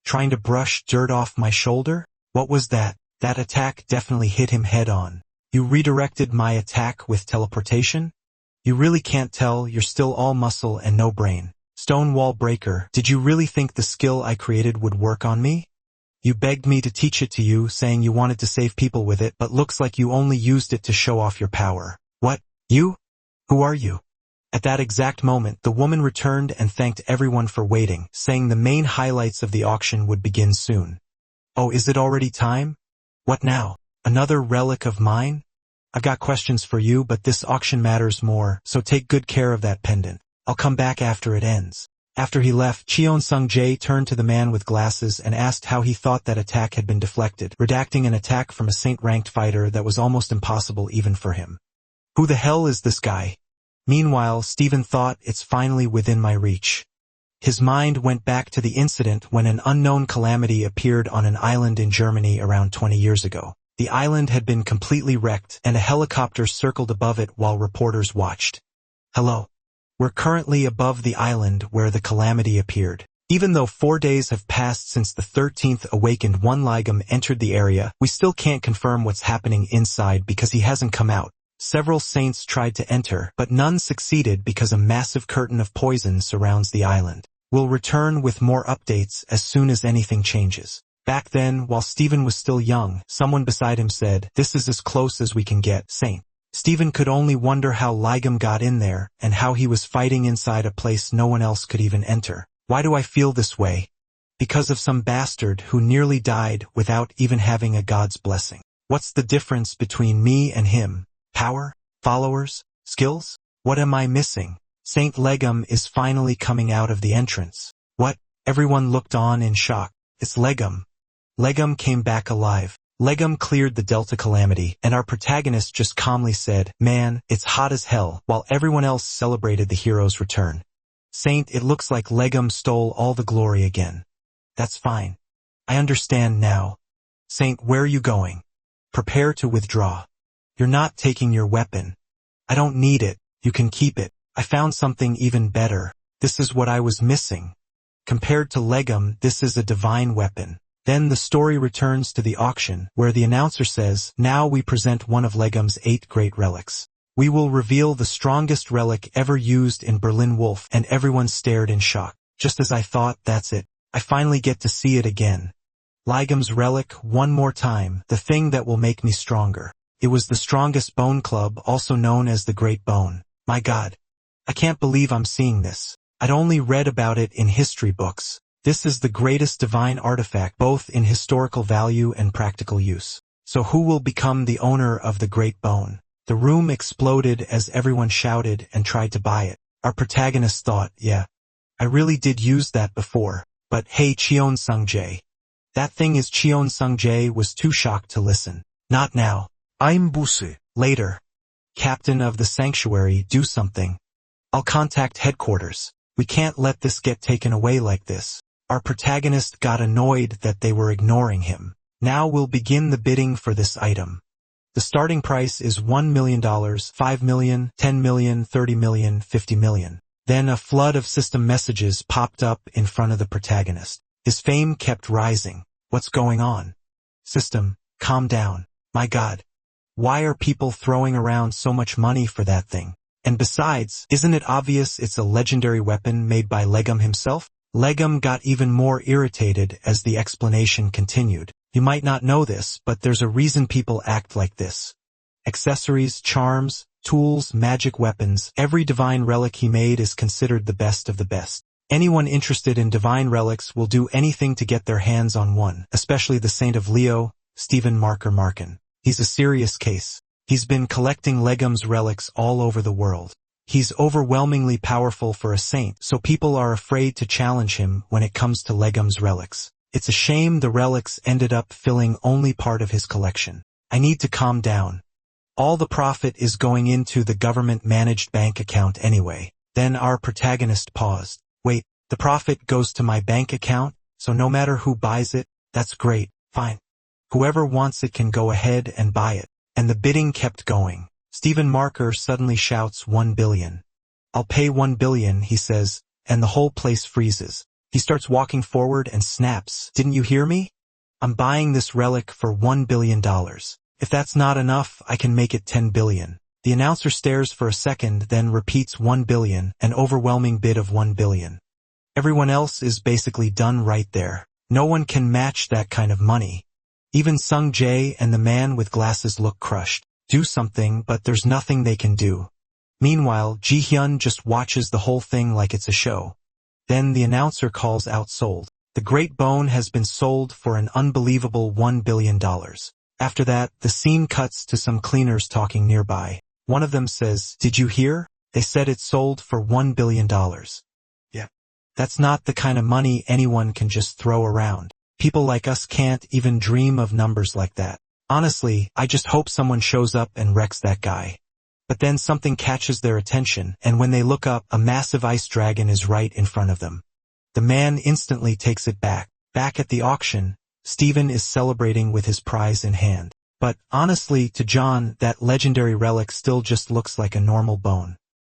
Trying to brush dirt off my shoulder? What was that? That attack definitely hit him head on. You redirected my attack with teleportation? You really can't tell, you're still all muscle and no brain. Stonewall breaker, did you really think the skill I created would work on me? You begged me to teach it to you, saying you wanted to save people with it, but looks like you only used it to show off your power. What? You? Who are you? At that exact moment, the woman returned and thanked everyone for waiting, saying the main highlights of the auction would begin soon. Oh, is it already time? What now? Another relic of mine? I've got questions for you, but this auction matters more, so take good care of that pendant. I'll come back after it ends. After he left, Cheon Sung-jae turned to the man with glasses and asked how he thought that attack had been deflected, redacting an attack from a saint-ranked fighter that was almost impossible even for him. Who the hell is this guy? Meanwhile, Stephen thought, it's finally within my reach. His mind went back to the incident when an unknown calamity appeared on an island in Germany around 20 years ago. The island had been completely wrecked, and a helicopter circled above it while reporters watched. Hello. We're currently above the island where the calamity appeared. Even though 4 days have passed since the 13th awakened one Ligum entered the area, we still can't confirm what's happening inside because he hasn't come out. Several saints tried to enter, but none succeeded because a massive curtain of poison surrounds the island. We'll return with more updates as soon as anything changes. Back then, while Stephen was still young, someone beside him said, "This is as close as we can get, Saint." Stephen could only wonder how Ligum got in there, and how he was fighting inside a place no one else could even enter. Why do I feel this way? Because of some bastard who nearly died without even having a god's blessing. What's the difference between me and him? Power? Followers? Skills? What am I missing? Saint Legum is finally coming out of the entrance. What? Everyone looked on in shock. It's Legum. Legum came back alive. Legum cleared the Delta calamity, and our protagonist just calmly said, "Man, it's hot as hell," while everyone else celebrated the hero's return. Saint, it looks like Legum stole all the glory again. That's fine. I understand now. Saint, where are you going? Prepare to withdraw. You're not taking your weapon. I don't need it. You can keep it. I found something even better. This is what I was missing. Compared to Legum, this is a divine weapon. Then the story returns to the auction, where the announcer says, "Now we present one of Legum's 8 great relics. We will reveal the strongest relic ever used in Berlin Wolf," and everyone stared in shock. Just as I thought, that's it. I finally get to see it again. Legum's relic, one more time, the thing that will make me stronger. It was the strongest bone club, also known as the Great Bone. My God. I can't believe I'm seeing this. I'd only read about it in history books. This is the greatest divine artifact both in historical value and practical use. So who will become the owner of the great bone? The room exploded as everyone shouted and tried to buy it. Our protagonist thought, yeah, I really did use that before. But hey, Cheon Sung-jae. That thing is Cheon Sung-jae was too shocked to listen. Not now. I'm boss. Later. Captain of the sanctuary, do something. I'll contact headquarters. We can't let this get taken away like this. Our protagonist got annoyed that they were ignoring him. Now we'll begin the bidding for this item. The starting price is $1 million, $5 million, $10 million, $30 million, $50 million. Then a flood of system messages popped up in front of the protagonist. His fame kept rising. What's going on? System, calm down. My God. Why are people throwing around so much money for that thing? And besides, isn't it obvious it's a legendary weapon made by Legum himself? Legum got even more irritated as the explanation continued. You might not know this, but there's a reason people act like this. Accessories, charms, tools, magic weapons, every divine relic he made is considered the best of the best. Anyone interested in divine relics will do anything to get their hands on one, especially the Saint of Leo, Stephen Marker Markin. He's a serious case. He's been collecting Legum's relics all over the world. He's overwhelmingly powerful for a saint, so people are afraid to challenge him when it comes to Legum's relics. It's a shame the relics ended up filling only part of his collection. I need to calm down. All the profit is going into the government-managed bank account anyway. Then our protagonist paused. Wait, the profit goes to my bank account, so no matter who buys it, that's great, fine. Whoever wants it can go ahead and buy it. And the bidding kept going. Stephen Marker suddenly shouts 1 billion. I'll pay 1 billion, he says, and the whole place freezes. He starts walking forward and snaps. Didn't you hear me? I'm buying this relic for $1 billion. If that's not enough, I can make it 10 billion. The announcer stares for a second, then repeats 1 billion, an overwhelming bid of 1 billion. Everyone else is basically done right there. No one can match that kind of money. Even Sung Jae and the man with glasses look crushed. Do something, but there's nothing they can do. Meanwhile, Ji-hyun just watches the whole thing like it's a show. Then the announcer calls out sold. The great bone has been sold for an unbelievable $1 billion. After that, the scene cuts to some cleaners talking nearby. One of them says, "Did you hear? They said it sold for $1 billion. Yeah. That's not the kind of money anyone can just throw around. People like us can't even dream of numbers like that. Honestly, I just hope someone shows up and wrecks that guy." But then something catches their attention, and when they look up, a massive ice dragon is right in front of them. The man instantly takes it back. Back at the auction, Stephen is celebrating with his prize in hand. But, honestly, to John, that legendary relic still just looks like a normal bone.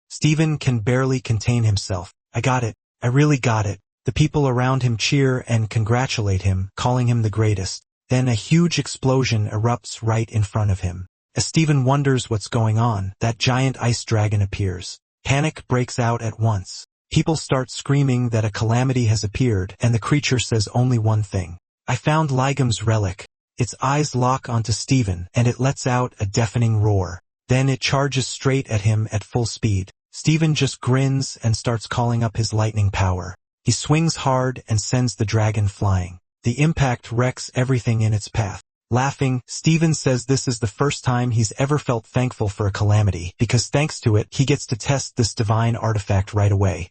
Stephen can barely contain himself. I got it. I really got it. The people around him cheer and congratulate him, calling him the greatest. Then a huge explosion erupts right in front of him. As Stephen wonders what's going on, that giant ice dragon appears. Panic breaks out at once. People start screaming that a calamity has appeared, and the creature says only one thing. I found Legum's relic. Its eyes lock onto Stephen, and it lets out a deafening roar. Then it charges straight at him at full speed. Stephen just grins and starts calling up his lightning power. He swings hard and sends the dragon flying. The impact wrecks everything in its path. Laughing, Stephen says this is the first time he's ever felt thankful for a calamity, because thanks to it, he gets to test this divine artifact right away.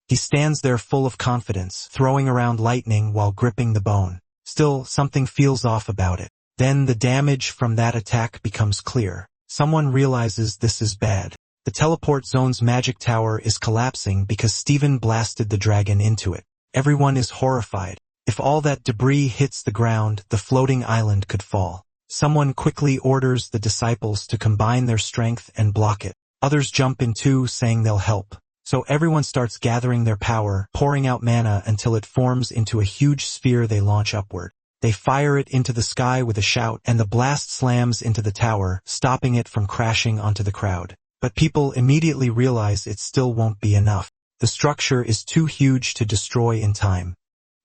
He stands there full of confidence, throwing around lightning while gripping the bone. Still, something feels off about it. Then the damage from that attack becomes clear. Someone realizes this is bad. The teleport zone's magic tower is collapsing because Stephen blasted the dragon into it. Everyone is horrified. If all that debris hits the ground, the floating island could fall. Someone quickly orders the disciples to combine their strength and block it. Others jump in too, saying they'll help. So everyone starts gathering their power, pouring out mana until it forms into a huge sphere they launch upward. They fire it into the sky with a shout, and the blast slams into the tower, stopping it from crashing onto the crowd. But people immediately realize it still won't be enough. The structure is too huge to destroy in time.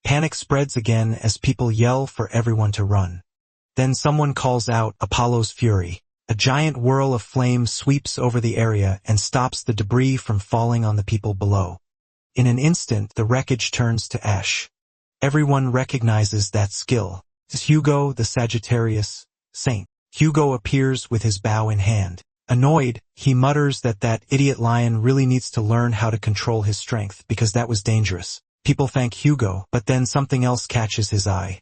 Panic spreads again as people yell for everyone to run. Then someone calls out Apollo's fury. A giant whirl of flame sweeps over the area and stops the debris from falling on the people below. In an instant, the wreckage turns to ash. Everyone recognizes that skill. It's Hugo, the Sagittarius saint. Hugo appears with his bow in hand. Annoyed, he mutters that idiot lion really needs to learn how to control his strength because that was dangerous. People thank Hugo, but then something else catches his eye.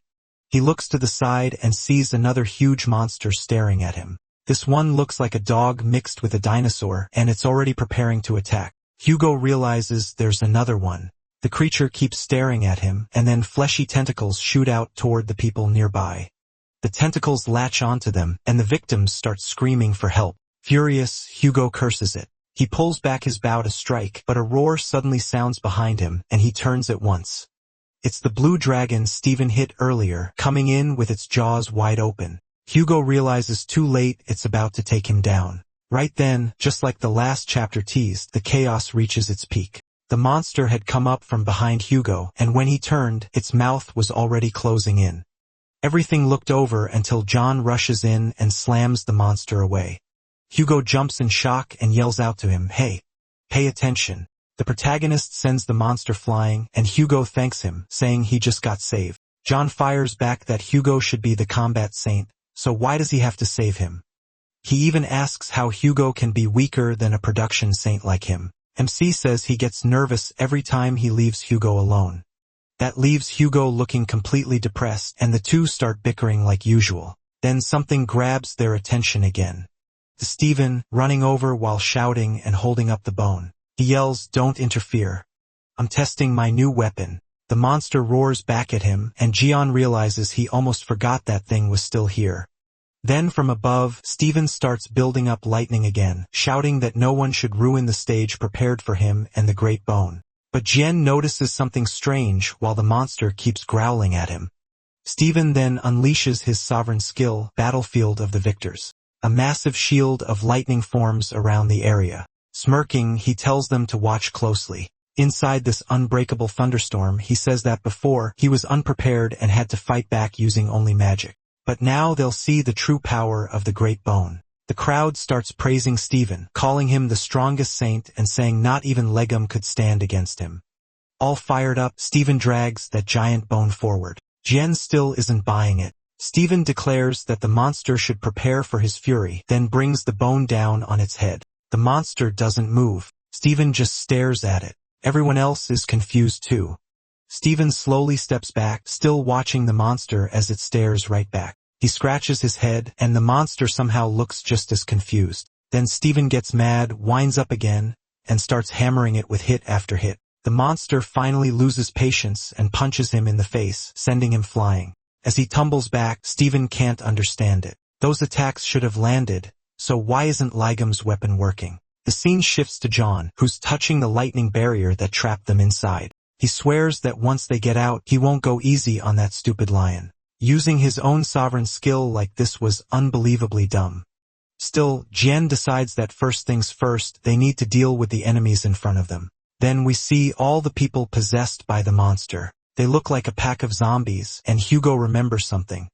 He looks to the side and sees another huge monster staring at him. This one looks like a dog mixed with a dinosaur, and it's already preparing to attack. Hugo realizes there's another one. The creature keeps staring at him, and then fleshy tentacles shoot out toward the people nearby. The tentacles latch onto them, and the victims start screaming for help. Furious, Hugo curses it. He pulls back his bow to strike, but a roar suddenly sounds behind him, and he turns at once. It's the blue dragon Steven hit earlier, coming in with its jaws wide open. Hugo realizes too late it's about to take him down. Right then, just like the last chapter teased, the chaos reaches its peak. The monster had come up from behind Hugo, and when he turned, its mouth was already closing in. Everything looked over until John rushes in and slams the monster away. Hugo jumps in shock and yells out to him, "Hey, pay attention." The protagonist sends the monster flying, and Hugo thanks him, saying he just got saved. John fires back that Hugo should be the combat saint, so why does he have to save him? He even asks how Hugo can be weaker than a production saint like him. MC says he gets nervous every time he leaves Hugo alone. That leaves Hugo looking completely depressed, and the two start bickering like usual. Then something grabs their attention again. Steven, running over while shouting and holding up the bone. He yells, "Don't interfere. I'm testing my new weapon." The monster roars back at him, and Jian realizes he almost forgot that thing was still here. Then from above, Steven starts building up lightning again, shouting that no one should ruin the stage prepared for him and the Great Bone. But Jian notices something strange while the monster keeps growling at him. Steven then unleashes his sovereign skill, Battlefield of the Victors. A massive shield of lightning forms around the area. Smirking, he tells them to watch closely. Inside this unbreakable thunderstorm, he says that before, he was unprepared and had to fight back using only magic. But now they'll see the true power of the Great Bone. The crowd starts praising Steven, calling him the strongest saint and saying not even Legum could stand against him. All fired up, Steven drags that giant bone forward. Jian still isn't buying it. Steven declares that the monster should prepare for his fury, then brings the bone down on its head. The monster doesn't move. Steven just stares at it. Everyone else is confused too. Steven slowly steps back, still watching the monster as it stares right back. He scratches his head, and the monster somehow looks just as confused. Then Steven gets mad, winds up again, and starts hammering it with hit after hit. The monster finally loses patience and punches him in the face, sending him flying. As he tumbles back, Steven can't understand it. Those attacks should have landed, so why isn't Legum's weapon working? The scene shifts to John, who's touching the lightning barrier that trapped them inside. He swears that once they get out, he won't go easy on that stupid lion. Using his own sovereign skill like this was unbelievably dumb. Still, Jian decides that first things first, they need to deal with the enemies in front of them. Then we see all the people possessed by the monster. They look like a pack of zombies, and Hugo remembers something.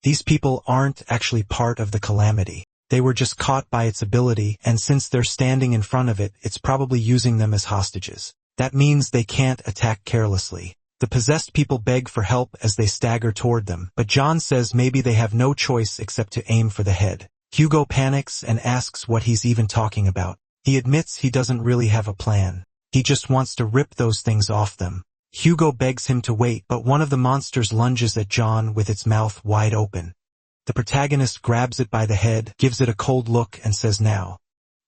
These people aren't actually part of the calamity. They were just caught by its ability, and since they're standing in front of it, it's probably using them as hostages. That means they can't attack carelessly. The possessed people beg for help as they stagger toward them, but John says maybe they have no choice except to aim for the head. Hugo panics and asks what he's even talking about. He admits he doesn't really have a plan. He just wants to rip those things off them. Hugo begs him to wait, but one of the monsters lunges at John with its mouth wide open. The protagonist grabs it by the head, gives it a cold look, and says now.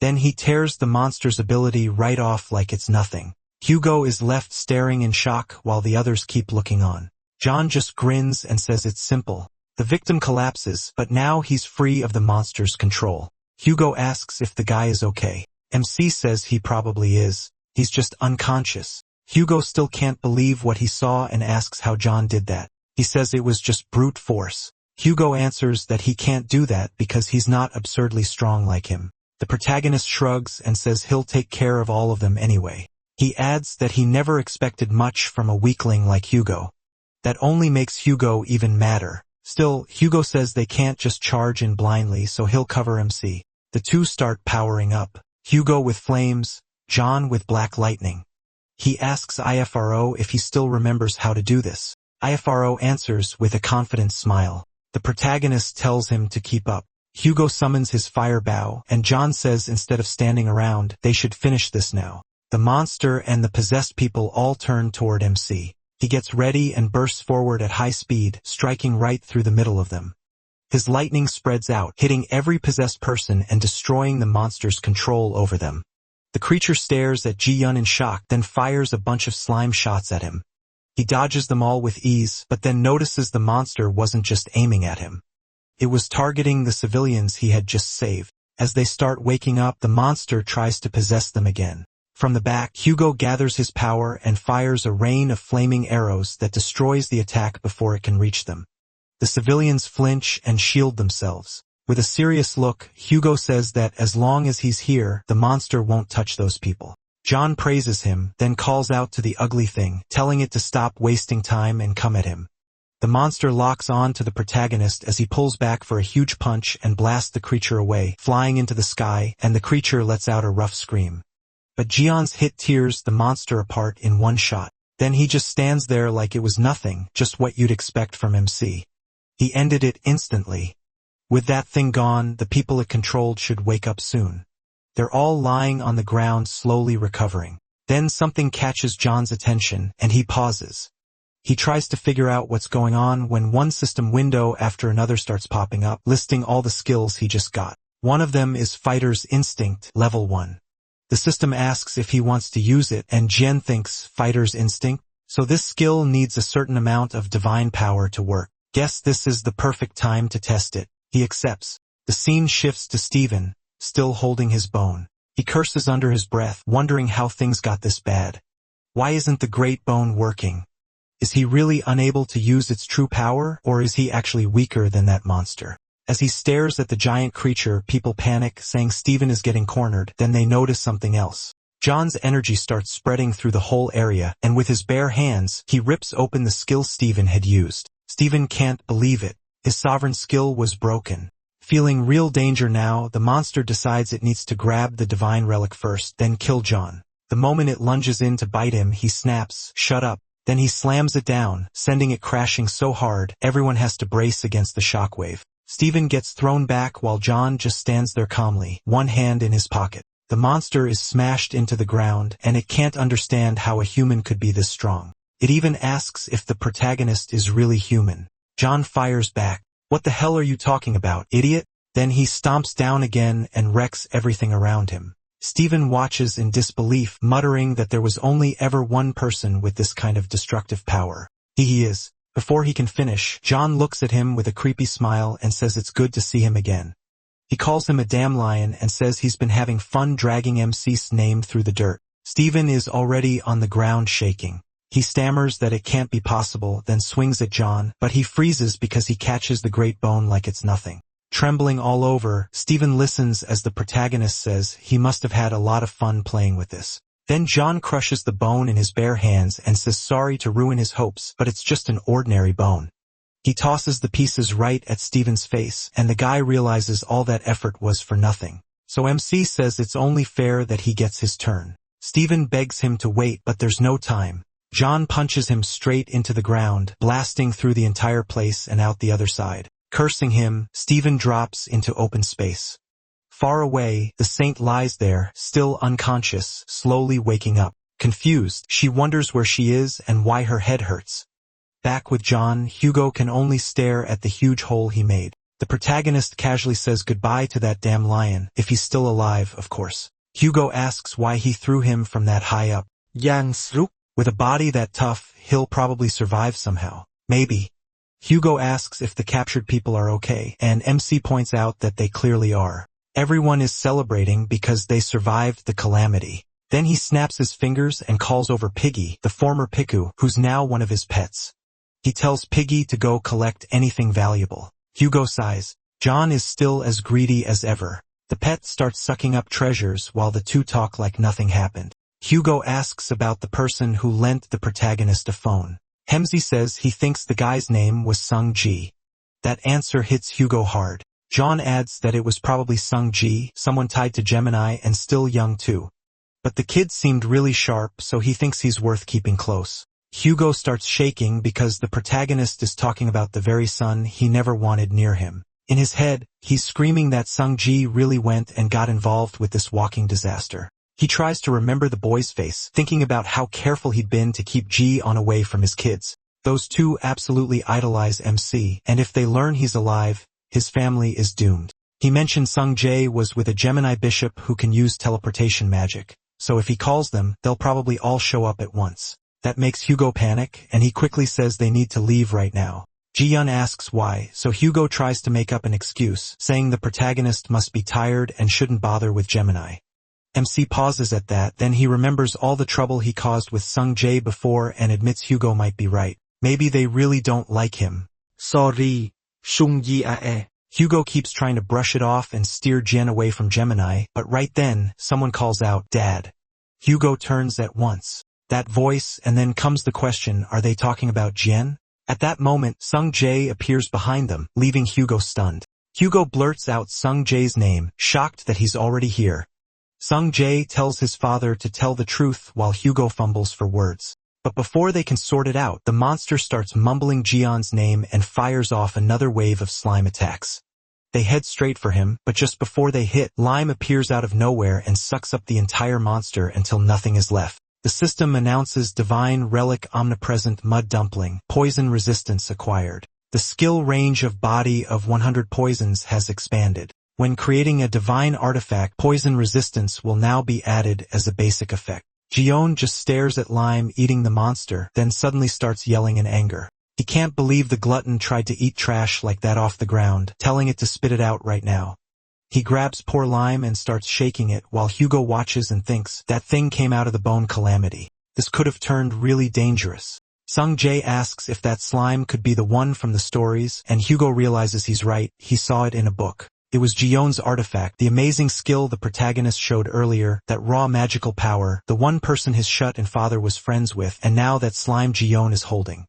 Then he tears the monster's ability right off like it's nothing. Hugo is left staring in shock while the others keep looking on. John just grins and says it's simple. The victim collapses, but now he's free of the monster's control. Hugo asks if the guy is okay. MC says he probably is. He's just unconscious. Hugo still can't believe what he saw and asks how John did that. He says it was just brute force. Hugo answers that he can't do that because he's not absurdly strong like him. The protagonist shrugs and says he'll take care of all of them anyway. He adds that he never expected much from a weakling like Hugo. That only makes Hugo even madder. Still, Hugo says they can't just charge in blindly, so he'll cover MC. The two start powering up. Hugo with flames, John with black lightning. He asks IFRO if he still remembers how to do this. Ifro answers with a confident smile. The protagonist tells him to keep up. Hugo summons his fire bow, and John says instead of standing around, they should finish this now. The monster and the possessed people all turn toward MC. He gets ready and bursts forward at high speed, striking right through the middle of them. His lightning spreads out, hitting every possessed person and destroying the monster's control over them. The creature stares at Ji-yun in shock, then fires a bunch of slime shots at him. He dodges them all with ease, but then notices the monster wasn't just aiming at him. It was targeting the civilians he had just saved. As they start waking up, the monster tries to possess them again. From the back, Hugo gathers his power and fires a rain of flaming arrows that destroys the attack before it can reach them. The civilians flinch and shield themselves. With a serious look, Hugo says that as long as he's here, the monster won't touch those people. John praises him, then calls out to the ugly thing, telling it to stop wasting time and come at him. The monster locks on to the protagonist as he pulls back for a huge punch and blasts the creature away, flying into the sky, and the creature lets out a rough scream. But Ji-yun's hit tears the monster apart in one shot. Then he just stands there like it was nothing, just what you'd expect from MC. He ended it instantly. With that thing gone, the people it controlled should wake up soon. They're all lying on the ground slowly recovering. Then something catches John's attention, and he pauses. He tries to figure out what's going on when one system window after another starts popping up, listing all the skills he just got. One of them is Fighter's Instinct, Level 1. The system asks if he wants to use it, and Jian thinks Fighter's Instinct, so this skill needs a certain amount of divine power to work. Guess this is the perfect time to test it. He accepts. The scene shifts to Steven, still holding his bone. He curses under his breath, wondering how things got this bad. Why isn't the great bone working? Is he really unable to use its true power, or is he actually weaker than that monster? As he stares at the giant creature, people panic, saying Steven is getting cornered. Then they notice something else. John's energy starts spreading through the whole area, and with his bare hands, he rips open the skill Steven had used. Steven can't believe it. His sovereign skill was broken. Feeling real danger now, the monster decides it needs to grab the divine relic first, then kill John. The moment it lunges in to bite him, he snaps, "Shut up." Then he slams it down, sending it crashing so hard, everyone has to brace against the shockwave. Steven gets thrown back while John just stands there calmly, one hand in his pocket. The monster is smashed into the ground, and it can't understand how a human could be this strong. It even asks if the protagonist is really human. John fires back. "What the hell are you talking about, idiot?" Then he stomps down again and wrecks everything around him. Steven watches in disbelief, muttering that there was only ever one person with this kind of destructive power. He is. Before he can finish, John looks at him with a creepy smile and says it's good to see him again. He calls him a damn lion and says he's been having fun dragging MC's name through the dirt. Steven is already on the ground shaking. He stammers that it can't be possible, then swings at John, but he freezes because he catches the great bone like it's nothing. Trembling all over, Steven listens as the protagonist says he must have had a lot of fun playing with this. Then John crushes the bone in his bare hands and says sorry to ruin his hopes, but it's just an ordinary bone. He tosses the pieces right at Steven's face, and the guy realizes all that effort was for nothing. So MC says it's only fair that he gets his turn. Steven begs him to wait, but there's no time. John punches him straight into the ground, blasting through the entire place and out the other side. Cursing him, Steven drops into open space. Far away, the saint lies there, still unconscious, slowly waking up. Confused, she wonders where she is and why her head hurts. Back with John, Hugo can only stare at the huge hole he made. The protagonist casually says goodbye to that damn lion, if he's still alive, of course. Hugo asks why he threw him from that high up. With a body that tough, he'll probably survive somehow. Maybe. Hugo asks if the captured people are okay, and MC points out that they clearly are. Everyone is celebrating because they survived the calamity. Then he snaps his fingers and calls over Piggy, the former Piku, who's now one of his pets. He tells Piggy to go collect anything valuable. Hugo sighs. John is still as greedy as ever. The pet starts sucking up treasures while the two talk like nothing happened. Hugo asks about the person who lent the protagonist a phone. Hemsey says he thinks the guy's name was Sung Ji. That answer hits Hugo hard. John adds that it was probably Sung Ji, someone tied to Gemini and still young too. But the kid seemed really sharp, so he thinks he's worth keeping close. Hugo starts shaking because the protagonist is talking about the very son he never wanted near him. In his head, he's screaming that Sung-ji really went and got involved with this walking disaster. He tries to remember the boy's face, thinking about how careful he'd been to keep Ji-on away from his kids. Those two absolutely idolize MC, and if they learn he's alive, his family is doomed. He mentioned Sung-jae was with a Gemini bishop who can use teleportation magic, so if he calls them, they'll probably all show up at once. That makes Hugo panic, and he quickly says they need to leave right now. Ji-yeon asks why, so Hugo tries to make up an excuse, saying the protagonist must be tired and shouldn't bother with Gemini. MC pauses at that, then he remembers all the trouble he caused with Sung-jae before and admits Hugo might be right. Maybe they really don't like him. Sorry, Sung-ji ae. Hugo keeps trying to brush it off and steer Jen away from Gemini, but right then, someone calls out, "Dad." Hugo turns at once. That voice, and then comes the question, are they talking about Jen? At that moment, Sung-jae appears behind them, leaving Hugo stunned. Hugo blurts out Sung-jae's name, shocked that he's already here. Sung-jae tells his father to tell the truth while Hugo fumbles for words. But before they can sort it out, the monster starts mumbling Ji-yeon's name and fires off another wave of slime attacks. They head straight for him, but just before they hit, Lime appears out of nowhere and sucks up the entire monster until nothing is left. The system announces Divine Relic Omnipresent Mud Dumpling, Poison Resistance acquired. The skill range of Body of 100 Poisons has expanded. When creating a Divine Artifact, Poison Resistance will now be added as a basic effect. Ji-yeon just stares at Lime eating the monster, then suddenly starts yelling in anger. He can't believe the glutton tried to eat trash like that off the ground, telling it to spit it out right now. He grabs poor Lime and starts shaking it while Hugo watches and thinks, that thing came out of the bone calamity. This could have turned really dangerous. Sung-jae asks if that slime could be the one from the stories, and Hugo realizes he's right, he saw it in a book. It was Ji-yeon's artifact, the amazing skill the protagonist showed earlier, that raw magical power, the one person his shut and father was friends with, and now that slime Ji-yeon is holding.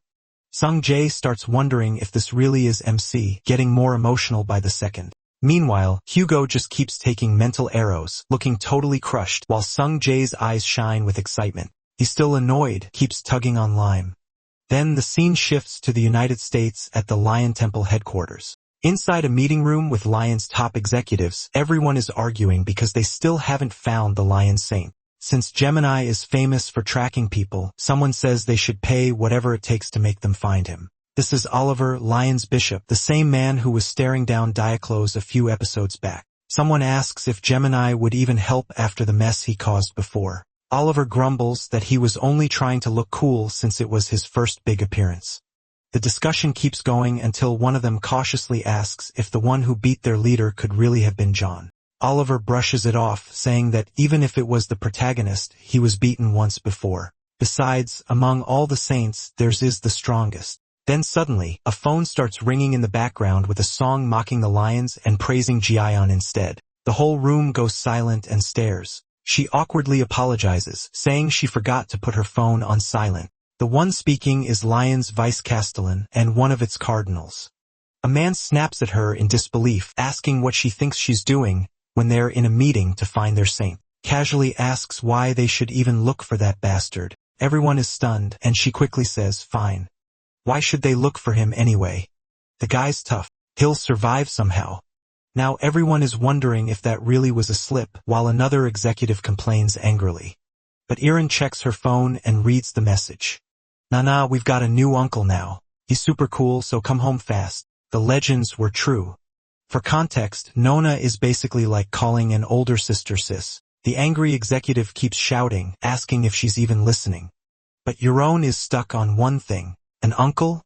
Sung-jae starts wondering if this really is MC, getting more emotional by the second. Meanwhile, Hugo just keeps taking mental arrows, looking totally crushed, while Sung-jae's eyes shine with excitement. He's still annoyed, keeps tugging on Lime. Then the scene shifts to the United States at the Lion Temple headquarters. Inside a meeting room with Lion's top executives, everyone is arguing because they still haven't found the Lion Saint. Since Gemini is famous for tracking people, someone says they should pay whatever it takes to make them find him. This is Oliver, Lion's bishop, the same man who was staring down Diaclose a few episodes back. Someone asks if Gemini would even help after the mess he caused before. Oliver grumbles that he was only trying to look cool since it was his first big appearance. The discussion keeps going until one of them cautiously asks if the one who beat their leader could really have been John. Oliver brushes it off, saying that even if it was the protagonist, he was beaten once before. Besides, among all the saints, theirs is the strongest. Then suddenly, a phone starts ringing in the background with a song mocking the lions and praising Ji-yeon instead. The whole room goes silent and stares. She awkwardly apologizes, saying she forgot to put her phone on silent. The one speaking is Lion's vice-castellan and one of its cardinals. A man snaps at her in disbelief, asking what she thinks she's doing when they're in a meeting to find their saint. Casually asks why they should even look for that bastard. Everyone is stunned, and she quickly says, fine. Why should they look for him anyway? The guy's tough. He'll survive somehow. Now everyone is wondering if that really was a slip, while another executive complains angrily. But Erin checks her phone and reads the message. Nah, we've got a new uncle now. He's super cool, so come home fast. The legends were true. For context, Nona is basically like calling an older sister sis. The angry executive keeps shouting, asking if she's even listening. But Euron is stuck on one thing. An uncle?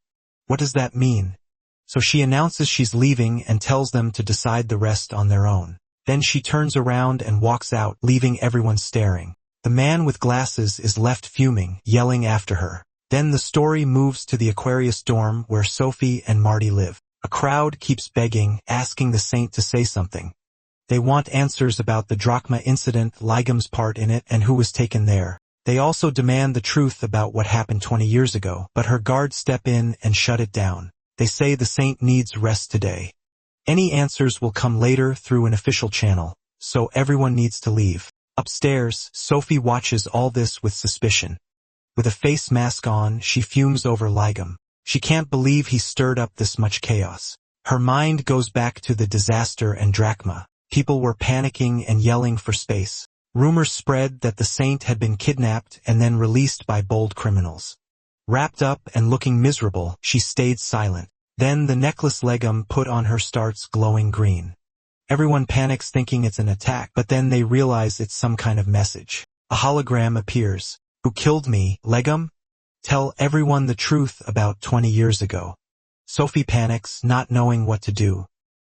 What does that mean? So she announces she's leaving and tells them to decide the rest on their own. Then she turns around and walks out, leaving everyone staring. The man with glasses is left fuming, yelling after her. Then the story moves to the Aquarius dorm where Sophie and Marty live. A crowd keeps begging, asking the saint to say something. They want answers about the drachma incident, Ligam's part in it, and who was taken there. They also demand the truth about what happened 20 years ago, but her guards step in and shut it down. They say the saint needs rest today. Any answers will come later through an official channel, so everyone needs to leave. Upstairs, Sophie watches all this with suspicion. With a face mask on, she fumes over Ligum. She can't believe he stirred up this much chaos. Her mind goes back to the disaster and Drachma. People were panicking and yelling for space. Rumors spread that the saint had been kidnapped and then released by bold criminals. Wrapped up and looking miserable, she stayed silent. Then the necklace Legum put on her starts glowing green. Everyone panics thinking it's an attack, but then they realize it's some kind of message. A hologram appears. Who killed me, Legum? Tell everyone the truth about 20 years ago. Sophie panics, not knowing what to do.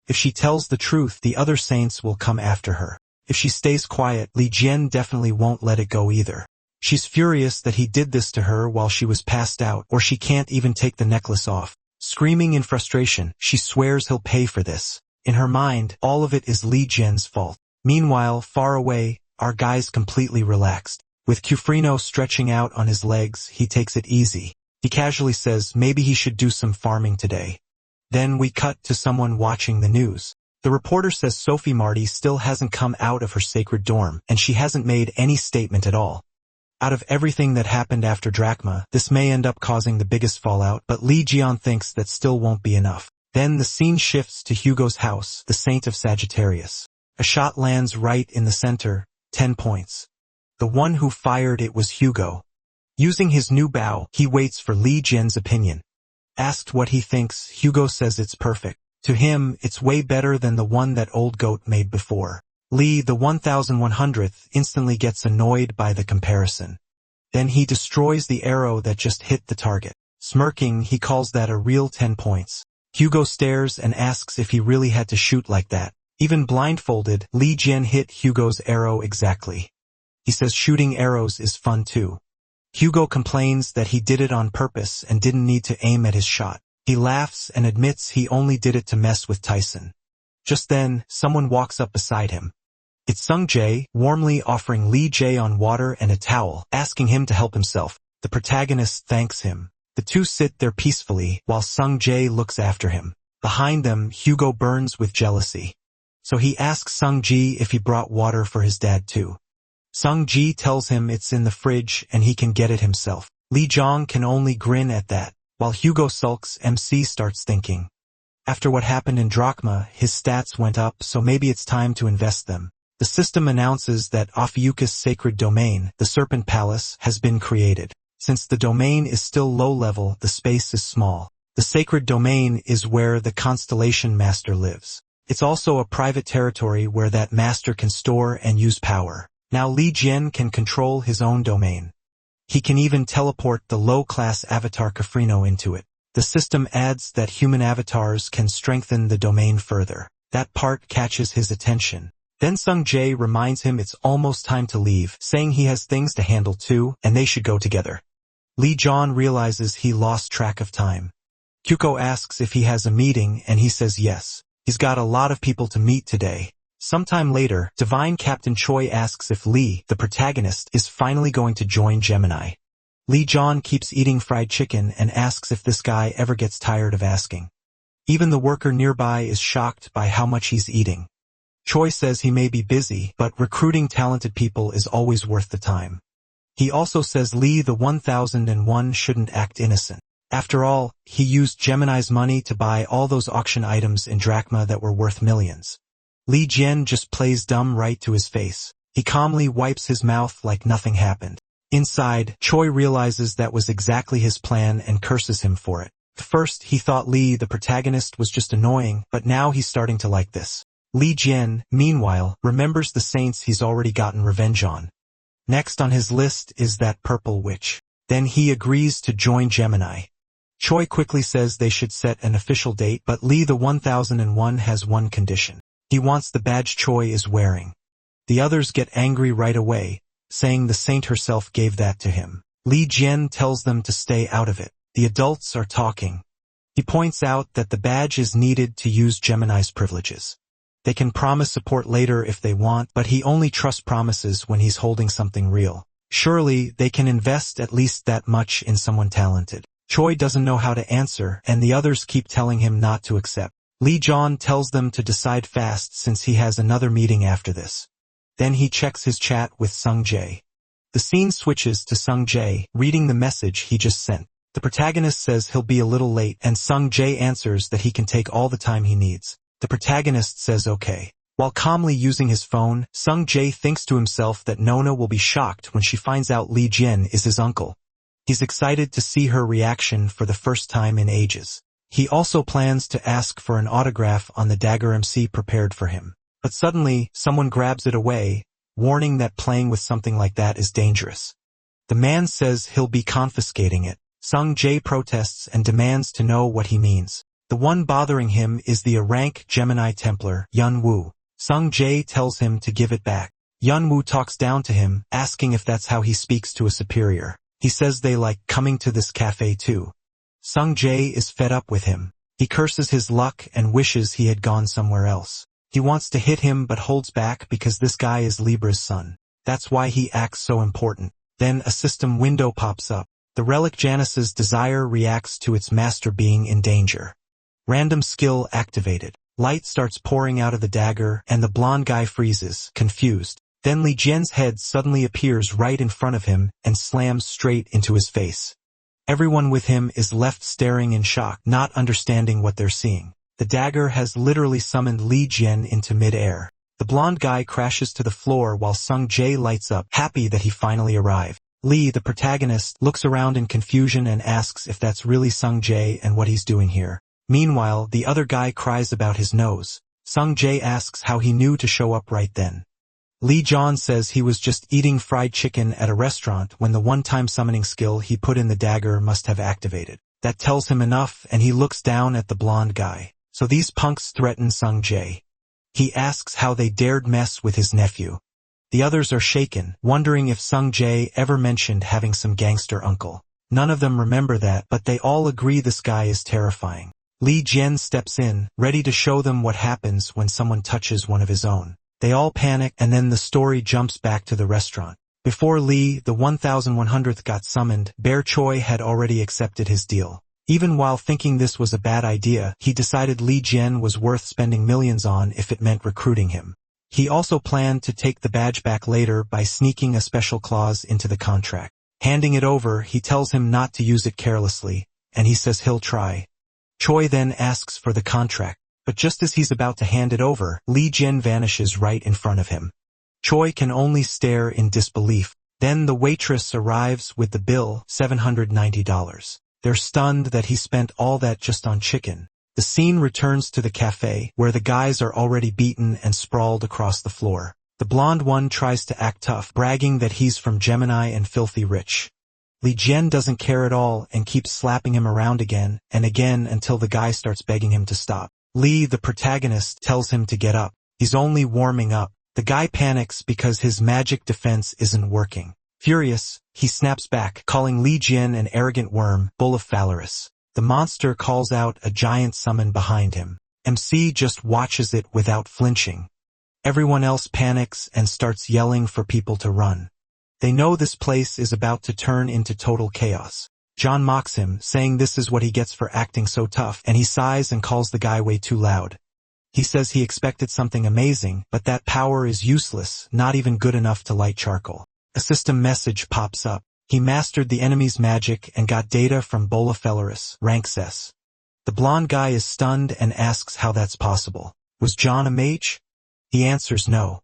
If she tells the truth, the other saints will come after her. If she stays quiet, Li Jian definitely won't let it go either. She's furious that he did this to her while she was passed out, or she can't even take the necklace off. Screaming in frustration, she swears he'll pay for this. In her mind, all of it is Li Jian's fault. Meanwhile, far away, our guy's completely relaxed. With Kufrino stretching out on his legs, he takes it easy. He casually says maybe he should do some farming today. Then we cut to someone watching the news. The reporter says Sophie Marty still hasn't come out of her sacred dorm, and she hasn't made any statement at all. Out of everything that happened after Drachma, this may end up causing the biggest fallout, but Li Jian thinks that still won't be enough. Then the scene shifts to Hugo's house, the Saint of Sagittarius. A shot lands right in the center, 10 points. The one who fired it was Hugo. Using his new bow, he waits for Li Jian's opinion. Asked what he thinks, Hugo says it's perfect. To him, it's way better than the one that old goat made before. Li, the 1100th, instantly gets annoyed by the comparison. Then he destroys the arrow that just hit the target. Smirking, he calls that a real 10 points. Hugo stares and asks if he really had to shoot like that. Even blindfolded, Li Jian hit Hugo's arrow exactly. He says shooting arrows is fun too. Hugo complains that he did it on purpose and didn't need to aim at his shot. He laughs and admits he only did it to mess with Tyson. Just then, someone walks up beside him. It's Sung Jae, warmly offering Li Jae water and a towel, asking him to help himself. The protagonist thanks him. The two sit there peacefully, while Sung Jae looks after him. Behind them, Hugo burns with jealousy. So he asks Sung Ji if he brought water for his dad too. Sung Ji tells him it's in the fridge and he can get it himself. Li Zhong can only grin at that. While Hugo sulks, MC starts thinking. After what happened in Drachma, his stats went up, so maybe it's time to invest them. The system announces that Ophiuchus' sacred domain, the Serpent Palace, has been created. Since the domain is still low level, the space is small. The sacred domain is where the constellation master lives. It's also a private territory where that master can store and use power. Now Li Jian can control his own domain. He can even teleport the low-class avatar Kufrino into it. The system adds that human avatars can strengthen the domain further. That part catches his attention. Then Sung Jae reminds him it's almost time to leave, saying he has things to handle too, and they should go together. Li Jian realizes he lost track of time. Kyuko asks if he has a meeting, and he says yes. He's got a lot of people to meet today. Sometime later, Divine Captain Choi asks if Li, the protagonist, is finally going to join Gemini. Li Jian keeps eating fried chicken and asks if this guy ever gets tired of asking. Even the worker nearby is shocked by how much he's eating. Choi says he may be busy, but recruiting talented people is always worth the time. He also says Li the 1001 shouldn't act innocent. After all, he used Gemini's money to buy all those auction items in Drachma that were worth millions. Li Jian just plays dumb right to his face. He calmly wipes his mouth like nothing happened. Inside, Choi realizes that was exactly his plan and curses him for it. At first, he thought Li, the protagonist, was just annoying, but now he's starting to like this. Li Jian, meanwhile, remembers the saints he's already gotten revenge on. Next on his list is that purple witch. Then he agrees to join Gemini. Choi quickly says they should set an official date, but Li the 1001 has one condition. He wants the badge Choi is wearing. The others get angry right away, saying the saint herself gave that to him. Li Jian tells them to stay out of it. The adults are talking. He points out that the badge is needed to use Gemini's privileges. They can promise support later if they want, but he only trusts promises when he's holding something real. Surely, they can invest at least that much in someone talented. Choi doesn't know how to answer, and the others keep telling him not to accept. Li Jian tells them to decide fast since he has another meeting after this. Then he checks his chat with Sung Jae. The scene switches to Sung Jae, reading the message he just sent. The protagonist says he'll be a little late, and Sung Jae answers that he can take all the time he needs. The protagonist says okay. While calmly using his phone, Sung Jae thinks to himself that Nona will be shocked when she finds out Lee Jin is his uncle. He's excited to see her reaction for the first time in ages. He also plans to ask for an autograph on the dagger MC prepared for him. But suddenly, someone grabs it away, warning that playing with something like that is dangerous. The man says he'll be confiscating it. Sung Jae protests and demands to know what he means. The one bothering him is the A-rank Gemini Templar, Yun Woo. Sung Jae tells him to give it back. Yun Woo talks down to him, asking if that's how he speaks to a superior. He says they like coming to this cafe too. Sung Jae is fed up with him. He curses his luck and wishes he had gone somewhere else. He wants to hit him but holds back because this guy is Libra's son. That's why he acts so important. Then a system window pops up. The relic Janice's desire reacts to its master being in danger. Random skill activated. Light starts pouring out of the dagger and the blonde guy freezes, confused. Then Li Jian's head suddenly appears right in front of him and slams straight into his face. Everyone with him is left staring in shock, not understanding what they're seeing. The dagger has literally summoned Li Jian into mid-air. The blonde guy crashes to the floor while Sung Jae lights up, happy that he finally arrived. Lee, the protagonist, looks around in confusion and asks if that's really Sung Jae and what he's doing here. Meanwhile, the other guy cries about his nose. Sung Jae asks how he knew to show up right then. Lee John says he was just eating fried chicken at a restaurant when the one-time summoning skill he put in the dagger must have activated. That tells him enough, and he looks down at the blonde guy. So these punks threaten Sung Jae. He asks how they dared mess with his nephew. The others are shaken, wondering if Sung Jae ever mentioned having some gangster uncle. None of them remember that, but they all agree this guy is terrifying. Li Jian steps in, ready to show them what happens when someone touches one of his own. They all panic, and then the story jumps back to the restaurant. Before Li, the 1100th, got summoned, Bear Choi had already accepted his deal. Even while thinking this was a bad idea, he decided Li Jian was worth spending millions on if it meant recruiting him. He also planned to take the badge back later by sneaking a special clause into the contract. Handing it over, he tells him not to use it carelessly, and he says he'll try. Choi then asks for the contract, but just as he's about to hand it over, Li Jian vanishes right in front of him. Choi can only stare in disbelief. Then the waitress arrives with the bill, $790. They're stunned that he spent all that just on chicken. The scene returns to the cafe, where the guys are already beaten and sprawled across the floor. The blonde one tries to act tough, bragging that he's from Gemini and filthy rich. Li Jian doesn't care at all and keeps slapping him around again and again until the guy starts begging him to stop. Lee, the protagonist, tells him to get up. He's only warming up. The guy panics because his magic defense isn't working. Furious, he snaps back, calling Li Jian an arrogant worm, Bull of Phalaris. The monster calls out a giant summon behind him. MC just watches it without flinching. Everyone else panics and starts yelling for people to run. They know this place is about to turn into total chaos. John mocks him, saying this is what he gets for acting so tough, and he sighs and calls the guy way too loud. He says he expected something amazing, but that power is useless, not even good enough to light charcoal. A system message pops up. He mastered the enemy's magic and got data from Bola Felaris, rank S. The blonde guy is stunned and asks how that's possible. Was John a mage? He answers no.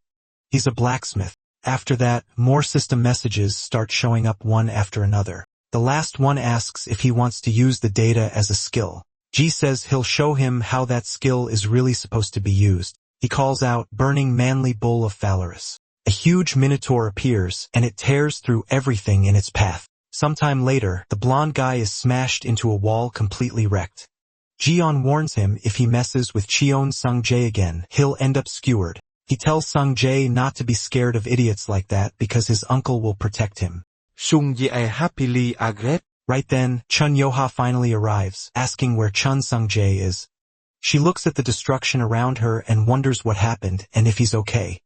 He's a blacksmith. After that, more system messages start showing up one after another. The last one asks if he wants to use the data as a skill. G says he'll show him how that skill is really supposed to be used. He calls out, "Burning manly bull of Phalaris." A huge minotaur appears, and it tears through everything in its path. Sometime later, the blonde guy is smashed into a wall completely wrecked. Jion warns him if he messes with Cheon Sung Jae again, he'll end up skewered. He tells Sung Jae not to be scared of idiots like that because his uncle will protect him. Sung Jae happily agreed. Right then, Chun Yoha finally arrives, asking where Chun Sung Jae is. She looks at the destruction around her and wonders what happened and if he's okay.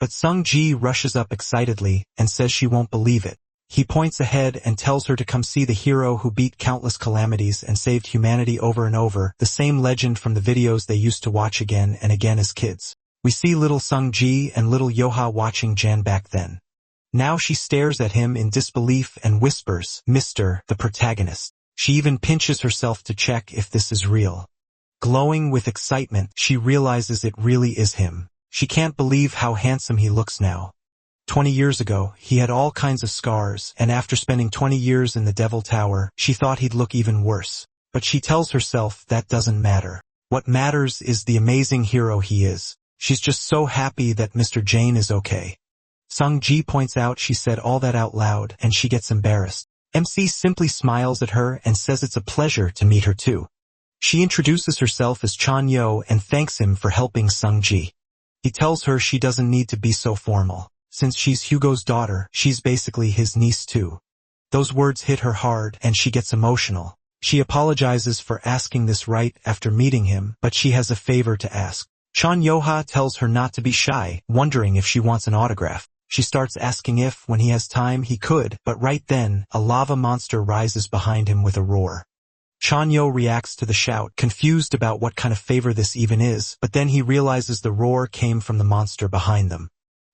But Sung Ji rushes up excitedly and says she won't believe it. He points ahead and tells her to come see the hero who beat countless calamities and saved humanity over and over, the same legend from the videos they used to watch again and again as kids. We see little Sung Ji and little Yoha watching Jan back then. Now she stares at him in disbelief and whispers, "Mr. the protagonist." She even pinches herself to check if this is real. Glowing with excitement, she realizes it really is him. She can't believe how handsome he looks now. 20 years ago, he had all kinds of scars, and after spending 20 years in the Devil Tower, she thought he'd look even worse. But she tells herself that doesn't matter. What matters is the amazing hero he is. She's just so happy that Mr. Jane is okay. Sung-ji points out she said all that out loud, and she gets embarrassed. MC simply smiles at her and says it's a pleasure to meet her too. She introduces herself as Chan-yo and thanks him for helping Sung-ji. He tells her she doesn't need to be so formal. Since she's Hugo's daughter, she's basically his niece too. Those words hit her hard and she gets emotional. She apologizes for asking this right after meeting him, but she has a favor to ask. Chan-yo tells her not to be shy, wondering if she wants an autograph. She starts asking if, when he has time, he could, but right then, a lava monster rises behind him with a roar. Chan-yo reacts to the shout, confused about what kind of favor this even is, but then he realizes the roar came from the monster behind them.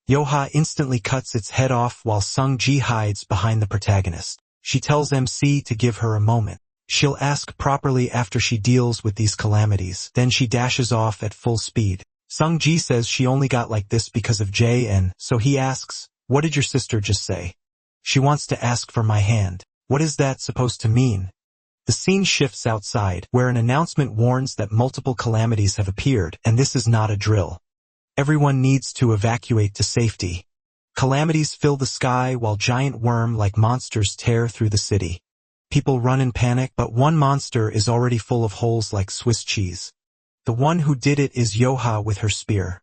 Yoha instantly cuts its head off while Sung-ji hides behind the protagonist. She tells MC to give her a moment. She'll ask properly after she deals with these calamities, then she dashes off at full speed. Sung-ji says she only got like this because of JN, so he asks, "What did your sister just say?" "She wants to ask for my hand." "What is that supposed to mean?" The scene shifts outside, where an announcement warns that multiple calamities have appeared, and this is not a drill. Everyone needs to evacuate to safety. Calamities fill the sky while giant worm-like monsters tear through the city. People run in panic, but one monster is already full of holes like Swiss cheese. The one who did it is Yoha with her spear.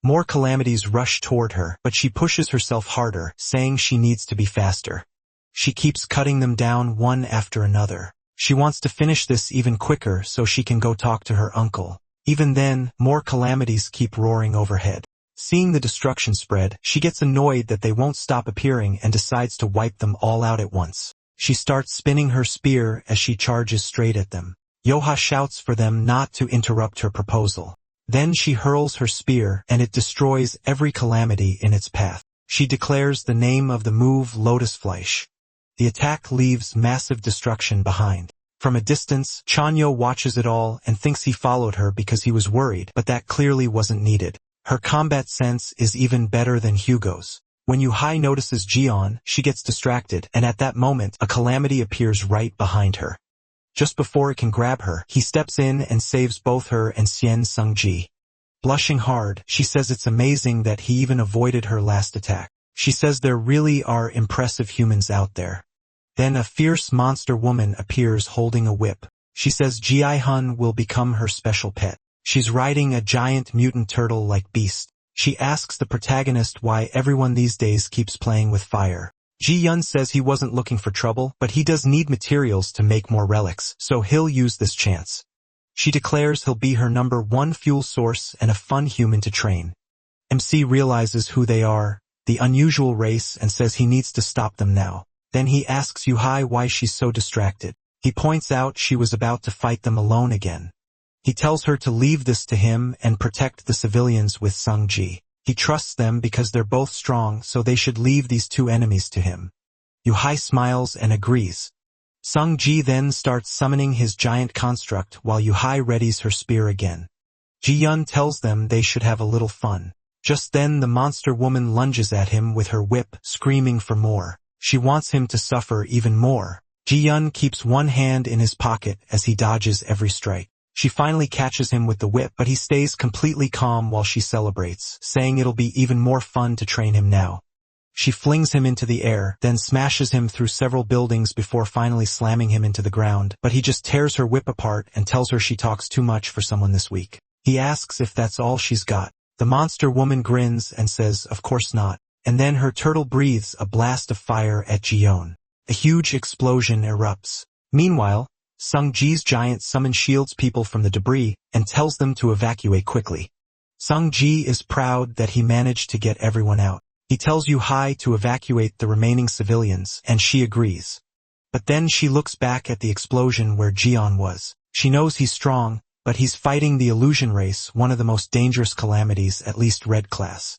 More calamities rush toward her, but she pushes herself harder, saying she needs to be faster. She keeps cutting them down one after another. She wants to finish this even quicker so she can go talk to her uncle. Even then, more calamities keep roaring overhead. Seeing the destruction spread, she gets annoyed that they won't stop appearing and decides to wipe them all out at once. She starts spinning her spear as she charges straight at them. Yoha shouts for them not to interrupt her proposal. Then she hurls her spear, and it destroys every calamity in its path. She declares the name of the move Lotusfleisch. The attack leaves massive destruction behind. From a distance, Chanyo watches it all and thinks he followed her because he was worried, but that clearly wasn't needed. Her combat sense is even better than Hugo's. When Yuhai notices Jion, she gets distracted, and at that moment, a calamity appears right behind her. Just before it can grab her, he steps in and saves both her and Xian Sungji. Blushing hard, she says it's amazing that he even avoided her last attack. She says there really are impressive humans out there. Then a fierce monster woman appears holding a whip. She says Ji-hun will become her special pet. She's riding a giant mutant turtle-like beast. She asks the protagonist why everyone these days keeps playing with fire. Ji-yun says he wasn't looking for trouble, but he does need materials to make more relics, so he'll use this chance. She declares he'll be her #1 fuel source and a fun human to train. MC realizes who they are, the unusual race, and says he needs to stop them now. Then he asks Yuhai why she's so distracted. He points out she was about to fight them alone again. He tells her to leave this to him and protect the civilians with Sung-ji. He trusts them because they're both strong, so they should leave these two enemies to him. Yuhai smiles and agrees. Sung-ji then starts summoning his giant construct while Yuhai readies her spear again. Ji-yun tells them they should have a little fun. Just then the monster woman lunges at him with her whip, screaming for more. She wants him to suffer even more. Ji-yun keeps one hand in his pocket as he dodges every strike. She finally catches him with the whip, but he stays completely calm while she celebrates, saying it'll be even more fun to train him now. She flings him into the air, then smashes him through several buildings before finally slamming him into the ground, but he just tears her whip apart and tells her she talks too much for someone this week. He asks if that's all she's got. The monster woman grins and says, of course not. And then her turtle breathes a blast of fire at Jion. A huge explosion erupts. Meanwhile, Sung-ji's giant summon shields people from the debris and tells them to evacuate quickly. Sung-ji is proud that he managed to get everyone out. He tells Yuhai to evacuate the remaining civilians, and she agrees. But then she looks back at the explosion where Jion was. She knows he's strong, but he's fighting the illusion race, one of the most dangerous calamities, at least red class.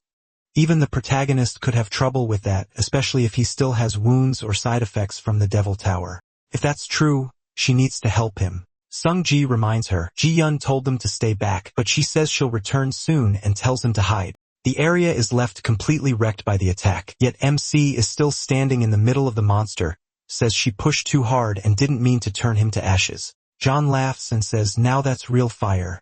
Even the protagonist could have trouble with that, especially if he still has wounds or side effects from the Devil Tower. If that's true, she needs to help him. Sung-ji reminds her. Ji-yeon told them to stay back, but she says she'll return soon and tells him to hide. The area is left completely wrecked by the attack, yet MC is still standing in the middle of the monster, says she pushed too hard and didn't mean to turn him to ashes. John laughs and says, now that's real fire.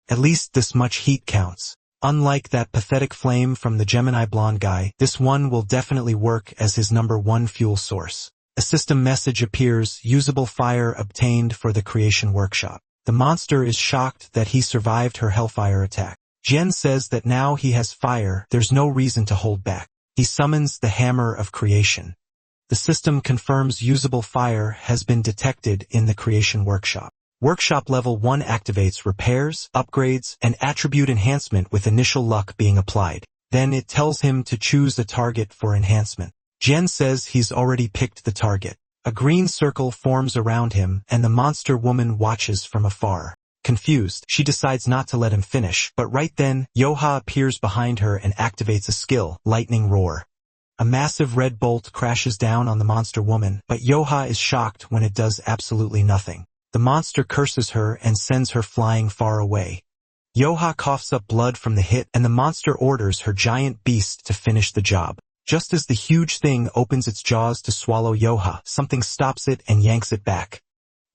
At least this much heat counts. Unlike that pathetic flame from the Gemini blonde guy, this one will definitely work as his #1 fuel source. A system message appears, usable fire obtained for the creation workshop. The monster is shocked that he survived her hellfire attack. Jen says that now he has fire, there's no reason to hold back. He summons the hammer of creation. The system confirms usable fire has been detected in the creation workshop. Workshop level 1 activates repairs, upgrades, and attribute enhancement with initial luck being applied. Then it tells him to choose a target for enhancement. Jen says he's already picked the target. A green circle forms around him, and the monster woman watches from afar. Confused, she decides not to let him finish, but right then, Yoha appears behind her and activates a skill, Lightning Roar. A massive red bolt crashes down on the monster woman, but Yoha is shocked when it does absolutely nothing. The monster curses her and sends her flying far away. Yoha coughs up blood from the hit, and the monster orders her giant beast to finish the job. Just as the huge thing opens its jaws to swallow Yoha, something stops it and yanks it back.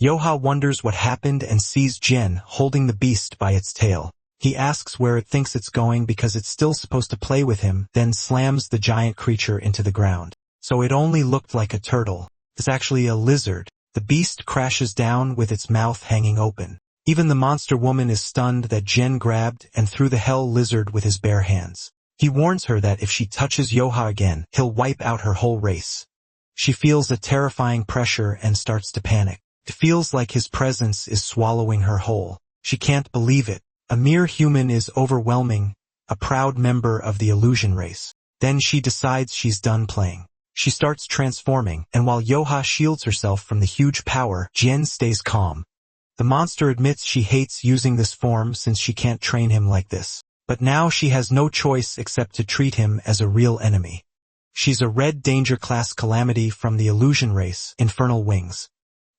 Yoha wonders what happened and sees Jen holding the beast by its tail. He asks where it thinks it's going because it's still supposed to play with him, then slams the giant creature into the ground. So it only looked like a turtle. It's actually a lizard. The beast crashes down with its mouth hanging open. Even the monster woman is stunned that Jen grabbed and threw the hell lizard with his bare hands. He warns her that if she touches Yoha again, he'll wipe out her whole race. She feels a terrifying pressure and starts to panic. It feels like his presence is swallowing her whole. She can't believe it. A mere human is overwhelming, a proud member of the illusion race. Then she decides she's done playing. She starts transforming, and while Yoha shields herself from the huge power, Jen stays calm. The monster admits she hates using this form since she can't train him like this. But now she has no choice except to treat him as a real enemy. She's a red danger class calamity from the illusion race, Infernal Wings.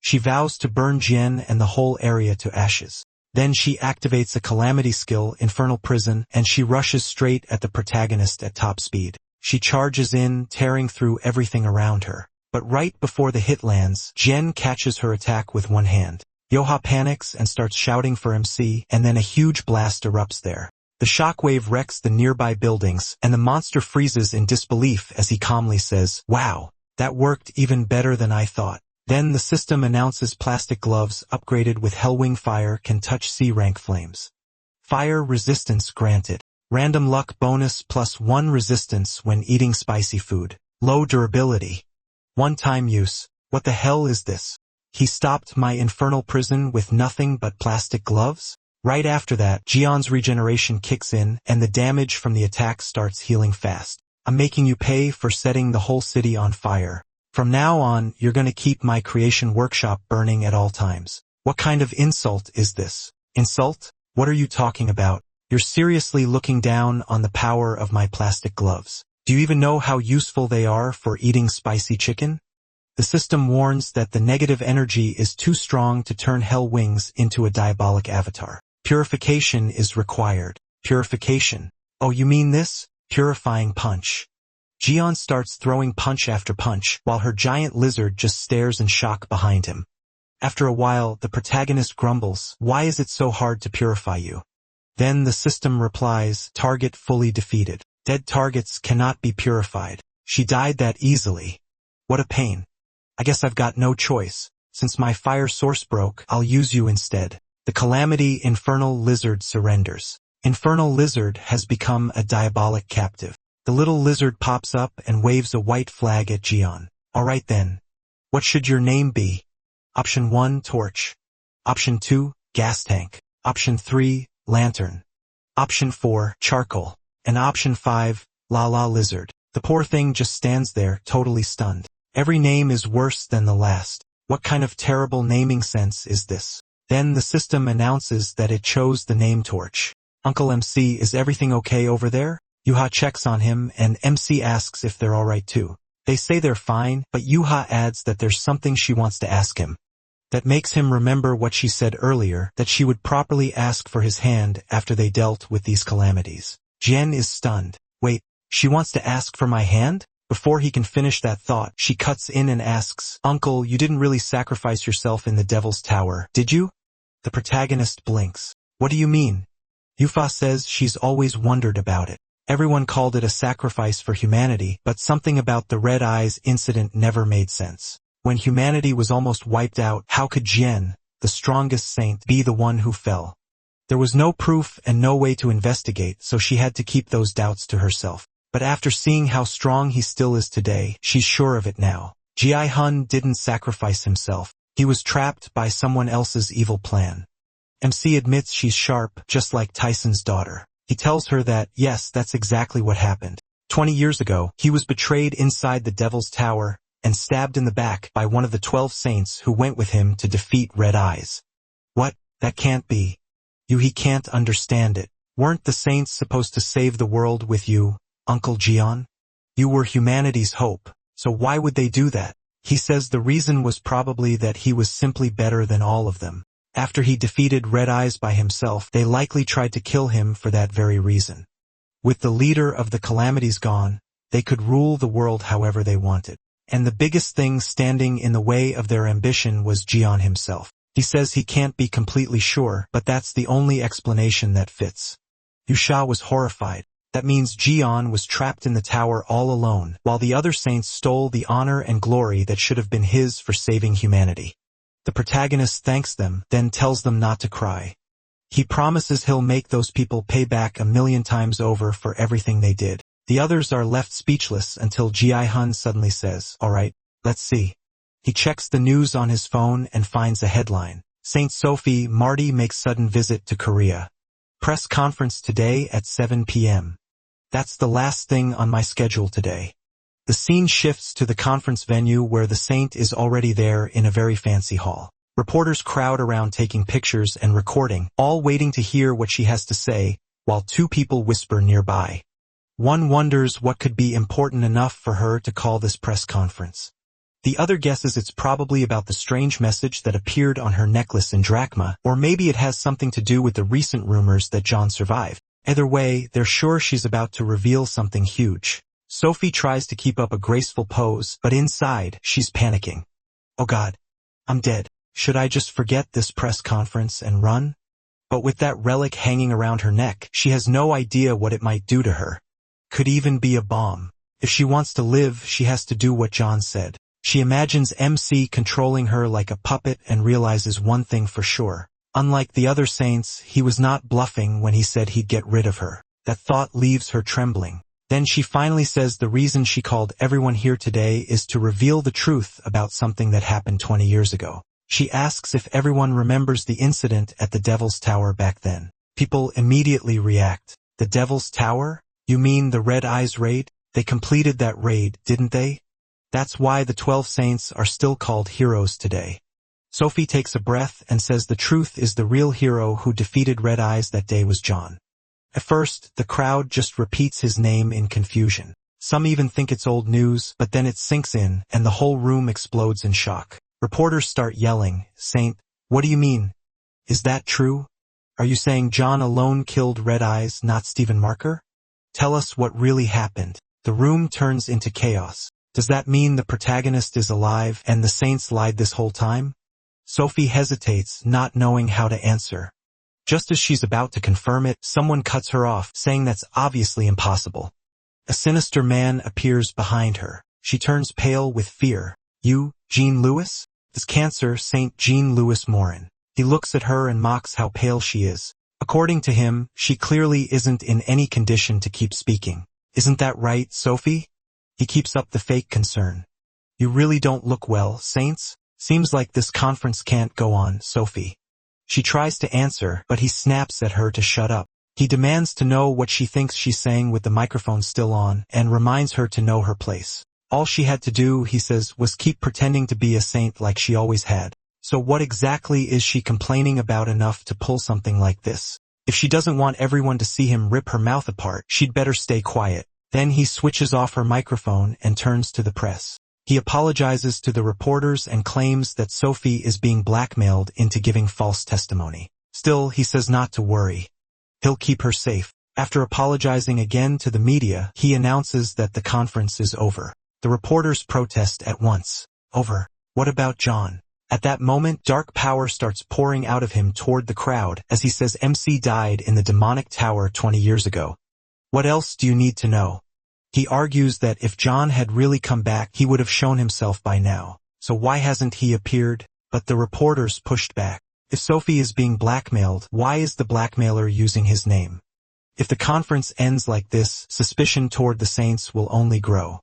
She vows to burn Jen and the whole area to ashes. Then she activates a calamity skill, Infernal Prison, and she rushes straight at the protagonist at top speed. She charges in, tearing through everything around her. But right before the hit lands, Jen catches her attack with one hand. Yoha panics and starts shouting for MC, and then a huge blast erupts there. The shockwave wrecks the nearby buildings, and the monster freezes in disbelief as he calmly says, "Wow, that worked even better than I thought." Then the system announces plastic gloves upgraded with Hellwing Fire can touch C-rank flames. Fire resistance granted. Random luck bonus +1 resistance when eating spicy food. Low durability. One-time use. What the hell is this? He stopped my infernal prison with nothing but plastic gloves? Right after that, Ji-yeon's regeneration kicks in, and the damage from the attack starts healing fast. I'm making you pay for setting the whole city on fire. From now on, you're gonna keep my creation workshop burning at all times. What kind of insult is this? Insult? What are you talking about? You're seriously looking down on the power of my plastic gloves. Do you even know how useful they are for eating spicy chicken? The system warns that the negative energy is too strong to turn Hell Wings into a diabolic avatar. Purification is required. Purification. Oh, you mean this? Purifying punch. Ji-yeon starts throwing punch after punch, while her giant lizard just stares in shock behind him. After a while, the protagonist grumbles, "Why is it so hard to purify you?" Then the system replies, "Target fully defeated. Dead targets cannot be purified. She died that easily. What a pain. I guess I've got no choice. Since my fire source broke, I'll use you instead." The calamity Infernal Lizard surrenders. Infernal Lizard has become a diabolic captive. The little lizard pops up and waves a white flag at Ji-yeon. "Alright then. What should your name be?" Option 1, Torch. Option 2, Gas Tank. Option 3, Lantern. Option 4, Charcoal. And Option 5, La La Lizard. The poor thing just stands there, totally stunned. Every name is worse than the last. What kind of terrible naming sense is this? Then the system announces that it chose the name Torch. "Uncle MC, is everything okay over there?" Yuha checks on him and MC asks if they're alright too. They say they're fine, but Yuha adds that there's something she wants to ask him. That makes him remember what she said earlier, that she would properly ask for his hand after they dealt with these calamities. Jian is stunned. Wait, she wants to ask for my hand? Before he can finish that thought, she cuts in and asks, Uncle, you didn't really sacrifice yourself in the Devil's Tower, did you? The protagonist blinks. What do you mean? Yufa says she's always wondered about it. Everyone called it a sacrifice for humanity, but something about the Red Eyes incident never made sense. When humanity was almost wiped out, how could Jian, the strongest saint, be the one who fell? There was no proof and no way to investigate, so she had to keep those doubts to herself. But after seeing how strong he still is today, she's sure of it now. Ji Hun didn't sacrifice himself. He was trapped by someone else's evil plan. MC admits she's sharp, just like Tyson's daughter. He tells her that, yes, that's exactly what happened. 20 years ago, he was betrayed inside the Devil's Tower and stabbed in the back by one of the 12 saints who went with him to defeat Red Eyes. What? That can't be. He can't understand it. Weren't the saints supposed to save the world with you, Uncle Jian? You were humanity's hope, so why would they do that? He says the reason was probably that he was simply better than all of them. After he defeated Red Eyes by himself, they likely tried to kill him for that very reason. With the leader of the calamities gone, they could rule the world however they wanted. And the biggest thing standing in the way of their ambition was Jian himself. He says he can't be completely sure, but that's the only explanation that fits. Yusha was horrified. That means Jian was trapped in the tower all alone, while the other saints stole the honor and glory that should have been his for saving humanity. The protagonist thanks them, then tells them not to cry. He promises he'll make those people pay back 1,000,000 times over for everything they did. The others are left speechless until Ji Hun suddenly says, alright, let's see. He checks the news on his phone and finds a headline. Saint Sophie Marty makes sudden visit to Korea. Press conference today at 7 p.m. That's the last thing on my schedule today. The scene shifts to the conference venue where the saint is already there in a very fancy hall. Reporters crowd around taking pictures and recording, all waiting to hear what she has to say, while two people whisper nearby. One wonders what could be important enough for her to call this press conference. The other guesses it's probably about the strange message that appeared on her necklace in drachma, or maybe it has something to do with the recent rumors that John survived. Either way, they're sure she's about to reveal something huge. Sophie tries to keep up a graceful pose, but inside, she's panicking. Oh God, I'm dead. Should I just forget this press conference and run? But with that relic hanging around her neck, she has no idea what it might do to her. Could even be a bomb. If she wants to live, she has to do what John said. She imagines MC controlling her like a puppet and realizes one thing for sure. Unlike the other saints, he was not bluffing when he said he'd get rid of her. That thought leaves her trembling. Then she finally says the reason she called everyone here today is to reveal the truth about something that happened 20 years ago. She asks if everyone remembers the incident at the Devil's Tower back then. People immediately react. The Devil's Tower? You mean the Red Eyes raid? They completed that raid, didn't they? That's why the 12 saints are still called heroes today. Sophie takes a breath and says the truth is the real hero who defeated Red Eyes that day was John. At first, the crowd just repeats his name in confusion. Some even think it's old news, but then it sinks in, and the whole room explodes in shock. Reporters start yelling, Saint, what do you mean? Is that true? Are you saying John alone killed Red Eyes, not Stephen Marker? Tell us what really happened. The room turns into chaos. Does that mean the protagonist is alive and the saints lied this whole time? Sophie hesitates, not knowing how to answer. Just as she's about to confirm it, someone cuts her off, saying that's obviously impossible. A sinister man appears behind her. She turns pale with fear. You, Jean Lewis? This cancer, Saint Jean Louis Morin. He looks at her and mocks how pale she is. According to him, she clearly isn't in any condition to keep speaking. Isn't that right, Sophie? He keeps up the fake concern. You really don't look well, saints? Seems like this conference can't go on, Sophie. She tries to answer, but he snaps at her to shut up. He demands to know what she thinks she's saying with the microphone still on, and reminds her to know her place. All she had to do, he says, was keep pretending to be a saint like she always had. So what exactly is she complaining about enough to pull something like this? If she doesn't want everyone to see him rip her mouth apart, she'd better stay quiet. Then he switches off her microphone and turns to the press. He apologizes to the reporters and claims that Sophie is being blackmailed into giving false testimony. Still, he says not to worry. He'll keep her safe. After apologizing again to the media, he announces that the conference is over. The reporters protest at once. Over. What about John? At that moment, dark power starts pouring out of him toward the crowd as he says MC died in the demonic tower 20 years ago. What else do you need to know? He argues that if John had really come back, he would have shown himself by now. So why hasn't he appeared? But the reporters pushed back. If Sophie is being blackmailed, why is the blackmailer using his name? If the conference ends like this, suspicion toward the Saints will only grow.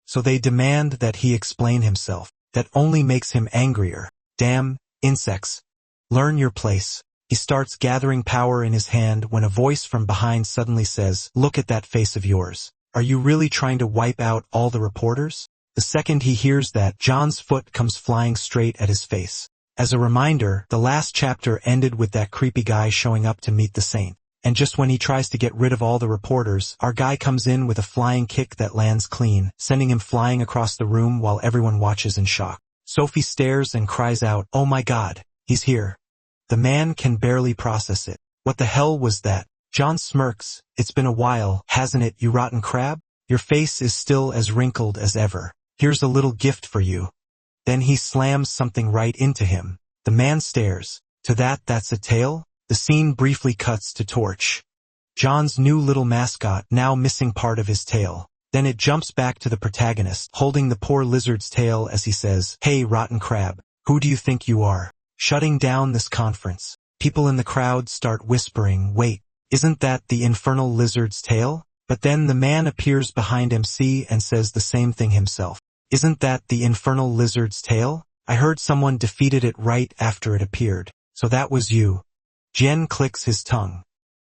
So they demand that he explain himself. That only makes him angrier. Damn, insects. Learn your place. He starts gathering power in his hand when a voice from behind suddenly says, "Look at that face of yours. Are you really trying to wipe out all the reporters?" The second he hears that, John's foot comes flying straight at his face. As a reminder, the last chapter ended with that creepy guy showing up to meet the Saint. And just when he tries to get rid of all the reporters, our guy comes in with a flying kick that lands clean, sending him flying across the room while everyone watches in shock. Sophie stares and cries out, "Oh my God, he's here." The man can barely process it. What the hell was that? John smirks. "It's been a while, hasn't it, you rotten crab? Your face is still as wrinkled as ever. Here's a little gift for you." Then he slams something right into him. The man stares. To that's a tail? The scene briefly cuts to Torch. John's new little mascot, now missing part of his tail. Then it jumps back to the protagonist, holding the poor lizard's tail as he says, "Hey, rotten crab, who do you think you are? Shutting down this conference." People in the crowd start whispering, "Wait, isn't that the infernal lizard's tail?" But then the man appears behind MC and says the same thing himself. "Isn't that the infernal lizard's tail? I heard someone defeated it right after it appeared. So that was you." Jen clicks his tongue.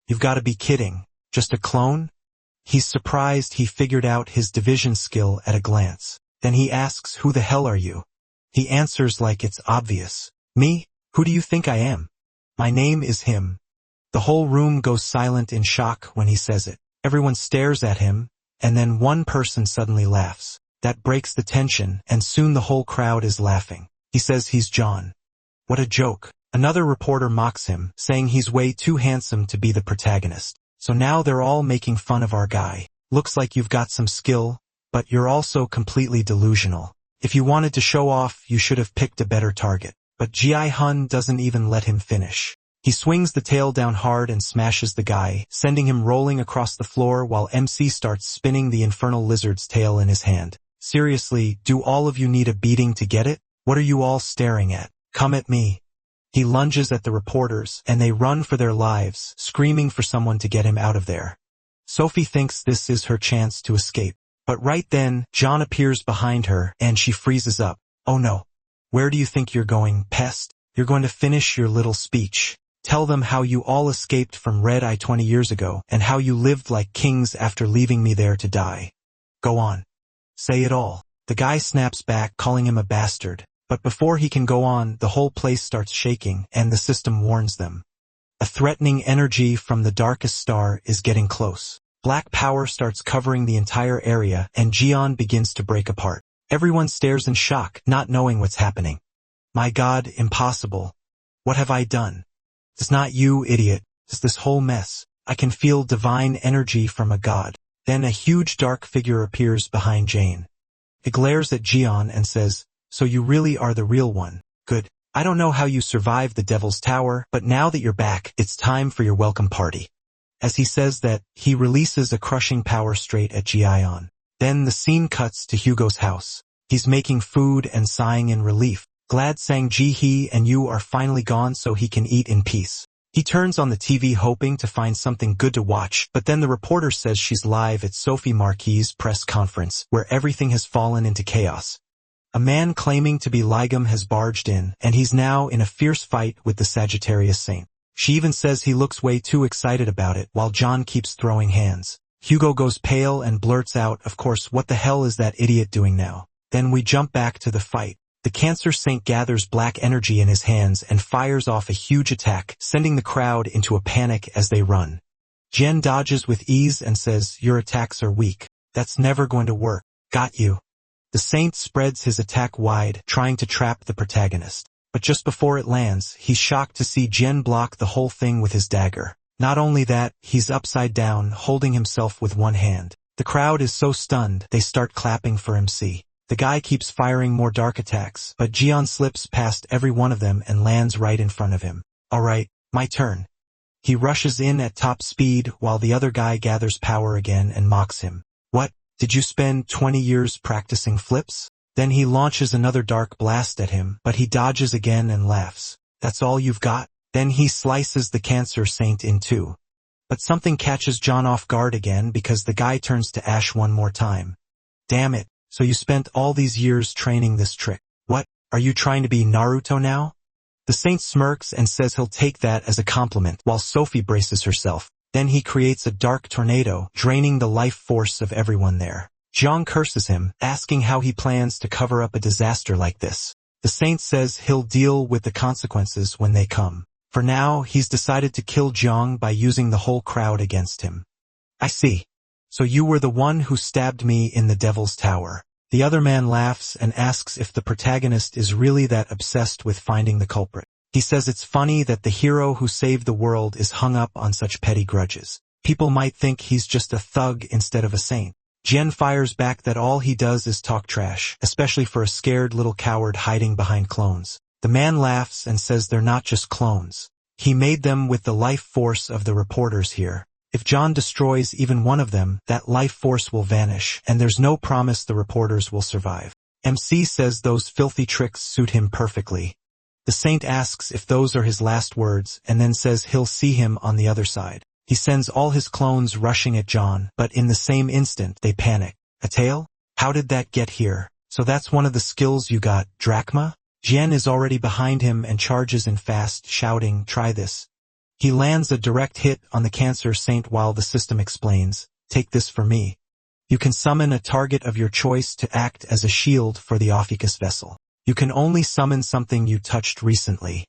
"You've got to be kidding. Just a clone?" He's surprised he figured out his division skill at a glance. Then he asks, "Who the hell are you?" He answers like it's obvious. "Me? Who do you think I am? My name is him." The whole room goes silent in shock when he says it. Everyone stares at him, and then one person suddenly laughs. That breaks the tension, and soon the whole crowd is laughing. He says he's John. What a joke. Another reporter mocks him, saying he's way too handsome to be the protagonist. So now they're all making fun of our guy. "Looks like you've got some skill, but you're also completely delusional. If you wanted to show off, you should have picked a better target." But Ji-hun doesn't even let him finish. He swings the tail down hard and smashes the guy, sending him rolling across the floor while MC starts spinning the infernal lizard's tail in his hand. "Seriously, do all of you need a beating to get it? What are you all staring at? Come at me." He lunges at the reporters, and they run for their lives, screaming for someone to get him out of there. Sophie thinks this is her chance to escape. But right then, John appears behind her, and she freezes up. "Oh no. Where do you think you're going, pest? You're going to finish your little speech. Tell them how you all escaped from Red Eye 20 years ago, and how you lived like kings after leaving me there to die. Go on. Say it all." The guy snaps back, calling him a bastard. But before he can go on, the whole place starts shaking, and the system warns them. A threatening energy from the darkest star is getting close. Black power starts covering the entire area, and Jian begins to break apart. Everyone stares in shock, not knowing what's happening. "My God, impossible. What have I done? It's not you, idiot. It's this whole mess. I can feel divine energy from a god." Then a huge dark figure appears behind Jane. It glares at Jian and says, "So you really are the real one. Good. I don't know how you survived the Devil's Tower, but now that you're back, it's time for your welcome party." As he says that, he releases a crushing power straight at Jian. Then the scene cuts to Hugo's house. He's making food and sighing in relief. Glad sang Ji-hee and you are finally gone so he can eat in peace. He turns on the TV hoping to find something good to watch, but then the reporter says she's live at Sophie Marquis' press conference, where everything has fallen into chaos. A man claiming to be Ligam has barged in, and he's now in a fierce fight with the Sagittarius Saint. She even says he looks way too excited about it, while John keeps throwing hands. Hugo goes pale and blurts out, "Of course, what the hell is that idiot doing now?" Then we jump back to the fight. The Cancer Saint gathers black energy in his hands and fires off a huge attack, sending the crowd into a panic as they run. Jen dodges with ease and says, "Your attacks are weak. That's never going to work. Got you." The Saint spreads his attack wide, trying to trap the protagonist. But just before it lands, he's shocked to see Jen block the whole thing with his dagger. Not only that, he's upside down, holding himself with one hand. The crowd is so stunned, they start clapping for MC. The guy keeps firing more dark attacks, but Jian slips past every one of them and lands right in front of him. "Alright, my turn." He rushes in at top speed while the other guy gathers power again and mocks him. "What, did you spend 20 years practicing flips?" Then he launches another dark blast at him, but he dodges again and laughs. "That's all you've got?" Then he slices the Cancer Saint in two. But something catches John off guard again because the guy turns to ash one more time. "Damn it, so you spent all these years training this trick. What, are you trying to be Naruto now?" The Saint smirks and says he'll take that as a compliment while Sophie braces herself. Then he creates a dark tornado, draining the life force of everyone there. Jiang curses him, asking how he plans to cover up a disaster like this. The Saint says he'll deal with the consequences when they come. For now, he's decided to kill Jiang by using the whole crowd against him. "I see. So you were the one who stabbed me in the Devil's Tower." The other man laughs and asks if the protagonist is really that obsessed with finding the culprit. He says it's funny that the hero who saved the world is hung up on such petty grudges. People might think he's just a thug instead of a saint. Jen fires back that all he does is talk trash, especially for a scared little coward hiding behind clones. The man laughs and says they're not just clones. He made them with the life force of the reporters here. If John destroys even one of them, that life force will vanish, and there's no promise the reporters will survive. MC says those filthy tricks suit him perfectly. The Saint asks if those are his last words, and then says he'll see him on the other side. He sends all his clones rushing at John, but in the same instant, they panic. "A tail? How did that get here? So that's one of the skills you got, Drachma?" Jian is already behind him and charges in fast, shouting, "Try this." He lands a direct hit on the Cancer Saint while the system explains, "Take this for me. You can summon a target of your choice to act as a shield for the Ophiuchus vessel. You can only summon something you touched recently.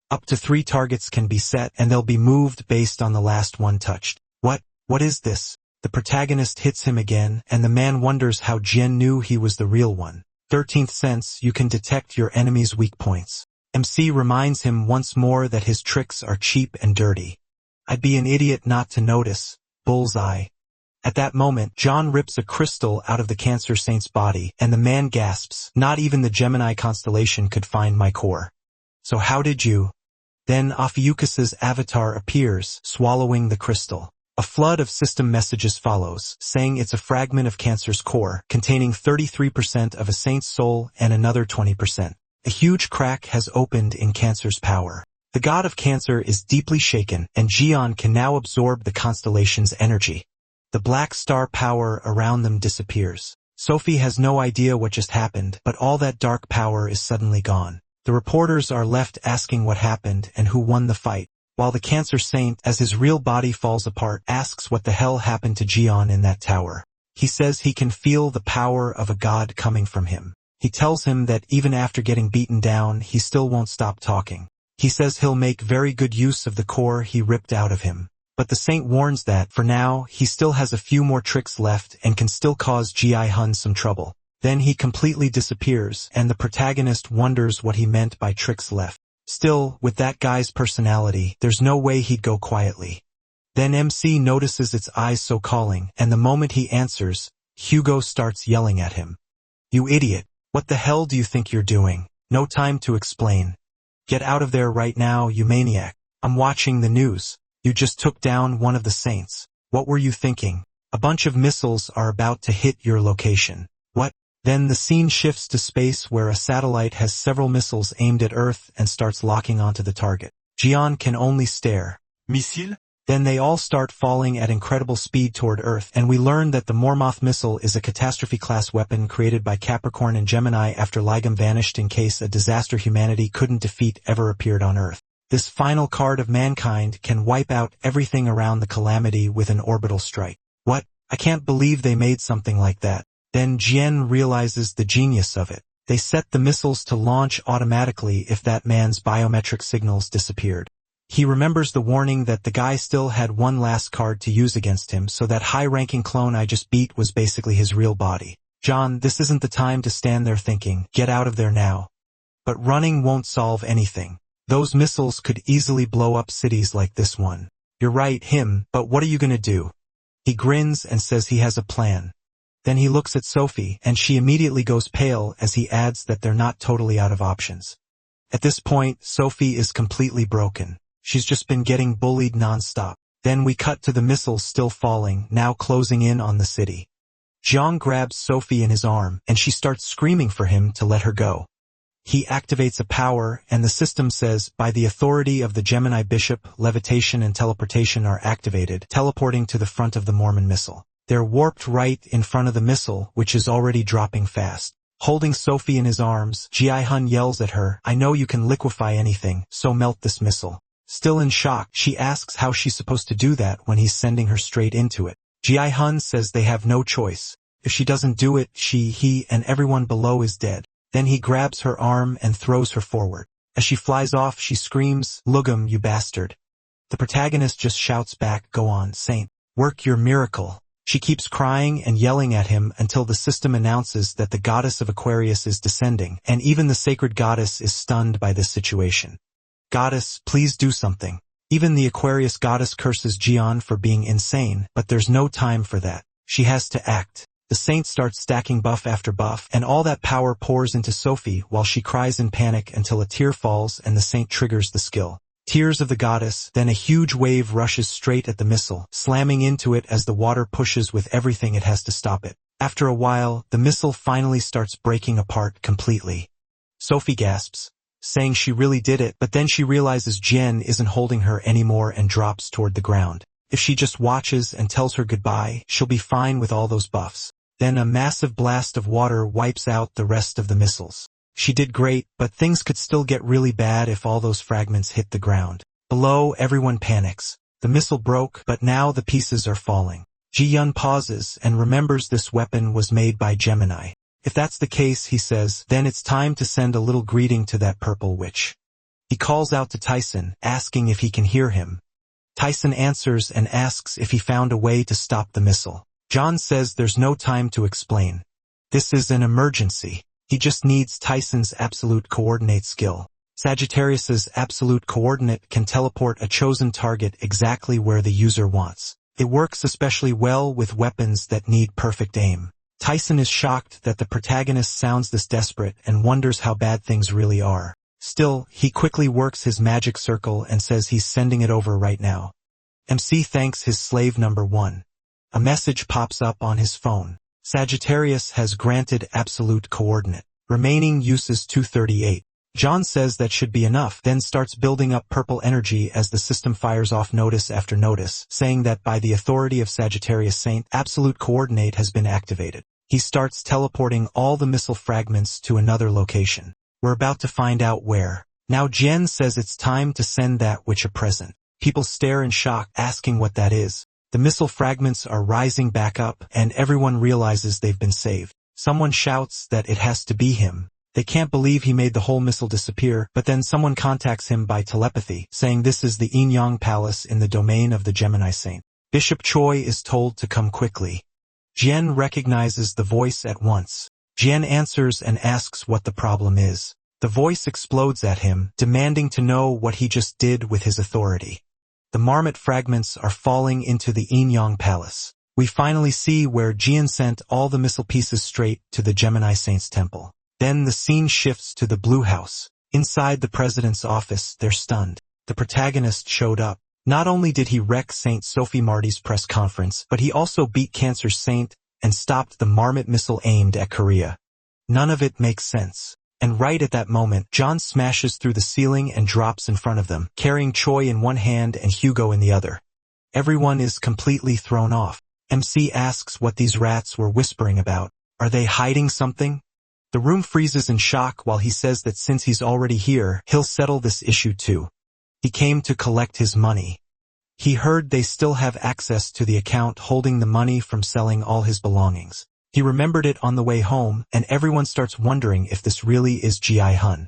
Up to 3 targets can be set, and they'll be moved based on the last one touched." What is this? The protagonist hits him again, and the man wonders how Jian knew he was the real one. 13th sense, you can detect your enemy's weak points. MC reminds him once more that his tricks are cheap and dirty. "I'd be an idiot not to notice." Bullseye. At that moment, John rips a crystal out of the Cancer Saint's body, and the man gasps, "Not even the Gemini constellation could find my core. So how did you?" Then Ophiuchus's avatar appears, swallowing the crystal. A flood of system messages follows, saying it's a fragment of Cancer's core, containing 33% of a saint's soul and another 20%. A huge crack has opened in Cancer's power. The god of Cancer is deeply shaken, and Jian can now absorb the constellation's energy. The black star power around them disappears. Sophie has no idea what just happened, but all that dark power is suddenly gone. The reporters are left asking what happened and who won the fight, while the Cancer Saint, as his real body falls apart, asks what the hell happened to Jian in that tower. He says he can feel the power of a god coming from him. He tells him that even after getting beaten down, he still won't stop talking. He says he'll make very good use of the core he ripped out of him. But the Saint warns that, for now, he still has a few more tricks left and can still cause Ji Hun some trouble. Then he completely disappears, and the protagonist wonders what he meant by tricks left. Still, with that guy's personality, there's no way he'd go quietly. Then MC notices its eyes so calling, and the moment he answers, Hugo starts yelling at him. "You idiot! What the hell do you think you're doing? No time to explain. Get out of there right now, you maniac. I'm watching the news. You just took down one of the saints. What were you thinking? A bunch of missiles are about to hit your location." "What?" Then the scene shifts to space where a satellite has several missiles aimed at Earth and starts locking onto the target. Jian can only stare. Missile? Then they all start falling at incredible speed toward Earth, and we learn that the Mormoth missile is a catastrophe-class weapon created by Capricorn and Gemini after Ligam vanished in case a disaster humanity couldn't defeat ever appeared on Earth. This final card of mankind can wipe out everything around the calamity with an orbital strike. What? I can't believe they made something like that. Then Jian realizes the genius of it. They set the missiles to launch automatically if that man's biometric signals disappeared. He remembers the warning that the guy still had one last card to use against him, so that high-ranking clone I just beat was basically his real body. John, this isn't the time to stand there thinking, get out of there now. But running won't solve anything. Those missiles could easily blow up cities like this one. You're right, but what are you gonna do? He grins and says he has a plan. Then he looks at Sophie, and she immediately goes pale as he adds that they're not totally out of options. At this point, Sophie is completely broken. She's just been getting bullied non-stop. Then we cut to the missiles still falling, now closing in on the city. Jiang grabs Sophie in his arm, and she starts screaming for him to let her go. He activates a power, and the system says, by the authority of the Gemini Bishop, levitation and teleportation are activated, teleporting to the front of the Mormon missile. They're warped right in front of the missile, which is already dropping fast. Holding Sophie in his arms, Ji-hun yells at her, I know you can liquefy anything, so melt this missile. Still in shock, she asks how she's supposed to do that when he's sending her straight into it. Ji-hun says they have no choice. If she doesn't do it, he, and everyone below is dead. Then he grabs her arm and throws her forward. As she flies off, she screams, Lugum, you bastard. The protagonist just shouts back, go on, Saint. Work your miracle. She keeps crying and yelling at him until the system announces that the goddess of Aquarius is descending, and even the sacred goddess is stunned by this situation. Goddess, please do something. Even the Aquarius goddess curses Jian for being insane, but there's no time for that. She has to act. The saint starts stacking buff after buff, and all that power pours into Sophie while she cries in panic until a tear falls and the saint triggers the skill. Tears of the goddess, then a huge wave rushes straight at the missile, slamming into it as the water pushes with everything it has to stop it. After a while, the missile finally starts breaking apart completely. Sophie gasps, saying she really did it, but then she realizes Jen isn't holding her anymore and drops toward the ground. If she just watches and tells her goodbye, she'll be fine with all those buffs. Then a massive blast of water wipes out the rest of the missiles. She did great, but things could still get really bad if all those fragments hit the ground. Below, everyone panics. The missile broke, but now the pieces are falling. Ji-yun pauses and remembers this weapon was made by Gemini. If that's the case, he says, then it's time to send a little greeting to that purple witch. He calls out to Tyson, asking if he can hear him. Tyson answers and asks if he found a way to stop the missile. John says there's no time to explain. This is an emergency. He just needs Tyson's absolute coordinate skill. Sagittarius's absolute coordinate can teleport a chosen target exactly where the user wants. It works especially well with weapons that need perfect aim. Tyson is shocked that the protagonist sounds this desperate and wonders how bad things really are. Still, he quickly works his magic circle and says he's sending it over right now. MC thanks his slave number 1. A message pops up on his phone. Sagittarius has granted absolute coordinate. Remaining uses 238. John says that should be enough, then starts building up purple energy as the system fires off notice after notice, saying that by the authority of Sagittarius Saint, absolute coordinate has been activated. He starts teleporting all the missile fragments to another location. We're about to find out where. Now Jen says it's time to send that witch a present. People stare in shock, asking what that is. The missile fragments are rising back up, and everyone realizes they've been saved. Someone shouts that it has to be him. They can't believe he made the whole missile disappear, but then someone contacts him by telepathy, saying this is the Yin-Yang Palace in the domain of the Gemini Saint. Bishop Choi is told to come quickly. Jen recognizes the voice at once. Jen answers and asks what the problem is. The voice explodes at him, demanding to know what he just did with his authority. The marmot fragments are falling into the Yin-Yang Palace. We finally see where Jian sent all the missile pieces straight to the Gemini Saint's temple. Then the scene shifts to the Blue House. Inside the president's office, they're stunned. The protagonist showed up. Not only did he wreck Saint Sophie Marty's press conference, but he also beat Cancer Saint and stopped the marmot missile aimed at Korea. None of it makes sense. And right at that moment, John smashes through the ceiling and drops in front of them, carrying Choi in one hand and Hugo in the other. Everyone is completely thrown off. MC asks what these rats were whispering about. Are they hiding something? The room freezes in shock while he says that since he's already here, he'll settle this issue too. He came to collect his money. He heard they still have access to the account holding the money from selling all his belongings. He remembered it on the way home, and everyone starts wondering if this really is Ji-hun.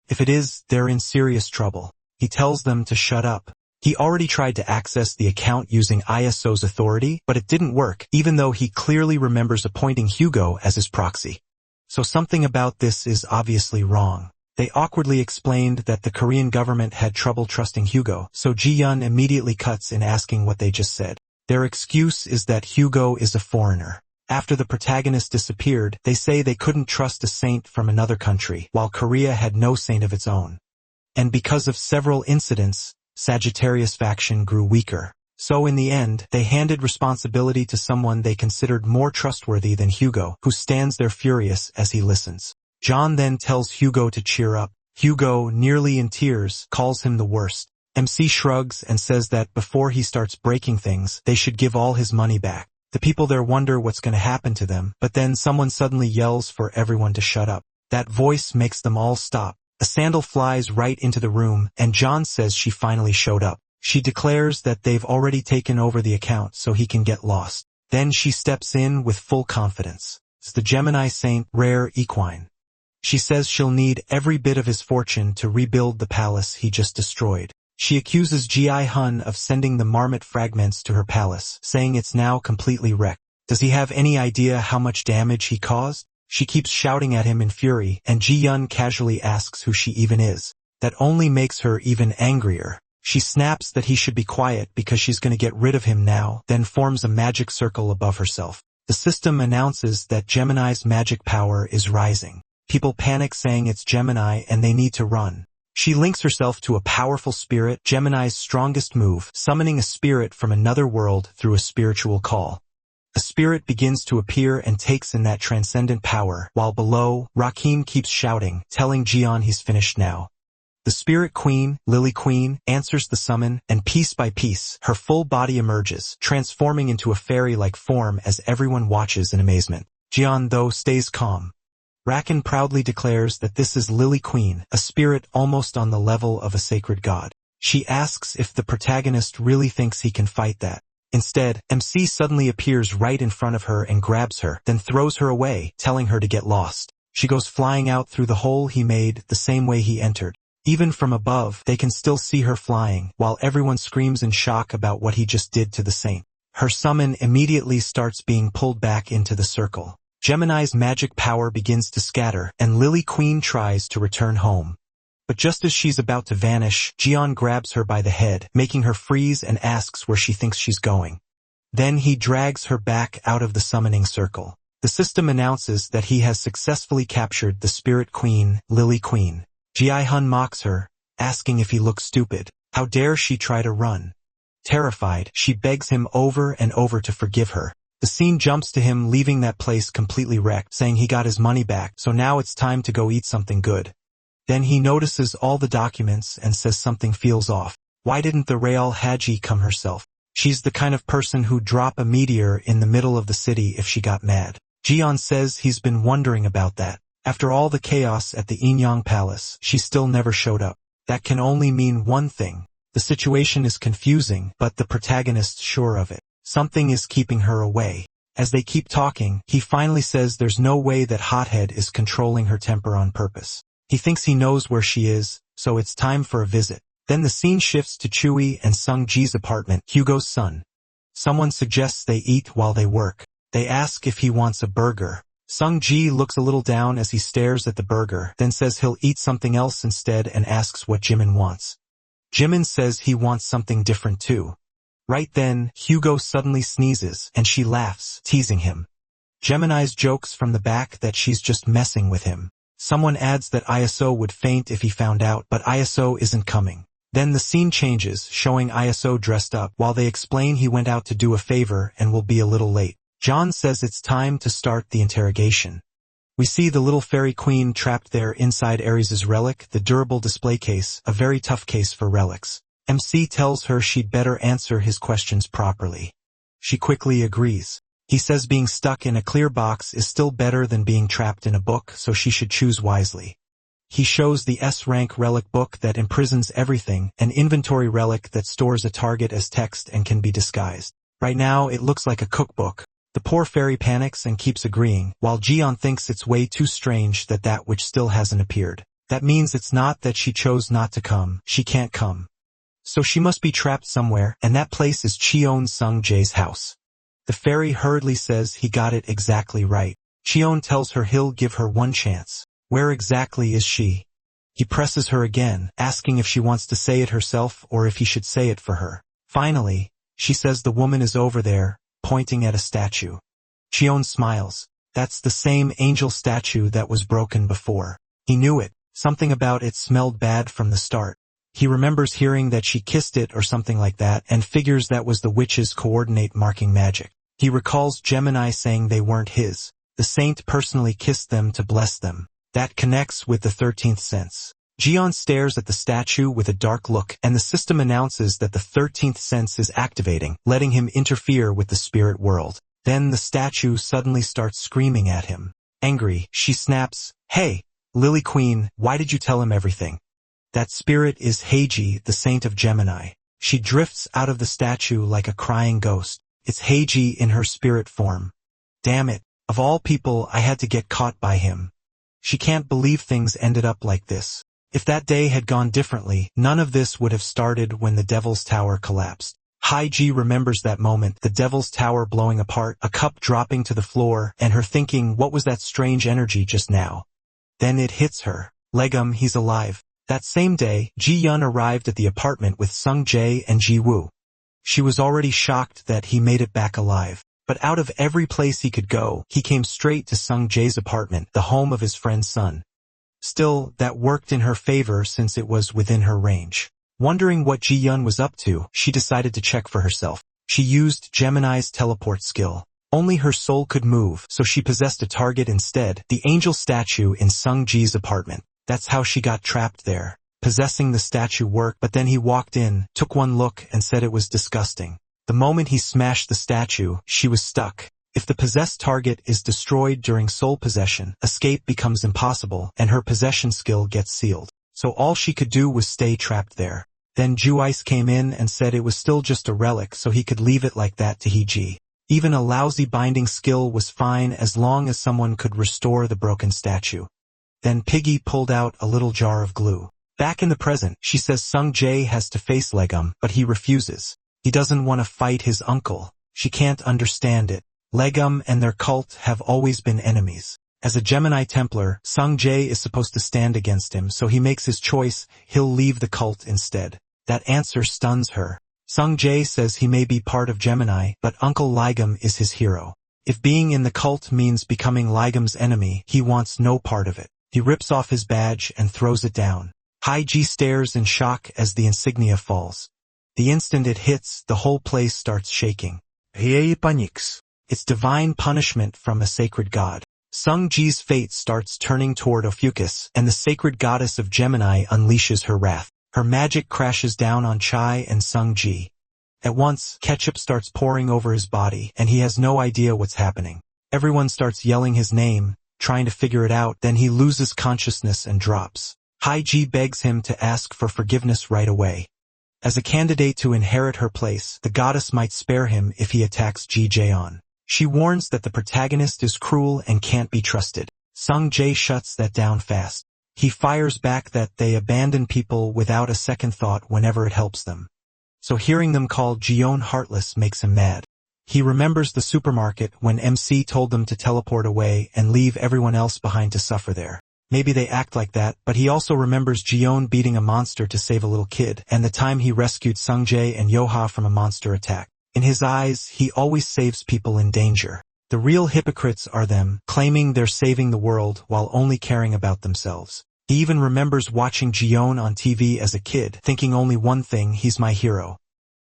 If it is, they're in serious trouble. He tells them to shut up. He already tried to access the account using ISO's authority, but it didn't work, even though he clearly remembers appointing Hugo as his proxy. So something about this is obviously wrong. They awkwardly explained that the Korean government had trouble trusting Hugo, so Ji-hun immediately cuts in asking what they just said. Their excuse is that Hugo is a foreigner. After the protagonist disappeared, they say they couldn't trust a saint from another country, while Korea had no saint of its own. And because of several incidents, Sagittarius faction grew weaker. So in the end, they handed responsibility to someone they considered more trustworthy than Hugo, who stands there furious as he listens. John then tells Hugo to cheer up. Hugo, nearly in tears, calls him the worst. MC shrugs and says that before he starts breaking things, they should give all his money back. The people there wonder what's going to happen to them, but then someone suddenly yells for everyone to shut up. That voice makes them all stop. A sandal flies right into the room, and John says she finally showed up. She declares that they've already taken over the account so he can get lost. Then she steps in with full confidence. It's the Gemini saint, Rare Equine. She says she'll need every bit of his fortune to rebuild the palace he just destroyed. She accuses Ji-hun of sending the marmot fragments to her palace, saying it's now completely wrecked. Does he have any idea how much damage he caused? She keeps shouting at him in fury, and Ji-hun casually asks who she even is. That only makes her even angrier. She snaps that he should be quiet because she's going to get rid of him now, then forms a magic circle above herself. The system announces that Gemini's magic power is rising. People panic saying it's Gemini and they need to run. She links herself to a powerful spirit, Gemini's strongest move, summoning a spirit from another world through a spiritual call. A spirit begins to appear and takes in that transcendent power, while below, Rakim keeps shouting, telling Ji-hun he's finished now. The spirit queen, Lily Queen, answers the summon, and piece by piece, her full body emerges, transforming into a fairy-like form as everyone watches in amazement. Ji-hun, though, stays calm. Rakin proudly declares that this is Lily Queen, a spirit almost on the level of a sacred god. She asks if the protagonist really thinks he can fight that. Instead, MC suddenly appears right in front of her and grabs her, then throws her away, telling her to get lost. She goes flying out through the hole he made the same way he entered. Even from above, they can still see her flying, while everyone screams in shock about what he just did to the saint. Her summon immediately starts being pulled back into the circle. Gemini's magic power begins to scatter, and Lily Queen tries to return home. But just as she's about to vanish, Ji-hun grabs her by the head, making her freeze and asks where she thinks she's going. Then he drags her back out of the summoning circle. The system announces that he has successfully captured the spirit queen, Lily Queen. Ji-hun mocks her, asking if he looks stupid. How dare she try to run? Terrified, she begs him over and over to forgive her. The scene jumps to him leaving that place completely wrecked, saying he got his money back, so now it's time to go eat something good. Then he notices all the documents and says something feels off. Why didn't the Real Haji come herself? She's the kind of person who'd drop a meteor in the middle of the city if she got mad. Ji-hun says he's been wondering about that. After all the chaos at the Inyang Palace, she still never showed up. That can only mean one thing. The situation is confusing, but the protagonist's sure of it. Something is keeping her away. As they keep talking, he finally says there's no way that Hothead is controlling her temper on purpose. He thinks he knows where she is, so it's time for a visit. Then the scene shifts to Chewie and Sung-ji's apartment, Hugo's son. Someone suggests they eat while they work. They ask if he wants a burger. Sung-ji looks a little down as he stares at the burger, then says he'll eat something else instead and asks what Jimin wants. Jimin says he wants something different too. Right then, Hugo suddenly sneezes, and she laughs, teasing him. Gemini's jokes from the back that she's just messing with him. Someone adds that ISO would faint if he found out, but ISO isn't coming. Then the scene changes, showing ISO dressed up, while they explain he went out to do a favor and will be a little late. John says it's time to start the interrogation. We see the little fairy queen trapped there inside Ares's relic, the durable display case, a very tough case for relics. MC tells her she'd better answer his questions properly. She quickly agrees. He says being stuck in a clear box is still better than being trapped in a book, so she should choose wisely. He shows the S-rank relic book that imprisons everything, an inventory relic that stores a target as text and can be disguised. Right now it looks like a cookbook. The poor fairy panics and keeps agreeing, while Jiyeon thinks it's way too strange that which still hasn't appeared. That means it's not that she chose not to come, she can't come. So she must be trapped somewhere, and that place is Cheon Sung-jae's house. The fairy hurriedly says he got it exactly right. Cheon tells her he'll give her one chance. Where exactly is she? He presses her again, asking if she wants to say it herself or if he should say it for her. Finally, she says the woman is over there, pointing at a statue. Cheon smiles. That's the same angel statue that was broken before. He knew it. Something about it smelled bad from the start. He remembers hearing that she kissed it or something like that and figures that was the witch's coordinate marking magic. He recalls Gemini saying they weren't his. The saint personally kissed them to bless them. That connects with the 13th sense. Jiyeon stares at the statue with a dark look, and the system announces that the 13th sense is activating, letting him interfere with the spirit world. Then the statue suddenly starts screaming at him. Angry, she snaps, "Hey, Lily Queen, why did you tell him everything?" That spirit is Heiji, the saint of Gemini. She drifts out of the statue like a crying ghost. It's Heiji in her spirit form. Damn it, of all people I had to get caught by him. She can't believe things ended up like this. If that day had gone differently, none of this would have started when the Devil's Tower collapsed. Heiji remembers that moment, the Devil's Tower blowing apart, a cup dropping to the floor, and her thinking, what was that strange energy just now? Then it hits her. Legum, he's alive. That same day, Ji-yeon arrived at the apartment with Sung-jae and Ji-woo. She was already shocked that he made it back alive. But out of every place he could go, he came straight to Sung-jae's apartment, the home of his friend's son. Still, that worked in her favor since it was within her range. Wondering what Ji-yeon was up to, she decided to check for herself. She used Gemini's teleport skill. Only her soul could move, so she possessed a target instead, the angel statue in Sung-jae's apartment. That's how she got trapped there. Possessing the statue worked, but then he walked in, took one look, and said it was disgusting. The moment he smashed the statue, she was stuck. If the possessed target is destroyed during soul possession, escape becomes impossible, and her possession skill gets sealed. So all she could do was stay trapped there. Then Ju-ice came in and said it was still just a relic, so he could leave it like that to Heiji. Even a lousy binding skill was fine as long as someone could restore the broken statue. Then Piggy pulled out a little jar of glue. Back in the present, she says Sung-jae has to face Legum, but he refuses. He doesn't want to fight his uncle. She can't understand it. Legum and their cult have always been enemies. As a Gemini Templar, Sung-jae is supposed to stand against him, so he makes his choice, he'll leave the cult instead. That answer stuns her. Sung-jae says he may be part of Gemini, but Uncle Legum is his hero. If being in the cult means becoming Legum's enemy, he wants no part of it. He rips off his badge and throws it down. Heiji stares in shock as the insignia falls. The instant it hits, the whole place starts shaking. He panics. It's divine punishment from a sacred god. Sung-jae's fate starts turning toward Ophiuchus, and the sacred goddess of Gemini unleashes her wrath. Her magic crashes down on Chai and Sung-jae. At once, ketchup starts pouring over his body, and he has no idea what's happening. Everyone starts yelling his name, trying to figure it out, then he loses consciousness and drops. Heiji begs him to ask for forgiveness right away. As a candidate to inherit her place, the goddess might spare him if he attacks Ji-jaeon. She warns that the protagonist is cruel and can't be trusted. Sung-jae shuts that down fast. He fires back that they abandon people without a second thought whenever it helps them. So hearing them call Ji-yeon heartless makes him mad. He remembers the supermarket when MC told them to teleport away and leave everyone else behind to suffer there. Maybe they act like that, but he also remembers Ji-yeon beating a monster to save a little kid, and the time he rescued Sung-jae and Yoha from a monster attack. In his eyes, he always saves people in danger. The real hypocrites are them, claiming they're saving the world while only caring about themselves. He even remembers watching Ji-yeon on TV as a kid, thinking only one thing, he's my hero.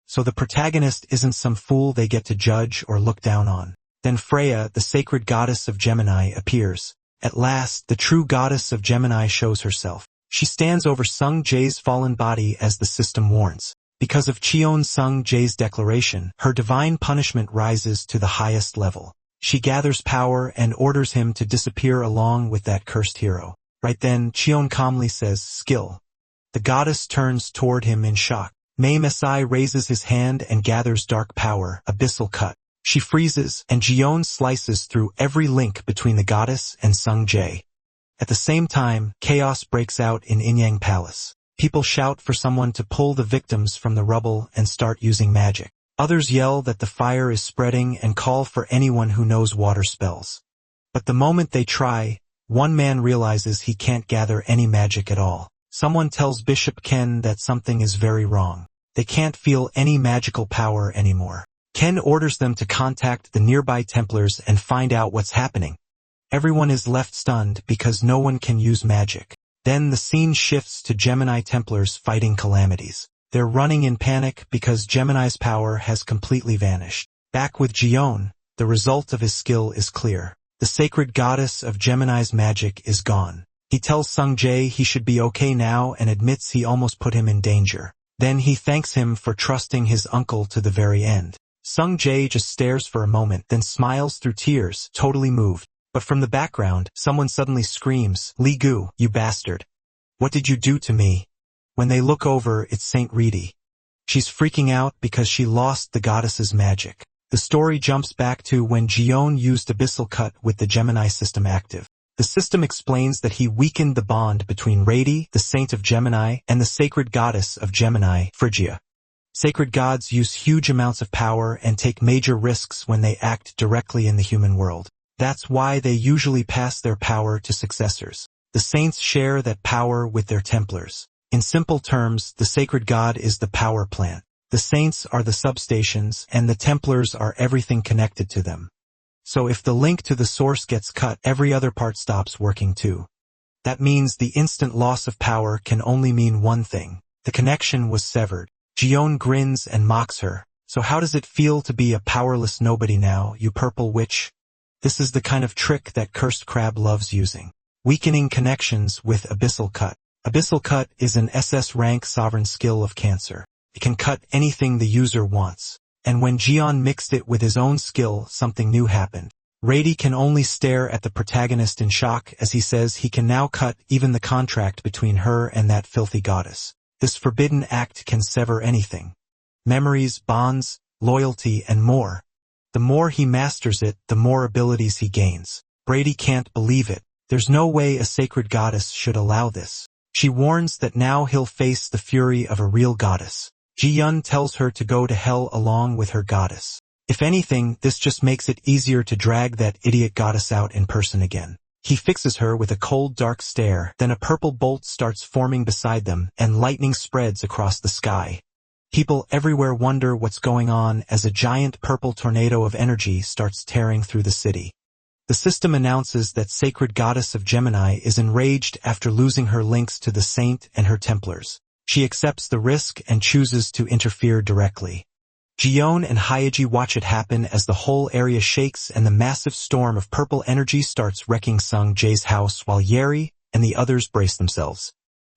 So the protagonist isn't some fool they get to judge or look down on. Then Freya, the sacred goddess of Gemini, appears. At last, the true goddess of Gemini shows herself. She stands over Sung-jae's fallen body as the system warns. Because of Cheon Sung-jae's declaration, her divine punishment rises to the highest level. She gathers power and orders him to disappear along with that cursed hero. Right then, Cheon calmly says, "Skill." The goddess turns toward him in shock. Mei Mesai raises his hand and gathers dark power, abyssal cut. She freezes, and Jiyeon slices through every link between the goddess and Sung Jae. At the same time, chaos breaks out in Inyang Palace. People shout for someone to pull the victims from the rubble and start using magic. Others yell that the fire is spreading and call for anyone who knows water spells. But the moment they try, one man realizes he can't gather any magic at all. Someone tells Bishop Ken that something is very wrong. They can't feel any magical power anymore. Ken orders them to contact the nearby Templars and find out what's happening. Everyone is left stunned because no one can use magic. Then the scene shifts to Gemini Templars fighting calamities. They're running in panic because Gemini's power has completely vanished. Back with Jiyeon, the result of his skill is clear. The sacred goddess of Gemini's magic is gone. He tells Sung Jae he should be okay now and admits he almost put him in danger. Then he thanks him for trusting his uncle to the very end. Sung Jae just stares for a moment, then smiles through tears, totally moved. But from the background, someone suddenly screams, "Lee Gu, you bastard! What did you do to me?" When they look over, it's Saint Reedy. She's freaking out because she lost the goddess's magic. The story jumps back to when Jiyeon used Abyssal Cut with the Gemini system active. The system explains that he weakened the bond between Reedy, the saint of Gemini, and the sacred goddess of Gemini, Phrygia. Sacred gods use huge amounts of power and take major risks when they act directly in the human world. That's why they usually pass their power to successors. The saints share that power with their Templars. In simple terms, the sacred god is the power plant. The saints are the substations, and the Templars are everything connected to them. So if the link to the source gets cut, every other part stops working too. That means the instant loss of power can only mean one thing. The connection was severed. Jiyeon grins and mocks her. "So how does it feel to be a powerless nobody now, you purple witch?" This is the kind of trick that Cursed Crab loves using. Weakening connections with Abyssal Cut. Abyssal Cut is an SS rank sovereign skill of Cancer. It can cut anything the user wants. And when Jiyeon mixed it with his own skill, something new happened. Reedy can only stare at the protagonist in shock as he says he can now cut even the contract between her and that filthy goddess. This forbidden act can sever anything. Memories, bonds, loyalty, and more. The more he masters it, the more abilities he gains. Brady can't believe it. There's no way a sacred goddess should allow this. She warns that now he'll face the fury of a real goddess. Jiyeon tells her to go to hell along with her goddess. If anything, this just makes it easier to drag that idiot goddess out in person again. He fixes her with a cold, dark stare, then a purple bolt starts forming beside them, and lightning spreads across the sky. People everywhere wonder what's going on as a giant purple tornado of energy starts tearing through the city. The system announces that Sacred Goddess of Gemini is enraged after losing her links to the Saint and her Templars. She accepts the risk and chooses to interfere directly. Jiyeon and Hyeji watch it happen as the whole area shakes and the massive storm of purple energy starts wrecking Sung Jae's house while Yeri and the others brace themselves.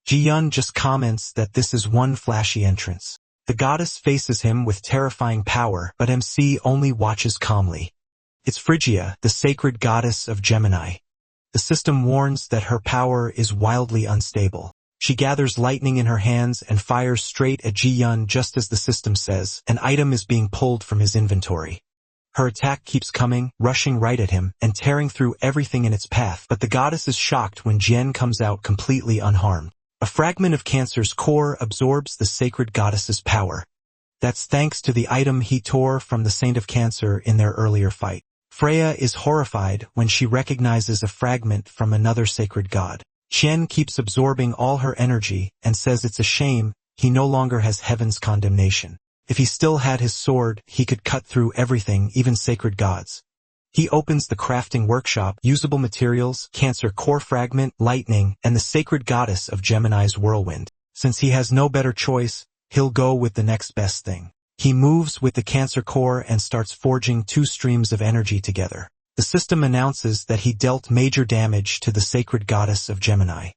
Jiyeon just comments that this is one flashy entrance. The goddess faces him with terrifying power, but MC only watches calmly. It's Phrygia, the sacred goddess of Gemini. The system warns that her power is wildly unstable. She gathers lightning in her hands and fires straight at Jiyeon just as the system says an item is being pulled from his inventory. Her attack keeps coming, rushing right at him, and tearing through everything in its path, but the goddess is shocked when Jian comes out completely unharmed. A fragment of Cancer's core absorbs the sacred goddess's power. That's thanks to the item he tore from the Saint of Cancer in their earlier fight. Freya is horrified when she recognizes a fragment from another sacred god. Chen keeps absorbing all her energy and says it's a shame he no longer has heaven's condemnation. If he still had his sword, he could cut through everything, even sacred gods. He opens the crafting workshop, usable materials, Cancer core fragment, lightning, and the sacred goddess of Gemini's whirlwind. Since he has no better choice, he'll go with the next best thing. He moves with the Cancer core and starts forging two streams of energy together. The system announces that he dealt major damage to the sacred goddess of Gemini.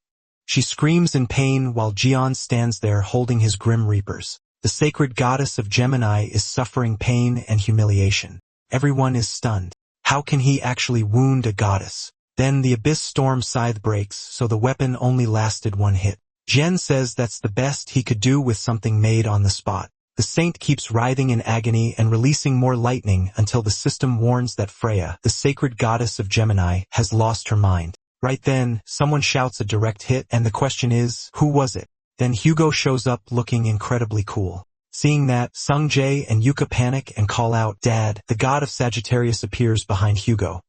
She screams in pain while Jiyeon stands there holding his grim reapers. The sacred goddess of Gemini is suffering pain and humiliation. Everyone is stunned. How can he actually wound a goddess? Then the Abyss Storm Scythe breaks, so the weapon only lasted one hit. Jen says that's the best he could do with something made on the spot. The The saint keeps writhing in agony and releasing more lightning until the system warns that Freya, the sacred goddess of Gemini, has lost her mind. Right then, someone shouts a direct hit and the question is, who was it? Then Hugo shows up looking incredibly cool. Seeing that, Sung-jae and Yuka panic and call out, "Dad!" The god of Sagittarius appears behind Hugo.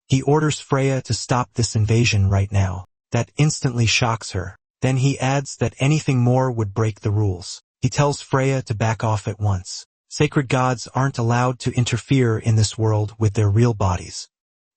He orders Freya to stop this invasion right now. That instantly shocks her. Then he adds that anything more would break the rules. He tells Freya to back off at once. Sacred gods aren't allowed to interfere in this world with their real bodies.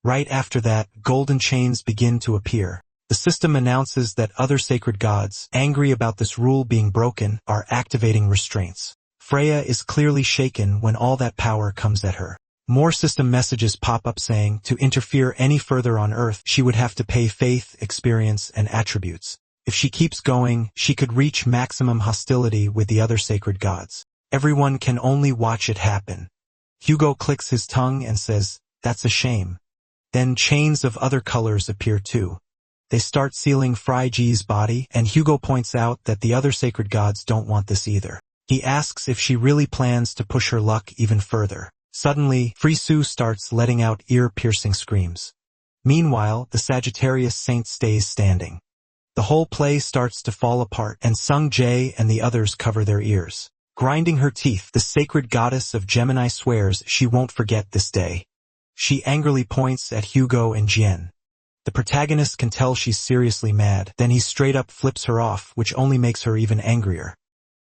Right after that, golden chains begin to appear. The system announces that other sacred gods, angry about this rule being broken, are activating restraints. Freya is clearly shaken when all that power comes at her. More system messages pop up saying to interfere any further on Earth, she would have to pay faith, experience, and attributes. If she keeps going, she could reach maximum hostility with the other sacred gods. Everyone can only watch it happen. Hugo clicks his tongue and says, "That's a shame." Then chains of other colors appear too. They start sealing Fryji's body, and Hugo points out that the other sacred gods don't want this either. He asks if she really plans to push her luck even further. Suddenly, Frisu starts letting out ear-piercing screams. Meanwhile, the Sagittarius saint stays standing. The whole play starts to fall apart, and Sung-jae and the others cover their ears. Grinding her teeth, the sacred goddess of Gemini swears she won't forget this day. She angrily points at Hugo and Jien. The protagonist can tell she's seriously mad, then he straight up flips her off, which only makes her even angrier.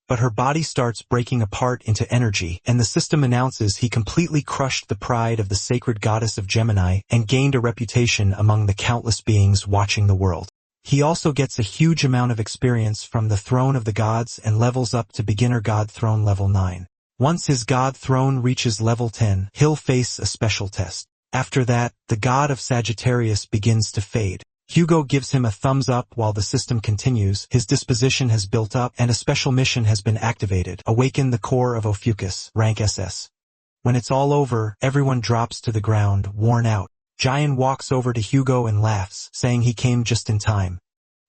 But her body starts breaking apart into energy, and the system announces he completely crushed the pride of the sacred goddess of Gemini and gained a reputation among the countless beings watching the world. He also gets a huge amount of experience from the Throne of the Gods and levels up to Beginner God Throne level 9. Once his God Throne reaches level 10, he'll face a special test. After that, the god of Sagittarius begins to fade. Hugo gives him a thumbs up while the system continues. His disposition has built up and a special mission has been activated. Awaken the core of Ophiuchus, rank SS. When it's all over, everyone drops to the ground, worn out. Jian walks over to Hugo and laughs, saying he came just in time.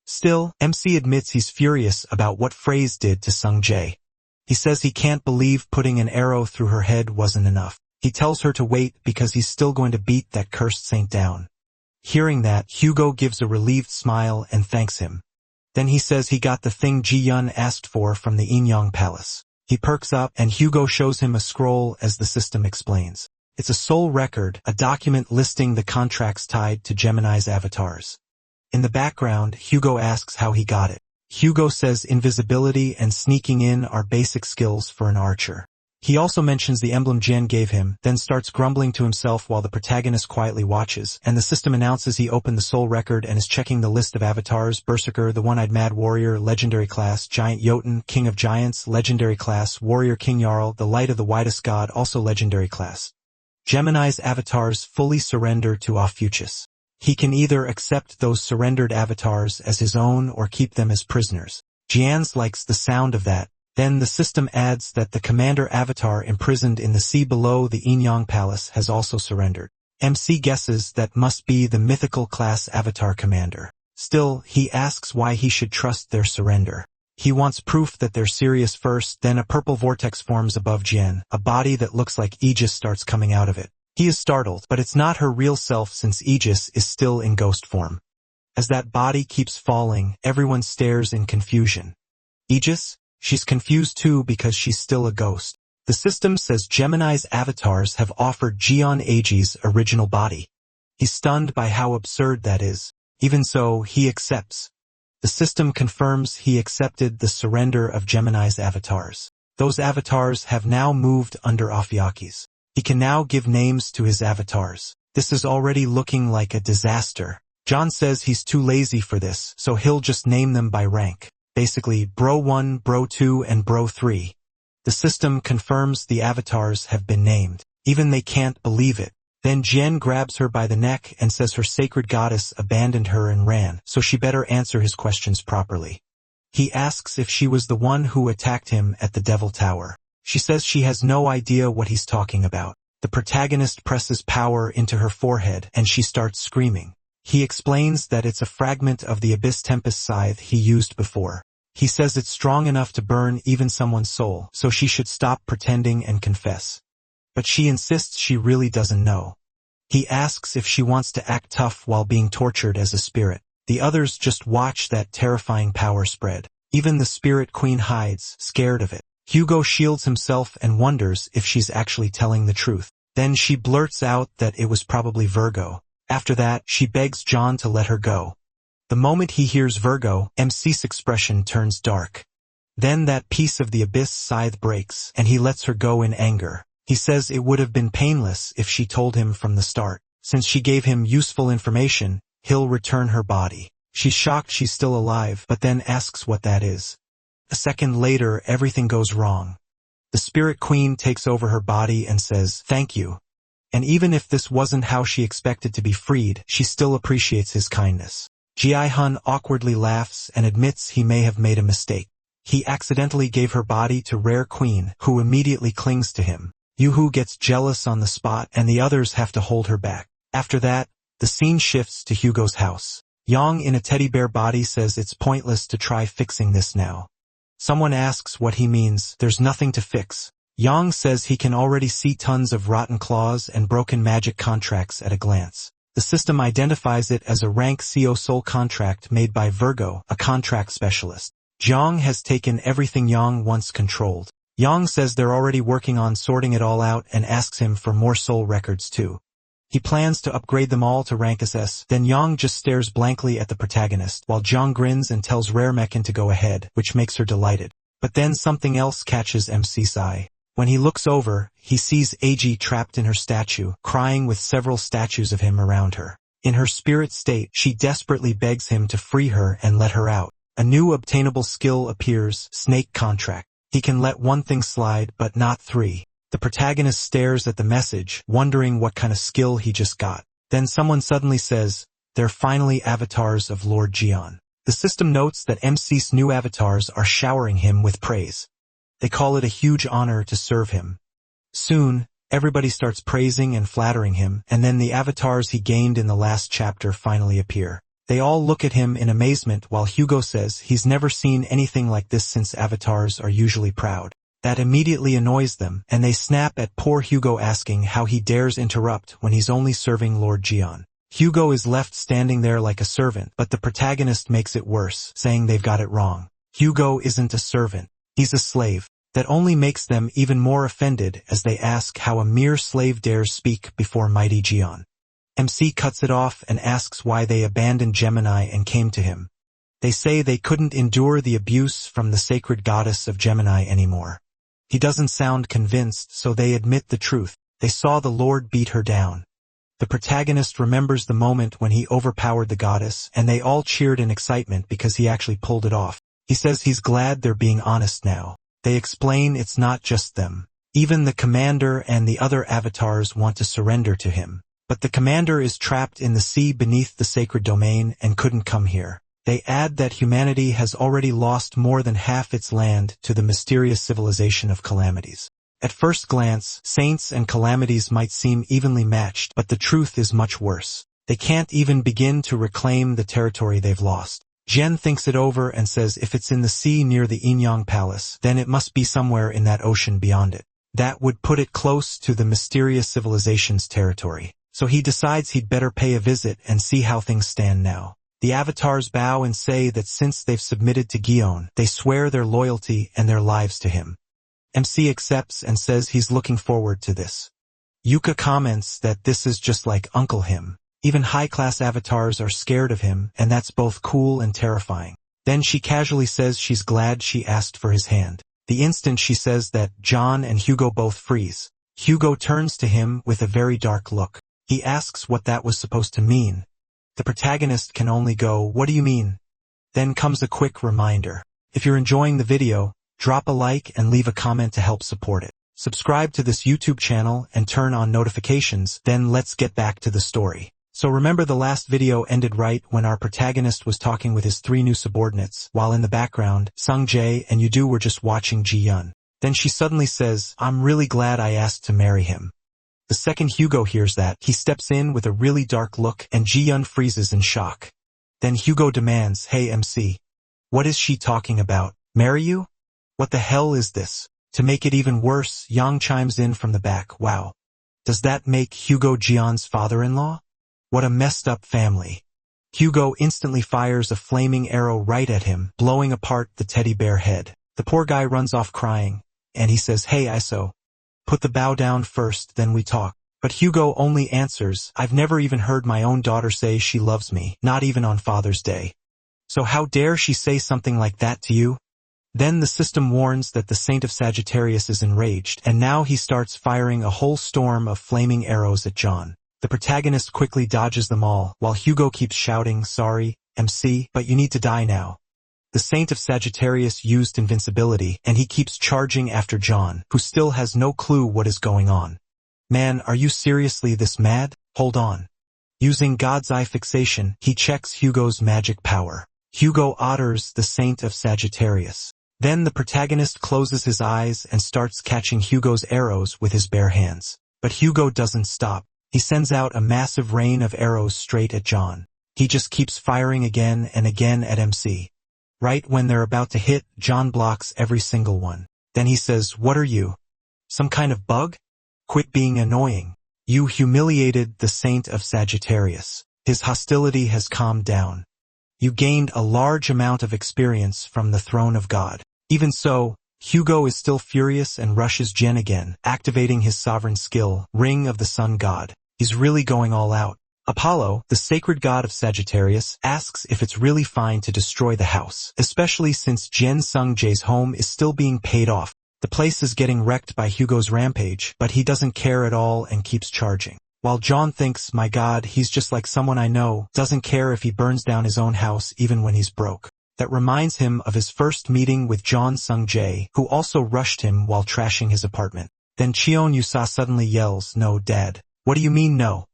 Still, MC admits he's furious about what Phrase did to Sung-jae. He says he can't believe putting an arrow through her head wasn't enough. He tells her to wait because he's still going to beat that cursed saint down. Hearing that, Hugo gives a relieved smile and thanks him. Then he says he got the thing Ji-yun asked for from the Inyang Palace. He perks up and Hugo shows him a scroll as the system explains. It's a soul record, a document listing the contracts tied to Gemini's avatars. In the background, Hugo asks how he got it. Hugo says invisibility and sneaking in are basic skills for an archer. He also mentions the emblem Jian gave him, then starts grumbling to himself while the protagonist quietly watches, and the system announces he opened the soul record and is checking the list of avatars: Berserker, the One-Eyed Mad Warrior, Legendary Class, Giant Jotun, King of Giants, Legendary Class, Warrior King Jarl, the Light of the Widest God, also Legendary Class. Gemini's avatars fully surrender to Ophiuchus. He can either accept those surrendered avatars as his own or keep them as prisoners. Jian's likes the sound of that. Then the system adds that the commander avatar imprisoned in the sea below the Inyang Palace has also surrendered. MC guesses that must be the mythical class avatar commander. Still, he asks why he should trust their surrender. He wants proof that they're serious first. Then a purple vortex forms above Jian. A body that looks like Aegis starts coming out of it. He is startled, but it's not her real self since Aegis is still in ghost form. As that body keeps falling, everyone stares in confusion. Aegis? She's confused too because she's still a ghost. The system says Gemini's avatars have offered Jian Aegis' original body. He's stunned by how absurd that is. Even so, he accepts. The system confirms he accepted the surrender of Gemini's avatars. Those avatars have now moved under Ophiuchus. He can now give names to his avatars. This is already looking like a disaster. John says he's too lazy for this, so he'll just name them by rank. Basically, Bro 1, Bro 2, and Bro 3. The system confirms the avatars have been named. Even they can't believe it. Then Jian grabs her by the neck and says her sacred goddess abandoned her and ran, so she better answer his questions properly. He asks if she was the one who attacked him at the Devil Tower. She says she has no idea what he's talking about. The protagonist presses power into her forehead and she starts screaming. He explains that it's a fragment of the Abyss Tempest scythe he used before. He says it's strong enough to burn even someone's soul, so she should stop pretending and confess. But she insists she really doesn't know. He asks if she wants to act tough while being tortured as a spirit. The others just watch that terrifying power spread. Even the spirit queen hides, scared of it. Hugo shields himself and wonders if she's actually telling the truth. Then she blurts out that it was probably Virgo. After that, she begs John to let her go. The moment he hears Virgo, MC's expression turns dark. Then that piece of the abyss scythe breaks, and he lets her go in anger. He says it would have been painless if she told him from the start. Since she gave him useful information, he'll return her body. She's shocked she's still alive, but then asks what that is. A second later, everything goes wrong. The spirit queen takes over her body and says, "Thank you." And even if this wasn't how she expected to be freed, she still appreciates his kindness. Ji-hun awkwardly laughs and admits he may have made a mistake. He accidentally gave her body to Rare Queen, who immediately clings to him. Yoo-hoo gets jealous on the spot and the others have to hold her back. After that, the scene shifts to Hugo's house. Yang in a teddy bear body says it's pointless to try fixing this now. Someone asks what he means. There's nothing to fix. Yang says he can already see tons of rotten claws and broken magic contracts at a glance. The system identifies it as a rank CO soul contract made by Virgo, a contract specialist. Jiang has taken everything Yang once controlled. Yang says they're already working on sorting it all out and asks him for more soul records too. He plans to upgrade them all to rank SS, then Yang just stares blankly at the protagonist while Jiang grins and tells Rare Meccan to go ahead, which makes her delighted. But then something else catches MC's eye. When he looks over, he sees AG trapped in her statue, crying with several statues of him around her. In her spirit state, she desperately begs him to free her and let her out. A new obtainable skill appears, Snake Contract. He can let one thing slide, but not three. The protagonist stares at the message, wondering what kind of skill he just got. Then someone suddenly says, "They're finally avatars of Lord Jian." The system notes that MC's new avatars are showering him with praise. They call it a huge honor to serve him. Soon, everybody starts praising and flattering him, and then the avatars he gained in the last chapter finally appear. They all look at him in amazement while Hugo says he's never seen anything like this since avatars are usually proud. That immediately annoys them, and they snap at poor Hugo asking how he dares interrupt when he's only serving Lord Jian. Hugo is left standing there like a servant, but the protagonist makes it worse, saying they've got it wrong. Hugo isn't a servant. He's a slave. That only makes them even more offended as they ask how a mere slave dares speak before mighty Jian. MC cuts it off and asks why they abandoned Gemini and came to him. They say they couldn't endure the abuse from the sacred goddess of Gemini anymore. He doesn't sound convinced, so they admit the truth. They saw the Lord beat her down. The protagonist remembers the moment when he overpowered the goddess, and they all cheered in excitement because he actually pulled it off. He says he's glad they're being honest now. They explain it's not just them. Even the commander and the other avatars want to surrender to him. But the commander is trapped in the sea beneath the sacred domain and couldn't come here. They add that humanity has already lost more than half its land to the mysterious civilization of calamities. At first glance, saints and calamities might seem evenly matched, but the truth is much worse. They can't even begin to reclaim the territory they've lost. Jen thinks it over and says if it's in the sea near the Inyang Palace, then it must be somewhere in that ocean beyond it. That would put it close to the mysterious civilization's territory. So he decides he'd better pay a visit and see how things stand now. The avatars bow and say that since they've submitted to Gion, they swear their loyalty and their lives to him. MC accepts and says he's looking forward to this. Yuka comments that this is just like Uncle Him. Even high-class avatars are scared of him, and that's both cool and terrifying. Then she casually says she's glad she asked for his hand. The instant she says that, John and Hugo both freeze. Hugo turns to him with a very dark look. He asks what that was supposed to mean. The protagonist can only go, "What do you mean?" Then comes a quick reminder. If you're enjoying the video, drop a like and leave a comment to help support it. Subscribe to this YouTube channel and turn on notifications, then let's get back to the story. So remember the last video ended right when our protagonist was talking with his 3 new subordinates, while in the background, Sung Jae and Yudu were just watching Ji Yun. Then she suddenly says, "I'm really glad I asked to marry him." The second Hugo hears that, he steps in with a really dark look and Ji Yun freezes in shock. Then Hugo demands, "Hey MC. What is she talking about? Marry you? What the hell is this? To make it even worse, Yang chimes in from the back. Wow. Does that make Hugo Jian's father-in-law? What a messed up family. Hugo instantly fires a flaming arrow right at him, blowing apart the teddy bear head. The poor guy runs off crying, and he says, "Hey Iso, put the bow down first, then we talk." But Hugo only answers, "I've never even heard my own daughter say she loves me, not even on Father's Day. So how dare she say something like that to you?" Then the system warns that the Saint of Sagittarius is enraged, and now he starts firing a whole storm of flaming arrows at John. The protagonist quickly dodges them all, while Hugo keeps shouting, "Sorry, MC, but you need to die now." The Saint of Sagittarius used invincibility, and he keeps charging after John, who still has no clue what is going on. "Man, are you seriously this mad? Hold on." Using God's eye fixation, he checks Hugo's magic power. Hugo orders the Saint of Sagittarius. Then the protagonist closes his eyes and starts catching Hugo's arrows with his bare hands. But Hugo doesn't stop. He sends out a massive rain of arrows straight at John. He just keeps firing again and again at MC. Right when they're about to hit, John blocks every single one. Then he says, "What are you? Some kind of bug? Quit being annoying. You humiliated the Saint of Sagittarius. His hostility has calmed down. You gained a large amount of experience from the throne of God." Even so, Hugo is still furious and rushes Jen again, activating his sovereign skill, Ring of the Sun God. He's really going all out. Apollo, the sacred god of Sagittarius, asks if it's really fine to destroy the house, especially since Jen Sung-jae's home is still being paid off. The place is getting wrecked by Hugo's rampage, but he doesn't care at all and keeps charging. While John thinks, "My God, he's just like someone I know," doesn't care if he burns down his own house even when he's broke. That reminds him of his first meeting with John Sung-jae, who also rushed him while trashing his apartment. Then Cheon Yusa suddenly yells, "No, Dad." "What do you mean no?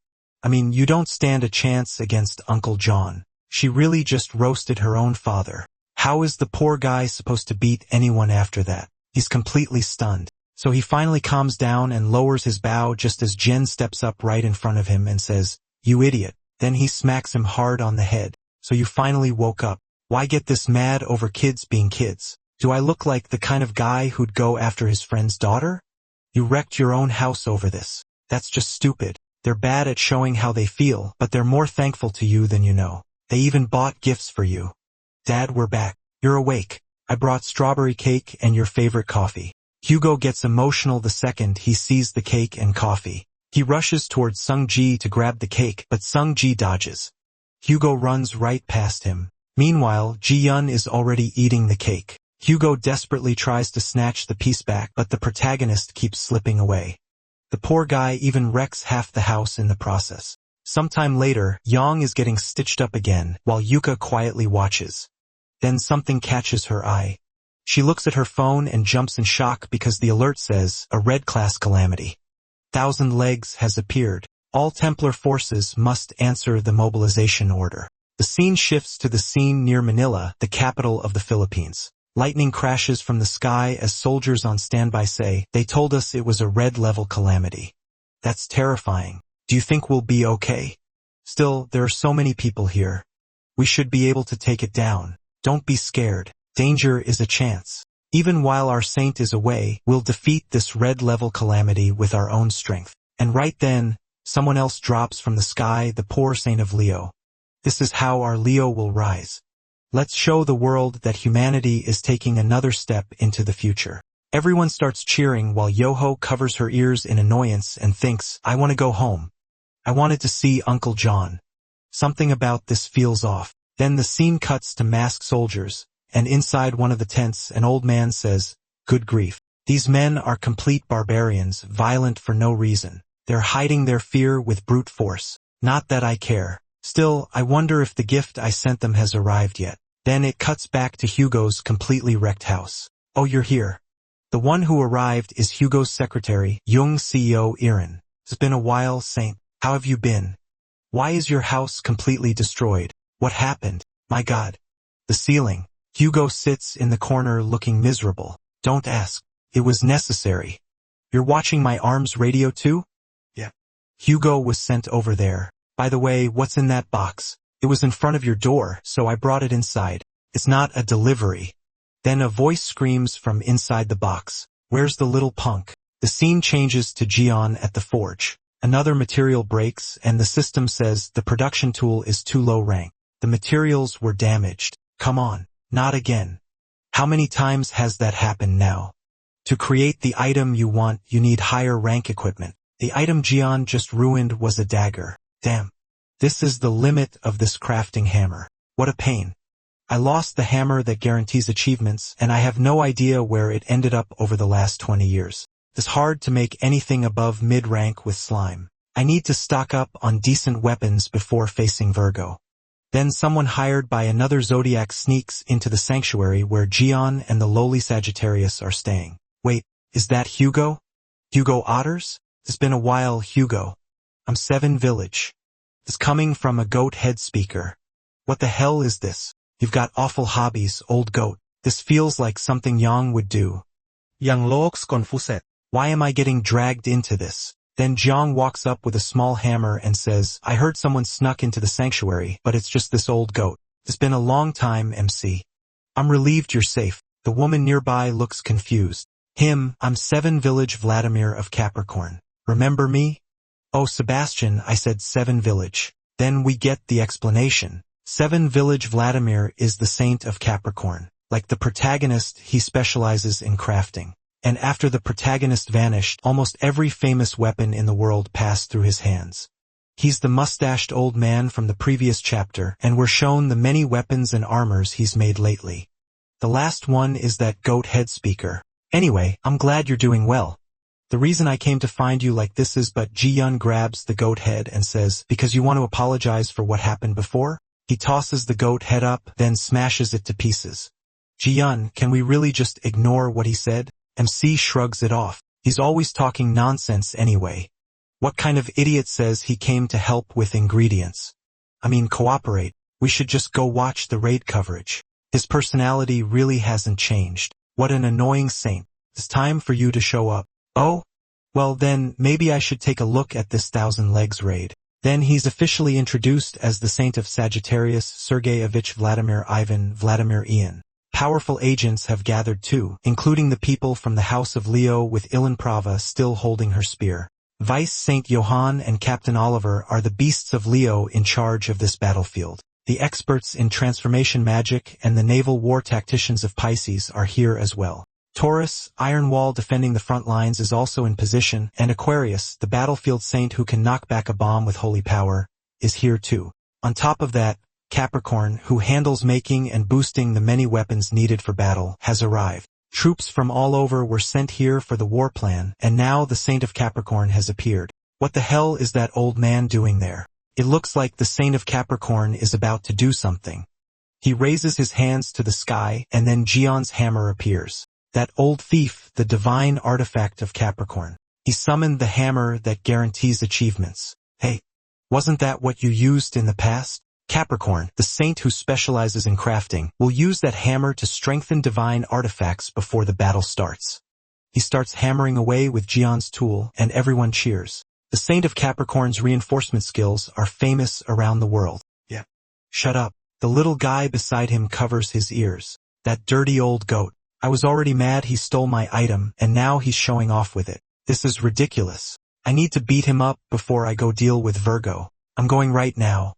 I mean, you don't stand a chance against Uncle John. She really just roasted her own father. How is the poor guy supposed to beat anyone after that?" He's completely stunned. So he finally calms down and lowers his bow just as Jen steps up right in front of him and says, "You idiot." Then he smacks him hard on the head. "So you finally woke up. Why get this mad over kids being kids? Do I look like the kind of guy who'd go after his friend's daughter? You wrecked your own house over this. That's just stupid. They're bad at showing how they feel, but they're more thankful to you than you know. They even bought gifts for you. Dad, we're back. You're awake. I brought strawberry cake and your favorite coffee." Hugo gets emotional the second he sees the cake and coffee. He rushes towards Sung-ji to grab the cake, but Sung-ji dodges. Hugo runs right past him. Meanwhile, Ji-yun is already eating the cake. Hugo desperately tries to snatch the piece back, but the protagonist keeps slipping away. The poor guy even wrecks half the house in the process. Sometime later, Yang is getting stitched up again, while Yuka quietly watches. Then something catches her eye. She looks at her phone and jumps in shock because the alert says, "A red class calamity. 1,000 legs has appeared. All Templar forces must answer the mobilization order." The scene shifts to the scene near Manila, the capital of the Philippines. Lightning crashes from the sky as soldiers on standby say, "They told us it was a red-level calamity." That's terrifying. Do you think we'll be okay? Still, there are so many people here. We should be able to take it down. Don't be scared. Danger is a chance. Even while our saint is away, we'll defeat this red-level calamity with our own strength. And right then, someone else drops from the sky, the poor saint of Leo. This is how our Leo will rise. Let's show the world that humanity is taking another step into the future. Everyone starts cheering while Yoho covers her ears in annoyance and thinks, "I want to go home. I wanted to see Uncle John. Something about this feels off." Then the scene cuts to masked soldiers, and inside one of the tents an old man says, "Good grief. These men are complete barbarians, violent for no reason. They're hiding their fear with brute force. Not that I care. Still, I wonder if the gift I sent them has arrived yet." Then it cuts back to Hugo's completely wrecked house. "Oh, you're here." The one who arrived is Hugo's secretary, Jung CEO Irin. "It's been a while, Saint. How have you been? Why is your house completely destroyed? What happened? My God." The ceiling. Hugo sits in the corner looking miserable. "Don't ask. It was necessary." "You're watching my arms radio too?" "Yeah." "Hugo was sent over there. By the way, what's in that box? It was in front of your door, so I brought it inside." It's not a delivery. Then a voice screams from inside the box. Where's the little punk? The scene changes to Jian at the forge. Another material breaks and the system says the production tool is too low rank. The materials were damaged. Come on, not again. How many times has that happened now? To create the item you want, you need higher rank equipment. The item Jian just ruined was a dagger. Damn. This is the limit of this crafting hammer. What a pain. I lost the hammer that guarantees achievements, and I have no idea where it ended up over the last 20 years. It's hard to make anything above mid-rank with slime. I need to stock up on decent weapons before facing Virgo. Then someone hired by another zodiac sneaks into the sanctuary where Jian and the lowly Sagittarius are staying. Wait, is that Hugo? Hugo Otters? It's been a while, Hugo. I'm 7 village. It's coming from a goat head speaker. What the hell is this? You've got awful hobbies, old goat. This feels like something Yang would do. Yang looks confused. Why am I getting dragged into this? Then Jiang walks up with a small hammer and says, I heard someone snuck into the sanctuary, but it's just this old goat. It's been a long time, MC. I'm relieved you're safe. The woman nearby looks confused. I'm 7 village Vladimir of Capricorn. Remember me? Oh, Sebastian, I said 7 village. Then we get the explanation. 7 village Vladimir is the saint of Capricorn. Like the protagonist, he specializes in crafting. And after the protagonist vanished, almost every famous weapon in the world passed through his hands. He's the mustached old man from the previous chapter, and we're shown the many weapons and armors he's made lately. The last one is that goat head speaker. Anyway, I'm glad you're doing well. The reason I came to find you like this is but Ji-yun grabs the goat head and says, because you want to apologize for what happened before? He tosses the goat head up, then smashes it to pieces. Ji-yun, can we really just ignore what he said? MC shrugs it off. He's always talking nonsense anyway. What kind of idiot says he came to help with ingredients? I mean, cooperate. We should just go watch the raid coverage. His personality really hasn't changed. What an annoying saint. It's time for you to show up. Oh? Well then, maybe I should take a look at this 1,000 Legs raid. Then he's officially introduced as the saint of Sagittarius, Sergeyevich Vladimir Ivan Vladimir Ian. Powerful agents have gathered too, including the people from the House of Leo with Ilan Prava still holding her spear. Vice Saint Johann and Captain Oliver are the beasts of Leo in charge of this battlefield. The experts in transformation magic and the naval war tacticians of Pisces are here as well. Taurus, Ironwall defending the front lines is also in position, and Aquarius, the battlefield saint who can knock back a bomb with holy power, is here too. On top of that, Capricorn, who handles making and boosting the many weapons needed for battle, has arrived. Troops from all over were sent here for the war plan, and now the Saint of Capricorn has appeared. What the hell is that old man doing there? It looks like the Saint of Capricorn is about to do something. He raises his hands to the sky, and then Gion's hammer appears. That old thief, the divine artifact of Capricorn. He summoned the hammer that guarantees achievements. Hey, wasn't that what you used in the past? Capricorn, the saint who specializes in crafting, will use that hammer to strengthen divine artifacts before the battle starts. He starts hammering away with Gion's tool, and everyone cheers. The saint of Capricorn's reinforcement skills are famous around the world. Yeah. Shut up. The little guy beside him covers his ears. That dirty old goat. I was already mad he stole my item, and now he's showing off with it. This is ridiculous. I need to beat him up before I go deal with Virgo. I'm going right now.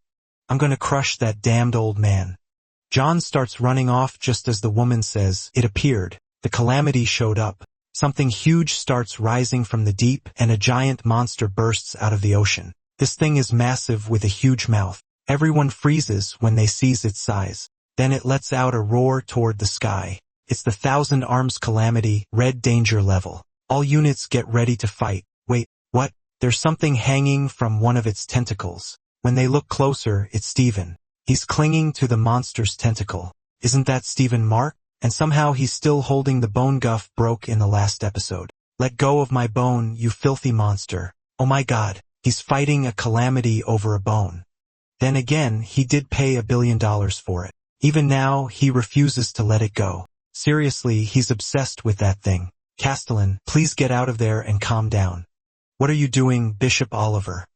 I'm gonna crush that damned old man. John starts running off just as the woman says, it appeared. The calamity showed up. Something huge starts rising from the deep, and a giant monster bursts out of the ocean. This thing is massive with a huge mouth. Everyone freezes when they sees its size. Then it lets out a roar toward the sky. It's the 1,000 Arms Calamity, red danger level. All units get ready to fight. Wait, what? There's something hanging from one of its tentacles. When they look closer, it's Steven. He's clinging to the monster's tentacle. Isn't that Stephen Mark? And somehow he's still holding the bone Guff broke in the last episode. Let go of my bone, you filthy monster. Oh my god, he's fighting a calamity over a bone. Then again, he did pay $1 billion for it. Even now, he refuses to let it go. Seriously, he's obsessed with that thing. Castellan, please get out of there and calm down. What are you doing, Bishop Oliver?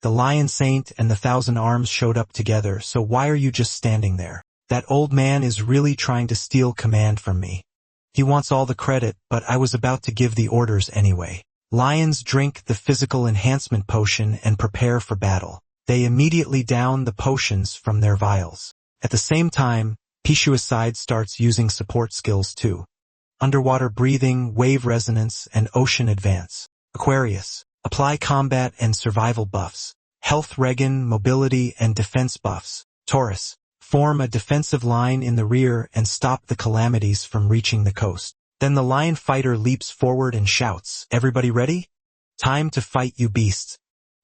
The Lion Saint and the 1,000 Arms showed up together, so why are you just standing there? That old man is really trying to steal command from me. He wants all the credit, but I was about to give the orders anyway. Lions drink the physical enhancement potion and prepare for battle. They immediately down the potions from their vials. At the same time, Pishuicide starts using support skills too. Underwater breathing, wave resonance, and ocean advance. Aquarius, apply combat and survival buffs. Health regen, mobility, and defense buffs. Taurus, form a defensive line in the rear and stop the calamities from reaching the coast. Then the lion fighter leaps forward and shouts, "Everybody ready? Time to fight, you beasts."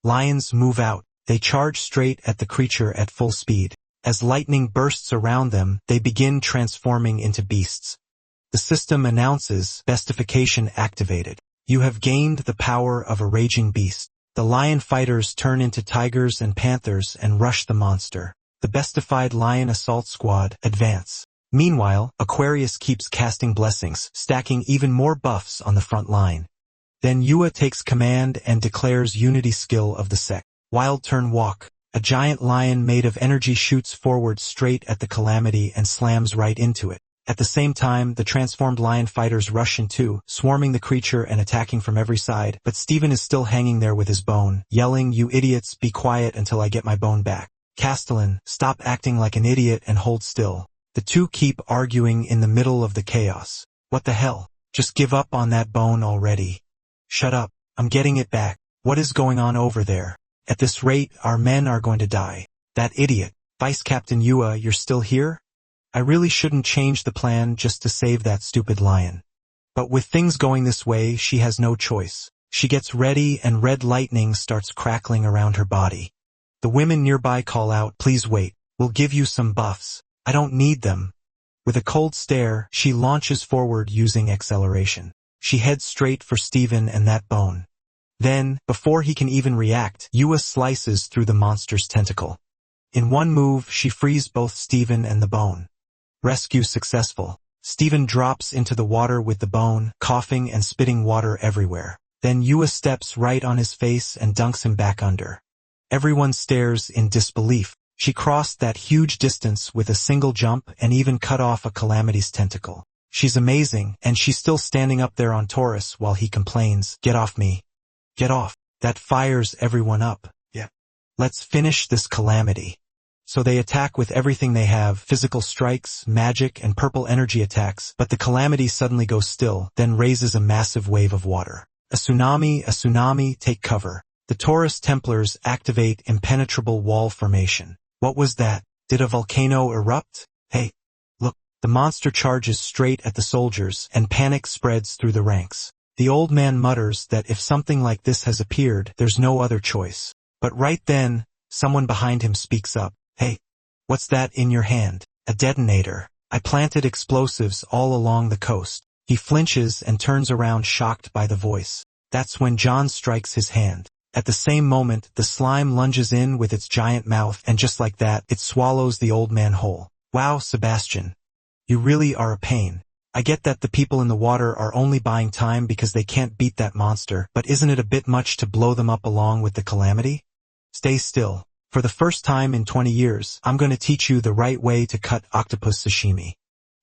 Lions move out. They charge straight at the creature at full speed. As lightning bursts around them, they begin transforming into beasts. The system announces, bestification activated. You have gained the power of a raging beast. The lion fighters turn into tigers and panthers and rush the monster. The bestified lion assault squad advance. Meanwhile, Aquarius keeps casting blessings, stacking even more buffs on the front line. Then Yua takes command and declares unity skill of the sect. Wild turn walk. A giant lion made of energy shoots forward straight at the calamity and slams right into it. At the same time, the transformed lion fighters rush in too, swarming the creature and attacking from every side, but Steven is still hanging there with his bone, yelling, "You idiots, be quiet until I get my bone back. Castellan, stop acting like an idiot and hold still." The two keep arguing in the middle of the chaos. What the hell? Just give up on that bone already. Shut up, I'm getting it back. What is going on over there? At this rate, our men are going to die. That idiot, Vice Captain Yua, you're still here? I really shouldn't change the plan just to save that stupid lion. But with things going this way, she has no choice. She gets ready and red lightning starts crackling around her body. The women nearby call out, "Please wait, we'll give you some buffs." "I don't need them." With a cold stare, she launches forward using acceleration. She heads straight for Steven and that bone. Then, before he can even react, Yua slices through the monster's tentacle. In one move, she frees both Steven and the bone. Rescue successful. Steven drops into the water with the bone, coughing and spitting water everywhere. Then Yua steps right on his face and dunks him back under. Everyone stares in disbelief. She crossed that huge distance with a single jump and even cut off a calamity's tentacle. She's amazing, and she's still standing up there on Taurus while he complains, "Get off me. Get off." That fires everyone up. Yeah. Let's finish this calamity. So they attack with everything they have, physical strikes, magic, and purple energy attacks, but the calamity suddenly goes still, then raises a massive wave of water. A tsunami, take cover. The Taurus Templars activate impenetrable wall formation. What was that? Did a volcano erupt? Hey, look, the monster charges straight at the soldiers, and panic spreads through the ranks. The old man mutters that if something like this has appeared, there's no other choice. But right then, someone behind him speaks up. "Hey, what's that in your hand?" "A detonator. I planted explosives all along the coast." He flinches and turns around shocked by the voice. That's when John strikes his hand. At the same moment, the slime lunges in with its giant mouth, and just like that, it swallows the old man whole. Wow, Sebastian. You really are a pain. I get that the people in the water are only buying time because they can't beat that monster, but isn't it a bit much to blow them up along with the calamity? Stay still. For the first time in 20 years, I'm going to teach you the right way to cut octopus sashimi.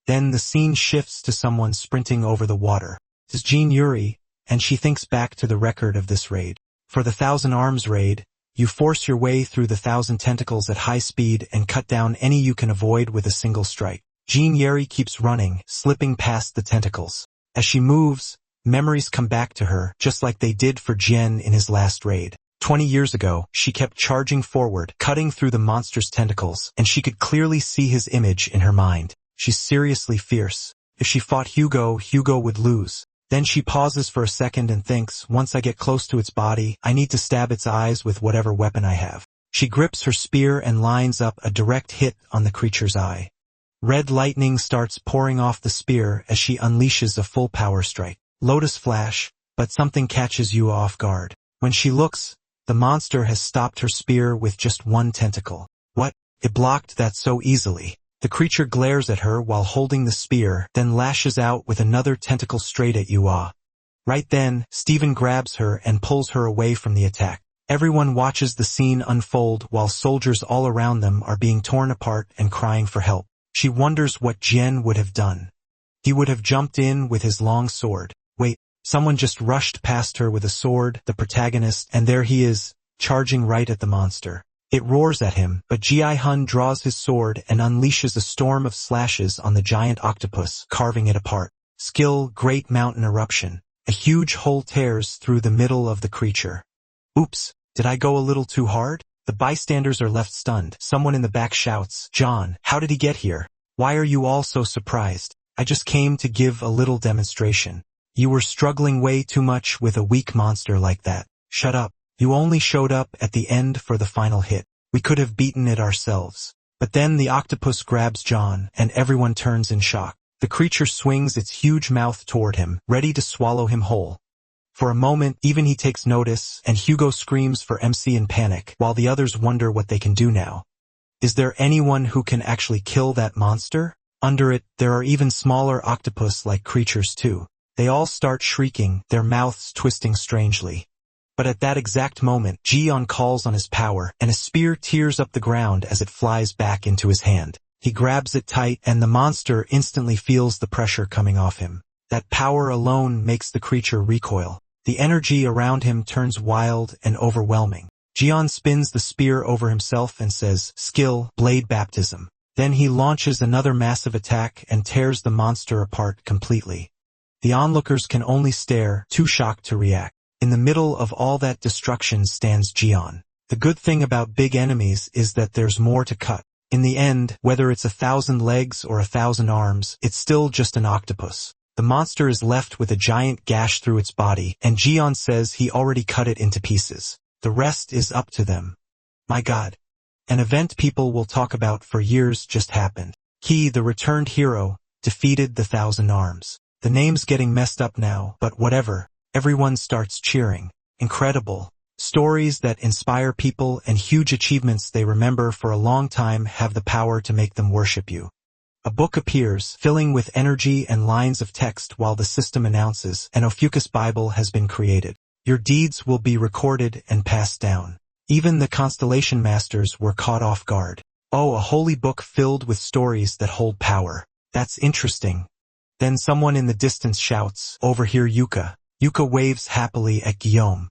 Then the scene shifts to someone sprinting over the water. It's Jean Yuri, and she thinks back to the record of this raid. For the 1,000 Arms raid, you force your way through the 1,000 tentacles at high speed and cut down any you can avoid with a single strike. Jean Yuri keeps running, slipping past the tentacles. As she moves, memories come back to her, just like they did for Jian in his last raid. 20 years ago, she kept charging forward, cutting through the monster's tentacles, and she could clearly see his image in her mind. She's seriously fierce. If she fought Hugo, Hugo would lose. Then she pauses for a second and thinks, once I get close to its body, I need to stab its eyes with whatever weapon I have. She grips her spear and lines up a direct hit on the creature's eye. Red lightning starts pouring off the spear as she unleashes a full power strike. Lotus flash, but something catches Yua off guard. When she looks, the monster has stopped her spear with just one tentacle. What? It blocked that so easily. The creature glares at her while holding the spear, then lashes out with another tentacle straight at Yua. Right then, Steven grabs her and pulls her away from the attack. Everyone watches the scene unfold while soldiers all around them are being torn apart and crying for help. She wonders what Jian would have done. He would have jumped in with his long sword. Wait, someone just rushed past her with a sword, the protagonist, and there he is, charging right at the monster. It roars at him, but Ji-hun draws his sword and unleashes a storm of slashes on the giant octopus, carving it apart. Skill, Great Mountain Eruption. A huge hole tears through the middle of the creature. Oops, did I go a little too hard? The bystanders are left stunned. Someone in the back shouts, John, how did he get here? Why are you all so surprised? I just came to give a little demonstration. You were struggling way too much with a weak monster like that. Shut up. You only showed up at the end for the final hit. We could have beaten it ourselves. But then the octopus grabs John, and everyone turns in shock. The creature swings its huge mouth toward him, ready to swallow him whole. For a moment, even he takes notice, and Hugo screams for MC in panic, while the others wonder what they can do now. Is there anyone who can actually kill that monster? Under it, there are even smaller octopus-like creatures too. They all start shrieking, their mouths twisting strangely. But at that exact moment, Jian calls on his power, and a spear tears up the ground as it flies back into his hand. He grabs it tight, and the monster instantly feels the pressure coming off him. That power alone makes the creature recoil. The energy around him turns wild and overwhelming. Jian spins the spear over himself and says, Skill, Blade Baptism. Then he launches another massive attack and tears the monster apart completely. The onlookers can only stare, too shocked to react. In the middle of all that destruction stands Jian. The good thing about big enemies is that there's more to cut. In the end, whether it's 1,000 legs or 1,000 arms, it's still just an octopus. The monster is left with a giant gash through its body, and Jian says he already cut it into pieces. The rest is up to them. My God. An event people will talk about for years just happened. He, the returned hero, defeated the 1,000 arms. The name's getting messed up now, but whatever. Everyone starts cheering. Incredible. Stories that inspire people and huge achievements they remember for a long time have the power to make them worship you. A book appears, filling with energy and lines of text while the system announces an Ophiuchus Bible has been created. Your deeds will be recorded and passed down. Even the constellation masters were caught off guard. Oh, a holy book filled with stories that hold power. That's interesting. Then someone in the distance shouts, Over here, Yuka. Yuka waves happily at Guillaume.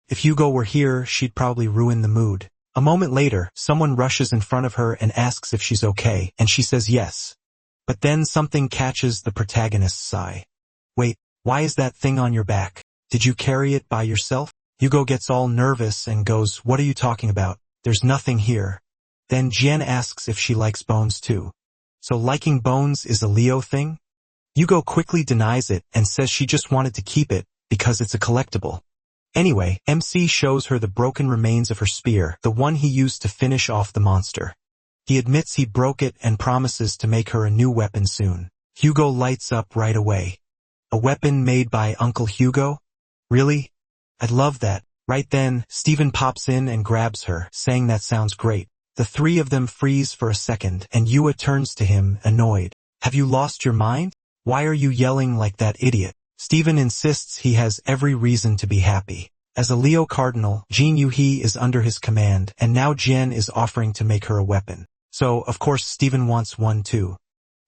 If Hugo were here, she'd probably ruin the mood. A moment later, someone rushes in front of her and asks if she's okay, and she says yes. But then something catches the protagonist's eye. Wait, why is that thing on your back? Did you carry it by yourself? Hugo gets all nervous and goes, What are you talking about? There's nothing here. Then Jian asks if she likes bones too. So liking bones is a Leo thing? Hugo quickly denies it and says she just wanted to keep it because it's a collectible. Anyway, MC shows her the broken remains of her spear, the one he used to finish off the monster. He admits he broke it and promises to make her a new weapon soon. Hugo lights up right away. A weapon made by Uncle Hugo? Really? I'd love that. Right then, Steven pops in and grabs her, saying that sounds great. The three of them freeze for a second, and Yua turns to him, annoyed. Have you lost your mind? Why are you yelling like that idiot? Steven insists he has every reason to be happy. As a Leo Cardinal, Jin Yuhi is under his command, and now Jian is offering to make her a weapon. So, of course, Steven wants one too.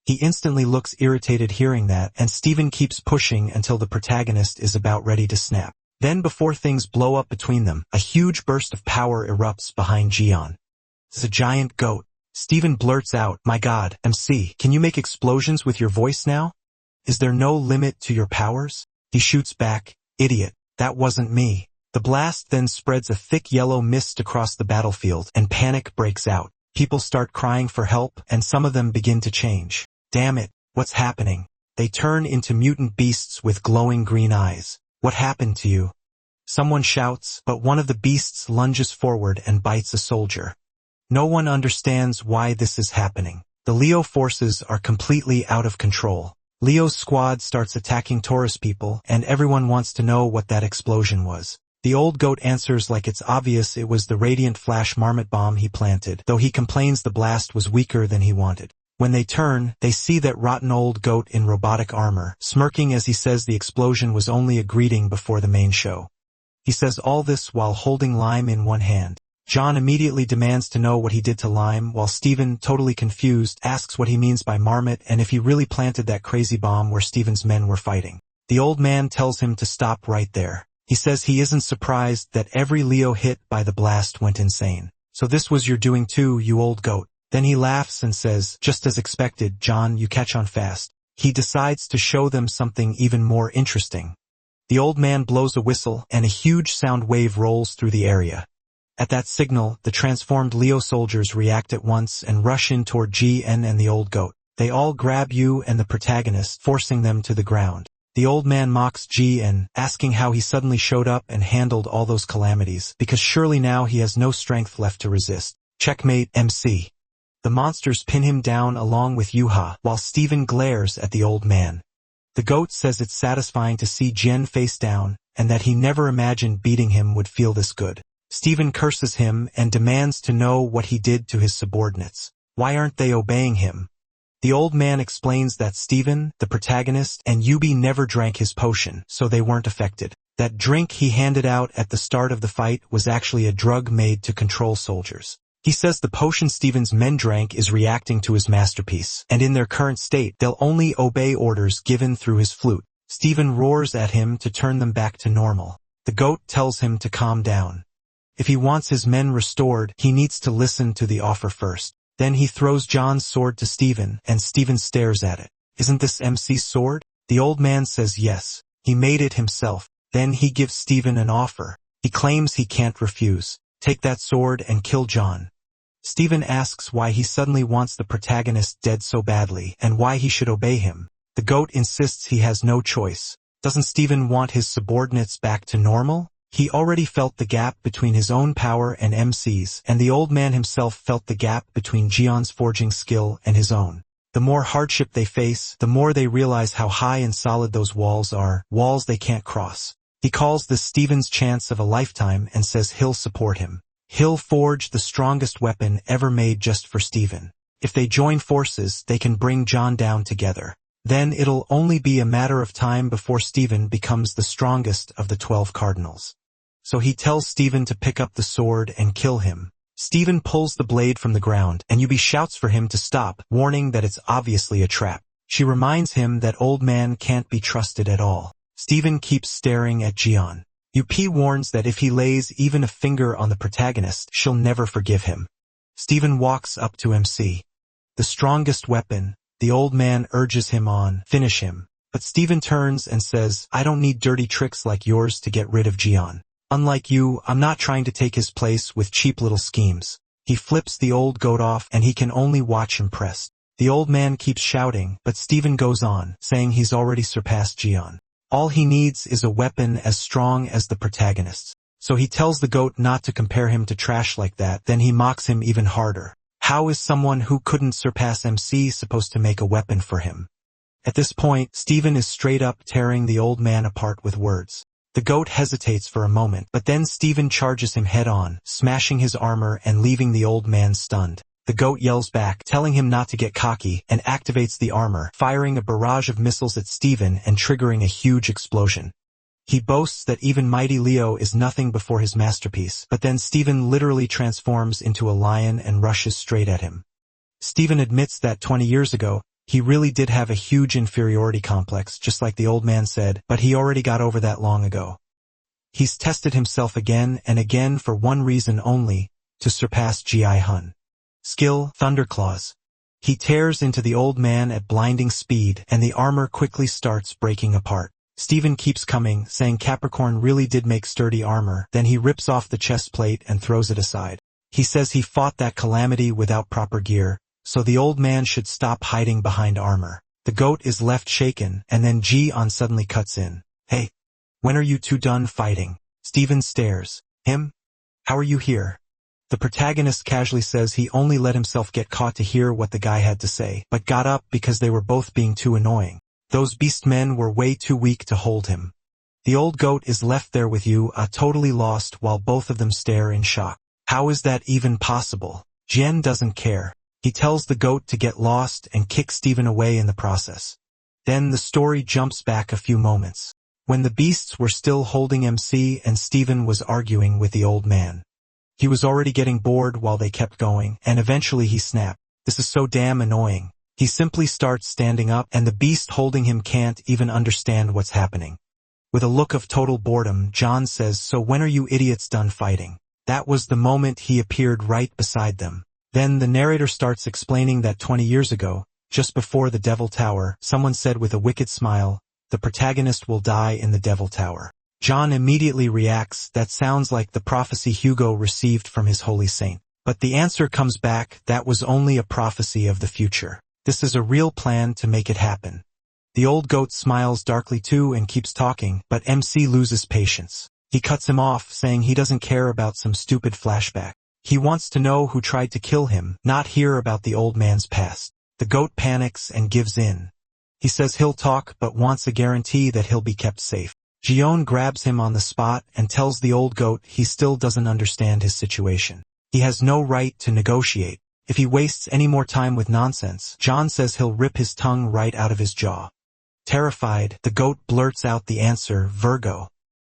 He instantly looks irritated hearing that, and Steven keeps pushing until the protagonist is about ready to snap. Then before things blow up between them, a huge burst of power erupts behind Jian. It's a giant goat. Steven blurts out, My God, MC, can you make explosions with your voice now? Is there no limit to your powers? He shoots back, Idiot, that wasn't me. The blast then spreads a thick yellow mist across the battlefield, and panic breaks out. People start crying for help, and some of them begin to change. Damn it, what's happening? They turn into mutant beasts with glowing green eyes. What happened to you? Someone shouts, but one of the beasts lunges forward and bites a soldier. No one understands why this is happening. The Leo forces are completely out of control. Leo's squad starts attacking Taurus people, and everyone wants to know what that explosion was. The old goat answers like it's obvious it was the radiant flash marmot bomb he planted, though he complains the blast was weaker than he wanted. When they turn, they see that rotten old goat in robotic armor, smirking as he says the explosion was only a greeting before the main show. He says all this while holding lime in one hand. John immediately demands to know what he did to Lime, while Steven, totally confused, asks what he means by marmot and if he really planted that crazy bomb where Steven's men were fighting. The old man tells him to stop right there. He says he isn't surprised that every Leo hit by the blast went insane. So this was your doing too, you old goat. Then he laughs and says, just as expected, John, you catch on fast. He decides to show them something even more interesting. The old man blows a whistle and a huge sound wave rolls through the area. At that signal, the transformed Leo soldiers react at once and rush in toward GN and the old goat. They all grab you and the protagonist, forcing them to the ground. The old man mocks GN, asking how he suddenly showed up and handled all those calamities, because surely now he has no strength left to resist. Checkmate, MC. The monsters pin him down along with Yuha, while Steven glares at the old man. The goat says it's satisfying to see Jen face down, and that he never imagined beating him would feel this good. Steven curses him and demands to know what he did to his subordinates. Why aren't they obeying him? The old man explains that Steven, the protagonist, and Yubi never drank his potion, so they weren't affected. That drink he handed out at the start of the fight was actually a drug made to control soldiers. He says the potion Steven's men drank is reacting to his masterpiece, and in their current state, they'll only obey orders given through his flute. Steven roars at him to turn them back to normal. The goat tells him to calm down. If he wants his men restored, he needs to listen to the offer first. Then he throws John's sword to Steven, and Steven stares at it. Isn't this MC's sword? The old man says yes. He made it himself. Then he gives Steven an offer. He claims he can't refuse. Take that sword and kill John. Steven asks why he suddenly wants the protagonist dead so badly, and why he should obey him. The goat insists he has no choice. Doesn't Steven want his subordinates back to normal? He already felt the gap between his own power and MC's, and the old man himself felt the gap between Jion's forging skill and his own. The more hardship they face, the more they realize how high and solid those walls are, walls they can't cross. He calls this Steven's chance of a lifetime and says he'll support him. He'll forge the strongest weapon ever made just for Steven. If they join forces, they can bring John down together. Then it'll only be a matter of time before Steven becomes the strongest of the 12 cardinals. So he tells Steven to pick up the sword and kill him. Steven pulls the blade from the ground, and Yubi shouts for him to stop, warning that it's obviously a trap. She reminds him that old man can't be trusted at all. Steven keeps staring at Jion. Yupi warns that if he lays even a finger on the protagonist, she'll never forgive him. Steven walks up to MC. The strongest weapon. The old man urges him on, finish him. But Steven turns and says, I don't need dirty tricks like yours to get rid of Jion. Unlike you, I'm not trying to take his place with cheap little schemes. He flips the old goat off and he can only watch impressed. The old man keeps shouting, but Steven goes on, saying he's already surpassed Jion. All he needs is a weapon as strong as the protagonist's. So he tells the goat not to compare him to trash like that, then he mocks him even harder. How is someone who couldn't surpass MC supposed to make a weapon for him? At this point, Steven is straight up tearing the old man apart with words. The goat hesitates for a moment, but then Steven charges him head on, smashing his armor and leaving the old man stunned. The goat yells back, telling him not to get cocky, and activates the armor, firing a barrage of missiles at Steven and triggering a huge explosion. He boasts that even mighty Leo is nothing before his masterpiece, but then Steven literally transforms into a lion and rushes straight at him. Steven admits that 20 years ago, he really did have a huge inferiority complex, just like the old man said, but he already got over that long ago. He's tested himself again and again for one reason only, to surpass Ji Hun. Skill, Thunderclaws. He tears into the old man at blinding speed, and the armor quickly starts breaking apart. Steven keeps coming, saying Capricorn really did make sturdy armor, then he rips off the chest plate and throws it aside. He says he fought that calamity without proper gear, so the old man should stop hiding behind armor. The goat is left shaken, and then Ji-on suddenly cuts in. Hey, when are you two done fighting? Steven stares. Him? How are you here? The protagonist casually says he only let himself get caught to hear what the guy had to say, but got up because they were both being too annoying. Those beast men were way too weak to hold him. The old goat is left there with you, totally lost, while both of them stare in shock. How is that even possible? Jian doesn't care. He tells the goat to get lost and kick Steven away in the process. Then the story jumps back a few moments, when the beasts were still holding MC and Steven was arguing with the old man. He was already getting bored while they kept going, and eventually he snapped. This is so damn annoying. He simply starts standing up, and the beast holding him can't even understand what's happening. With a look of total boredom, John says, "So when are you idiots done fighting?" That was the moment he appeared right beside them. Then the narrator starts explaining that 20 years ago, just before the Devil Tower, someone said with a wicked smile, "The protagonist will die in the Devil Tower." John immediately reacts, that sounds like the prophecy Hugo received from his holy saint. But the answer comes back, that was only a prophecy of the future. This is a real plan to make it happen. The old goat smiles darkly too and keeps talking, but MC loses patience. He cuts him off, saying he doesn't care about some stupid flashback. He wants to know who tried to kill him, not hear about the old man's past. The goat panics and gives in. He says he'll talk but wants a guarantee that he'll be kept safe. Gion grabs him on the spot and tells the old goat he still doesn't understand his situation. He has no right to negotiate. If he wastes any more time with nonsense, John says he'll rip his tongue right out of his jaw. Terrified, the goat blurts out the answer, Virgo.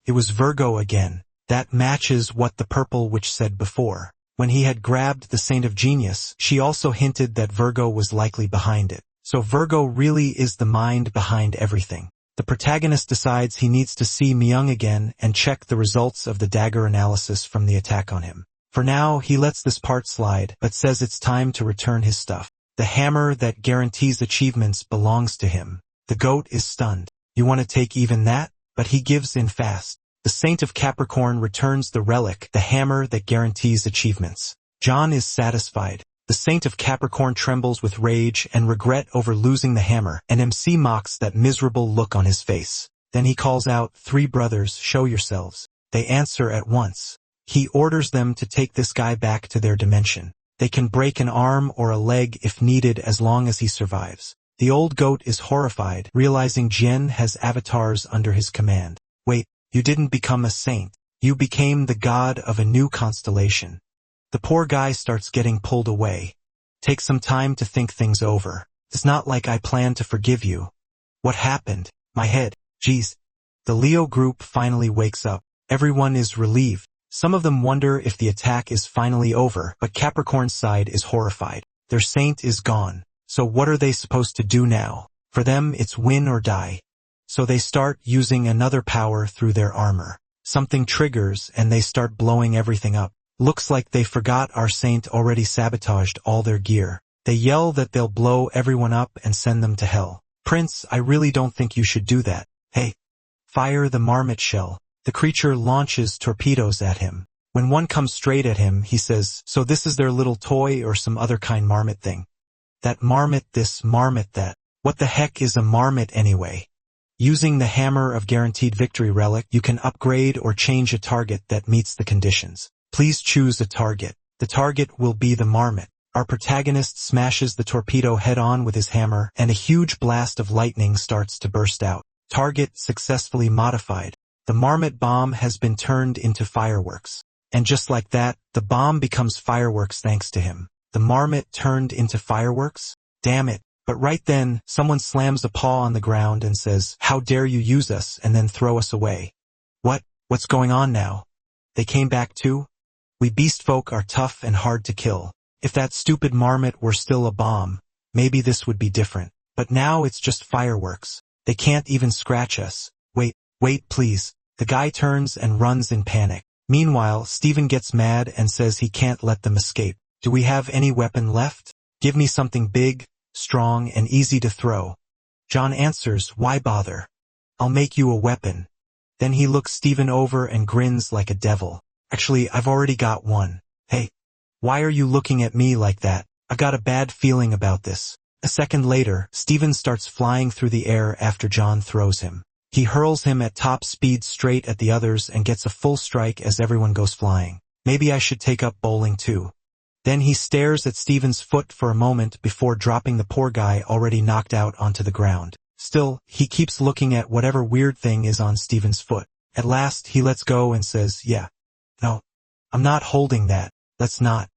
It was Virgo again. That matches what the purple witch said before. When he had grabbed the Saint of Genius, she also hinted that Virgo was likely behind it. So Virgo really is the mind behind everything. The protagonist decides he needs to see Myung again and check the results of the dagger analysis from the attack on him. For now, he lets this part slide, but says it's time to return his stuff. The hammer that guarantees achievements belongs to him. The goat is stunned. You want to take even that? But he gives in fast. The Saint of Capricorn returns the relic, the hammer that guarantees achievements. John is satisfied. The Saint of Capricorn trembles with rage and regret over losing the hammer, and MC mocks that miserable look on his face. Then he calls out, "3 brothers, show yourselves." They answer at once. He orders them to take this guy back to their dimension. They can break an arm or a leg if needed as long as he survives. The old goat is horrified, realizing Jian has avatars under his command. Wait, you didn't become a saint. You became the god of a new constellation. The poor guy starts getting pulled away. Take some time to think things over. It's not like I plan to forgive you. What happened? My head. Geez. The Leo group finally wakes up. Everyone is relieved. Some of them wonder if the attack is finally over, but Capricorn's side is horrified. Their saint is gone. So what are they supposed to do now? For them, it's win or die. So they start using another power through their armor. Something triggers and they start blowing everything up. Looks like they forgot our saint already sabotaged all their gear. They yell that they'll blow everyone up and send them to hell. Prince, I really don't think you should do that. Hey. Fire the marmot shell. The creature launches torpedoes at him. When one comes straight at him, he says, "So this is their little toy or some other kind marmot thing? That marmot this, marmot that. What the heck is a marmot anyway?" Using the hammer of guaranteed victory relic, you can upgrade or change a target that meets the conditions. Please choose a target. The target will be the marmot. Our protagonist smashes the torpedo head-on with his hammer, and a huge blast of lightning starts to burst out. Target successfully modified. The marmot bomb has been turned into fireworks. And just like that, the bomb becomes fireworks thanks to him. The marmot turned into fireworks? Damn it. But right then, someone slams a paw on the ground and says, "How dare you use us and then throw us away?" What's going on now? They came back too? We beast folk are tough and hard to kill. If that stupid marmot were still a bomb, maybe this would be different. But now it's just fireworks. They can't even scratch us. Wait please. The guy turns and runs in panic. Meanwhile, Steven gets mad and says he can't let them escape. Do we have any weapon left? Give me something big, strong, and easy to throw. John answers, "Why bother? I'll make you a weapon." Then he looks Steven over and grins like a devil. "Actually, I've already got one." "Hey, why are you looking at me like that? I got a bad feeling about this." A second later, Steven starts flying through the air after John throws him. He hurls him at top speed straight at the others and gets a full strike as everyone goes flying. Maybe I should take up bowling too. Then he stares at Steven's foot for a moment before dropping the poor guy already knocked out onto the ground. Still, he keeps looking at whatever weird thing is on Steven's foot. At last, he lets go and says, "Yeah. No, I'm not holding that. Let's not."